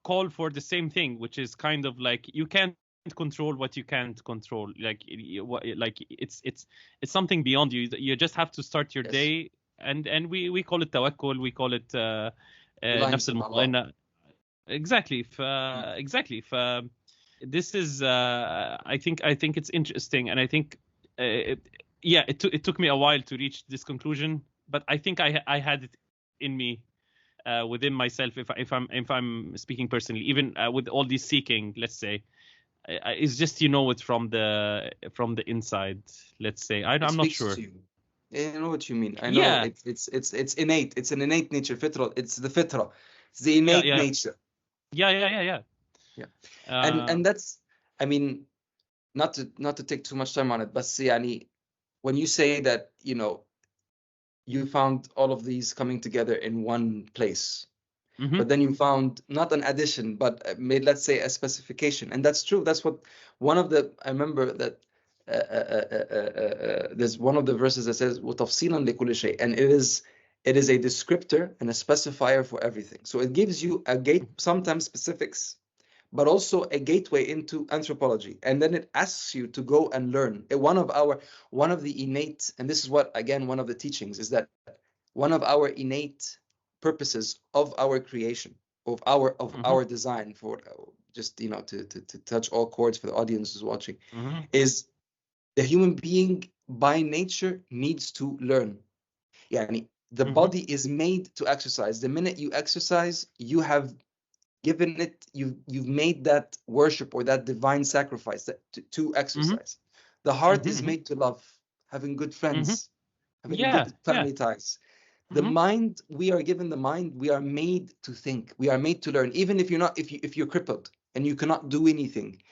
call for the same thing, which is kind of like, you can't control what you can't control. Like it's something beyond you. You just have to start your day and we call it tawakkul, we call it Reliance نفس on Allah. المطمئنة. Exactly. Exactly. This is I think it's interesting, and I think it took me a while to reach this conclusion, but I think I had it in me within myself, if I'm speaking personally, even with all this seeking, let's say, it's just, you know, it's from the inside, let's say. I'm not Speaks sure. to you. I know what you mean. I know Yeah. it's innate. It's an innate nature. Fitra. It's the fitra. It's the innate Yeah. nature. Yeah. And that's, I mean, not to take too much time on it, but see, when you say that, you know, you found all of these coming together in one place, but then you found not an addition, but made, let's say, a specification, and that's true. That's what one of the, I remember that there's one of the verses that says وَتَفْصِيلًا لِكُلِّ شَيْءٍ, and it is a descriptor and a specifier for everything. So it gives you a gate, sometimes specifics, but also a gateway into anthropology. And then it asks you to go and learn. One of the innate, and this is what, again, one of the teachings is that one of our innate purposes of our creation, of our design, for just, you know, to touch all chords for the audience who's watching, is the human being by nature needs to learn. Yani, the body is made to exercise. The minute you exercise, you have given it, you've made that worship or that divine sacrifice to exercise. The heart is made to love, having good friends, having good family ties. The mind, we are given the mind, we are made to think, we are made to learn. Even if you're crippled and you cannot do anything,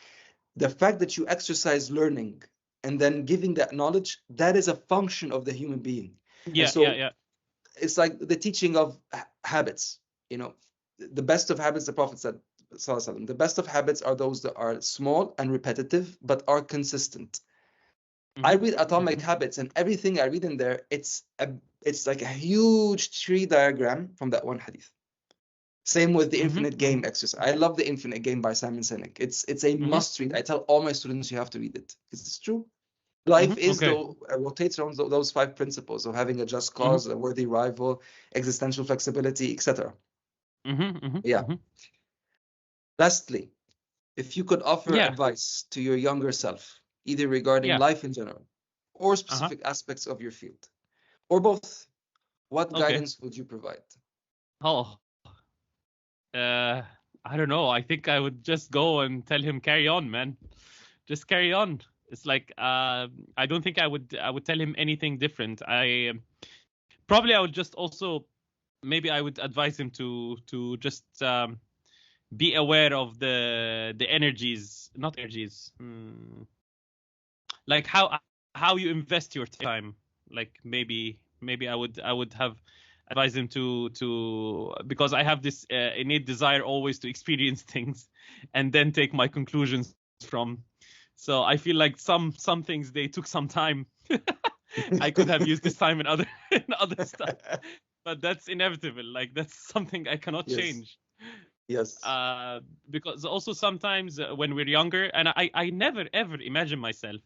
the fact that you exercise learning and then giving that knowledge, that is a function of the human being. It's like the teaching of habits, you know. The best of habits, the Prophet said, the best of habits are those that are small and repetitive, but are consistent. I read Atomic Habits, and everything I read in there, it's like a huge tree diagram from that one hadith. Same with the Infinite Game exercise. I love the Infinite Game by Simon Sinek. It's a must read. I tell all my students, you have to read it. It's true. Life rotates around those 5 principles of having a just cause, a worthy rival, existential flexibility, etc. Lastly, if you could offer advice to your younger self, either regarding life in general or specific aspects of your field, or both, what guidance would you provide? I don't know. I think I would just go and tell him, carry on, man. Just carry on. It's like, I don't think I would tell him anything different. I would just also, maybe I would advise him to just be aware of the energies, not energies, like how you invest your time. Like maybe I would have advised him to because I have this innate desire always to experience things and then take my conclusions from. So I feel like some things, they took some time. I could have used this time in other stuff, but that's inevitable. Like, that's something I cannot change. Yes. Because also sometimes when we're younger, and I never ever imagine myself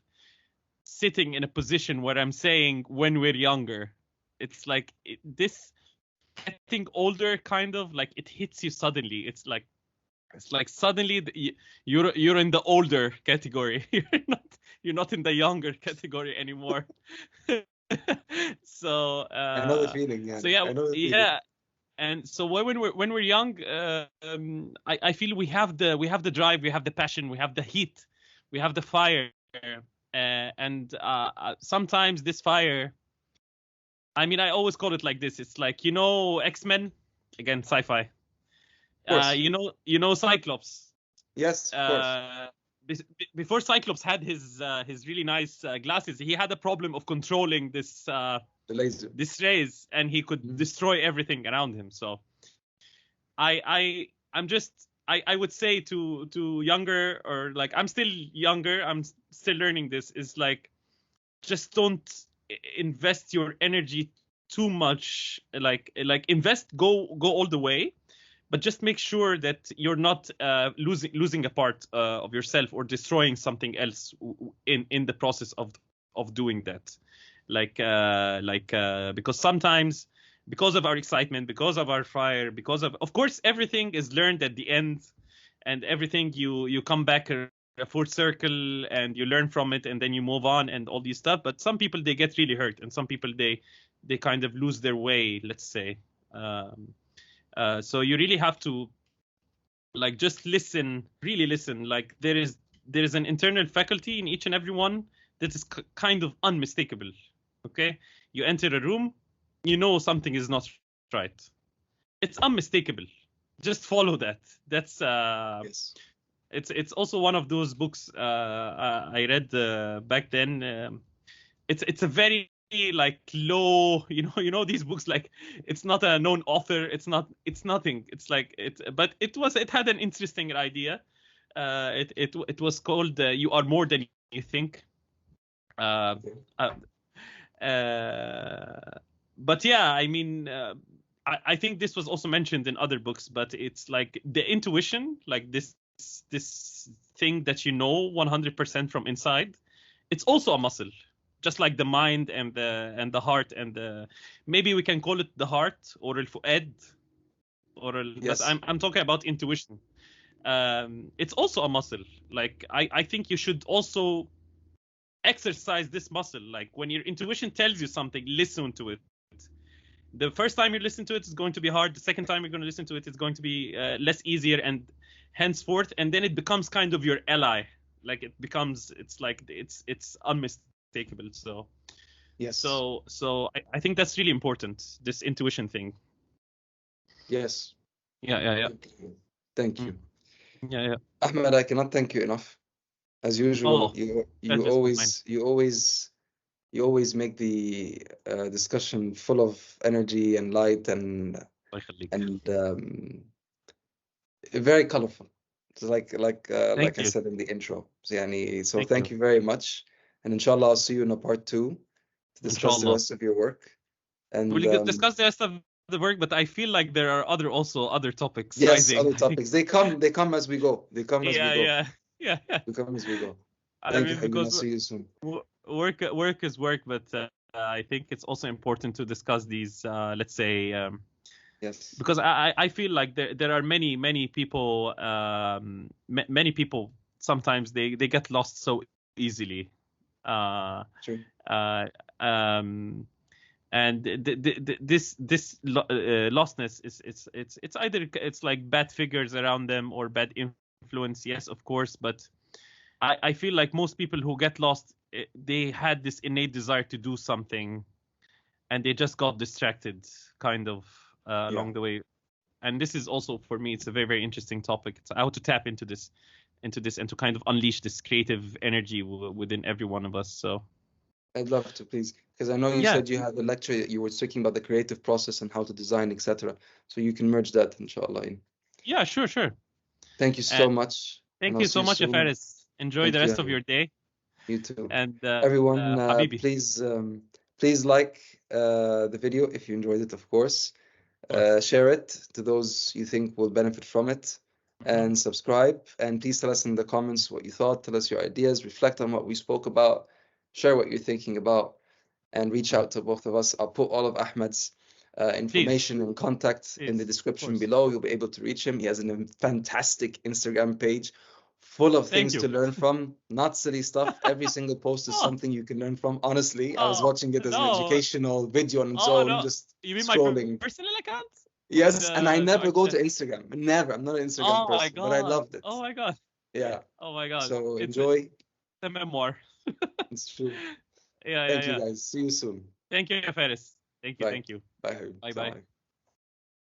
sitting in a position where I'm saying when we're younger. It's like this getting older, kind of like it hits you suddenly. It's like suddenly you're in the older category. You're not in the younger category anymore. So I know the feeling. Yeah. So yeah, I know the feeling. And so when we're young, I feel we have the drive, we have the passion, we have the heat, we have the fire, and sometimes this fire. I mean, I always call it like this. It's like, you know, X-Men, again, sci-fi. You know Cyclops. Yes, of course. Before Cyclops had his really nice glasses, he had a problem of controlling this the laser, this rays, and he could destroy everything around him. So I would say to younger, or like, I'm still younger, I'm still learning this, is like, just don't invest your energy too much. Like invest, go all the way, but just make sure that you're not losing a part of yourself or destroying something else in the process of doing that. because sometimes, because of our excitement, because of our fire, because of course everything is learned at the end, and everything you come back a full circle and you learn from it, and then you move on and all these stuff. But some people, they get really hurt, and some people they kind of lose their way, let's say. So you really have to like just listen, really listen. Like there is an internal faculty in each and every one that is kind of unmistakable. Okay, you enter a room, you know something is not right. It's unmistakable. Just follow that. That's Yes. It's also one of those books I read back then. It's a very like low, you know these books, like it's not a known author, it's nothing, it's like but it had an interesting idea. It was called You Are More Than You Think. But yeah, I mean, I think this was also mentioned in other books, but it's like the intuition, like this thing that 100% from inside. It's also a muscle, just like the mind and the heart and maybe we can call it the heart or al-fuad, Yes. but I'm talking about intuition. It's also a muscle. Like I think you should also exercise this muscle. Like when your intuition tells you something, listen to it. The first time you listen to it is going to be hard. The second time you're going to listen to it, it's going to be less easier, and henceforth, and then it becomes kind of your ally. Like it's like it's unmistakable. So Yes. So I think that's really important, this intuition thing. Yes. Yeah. Thank you. Yeah. Ahmed, I cannot thank you enough. As usual, Oh, you always make the discussion full of energy and light and very colorful. It's like I said in the intro. So thank you very much. And inshallah, I'll see you in a part 2 to discuss the rest of your work. And we'll discuss the rest of the work, but I feel like there are other topics. Yes, rising. other topics. They come as we go. They come as we go. Yeah. They come as we go. I Thank mean, you, Habib. I'll because see you soon. Work is work, but I think it's also important to discuss these, let's say, yes, because I feel like there are many people, many people sometimes they get lost so easily. True. And this lostness it's either it's like bad figures around them or bad influence, yes, of course, but I feel like most people who get lost, they had this innate desire to do something, and they just got distracted kind of along the way. And this is also, for me, it's a very, very interesting topic. It's how to tap into this and to kind of unleash this creative energy within every one of us. So I'd love to, please, because I know you said you had a lecture, you were speaking about the creative process and how to design, etc. So you can merge that, inshallah. Yeah, sure. Thank you so much. Thank you so much, Faris. Enjoy the rest of your day. You too. And everyone, please like the video if you enjoyed it, of course. Share it to those you think will benefit from it, and subscribe. And please tell us in the comments what you thought. Tell us your ideas. Reflect on what we spoke about. Share what you're thinking about, and reach out to both of us. I'll put all of Ahmed's information and contact in the description below. You'll be able to reach him. He has a fantastic Instagram page full of things to learn from, not silly stuff. Every single post is something you can learn from. Honestly, I was watching it as an educational video on its own, just you mean scrolling. My personal account? Yes, and I never go to Instagram. Never. I'm not an Instagram person, but I loved it. Oh my god. Yeah. Oh my god. So enjoy. The memoir. It's true. Yeah. Thank you, guys. See you soon. Thank you, Faris. Thank you. Bye. Thank you. Bye. Bye.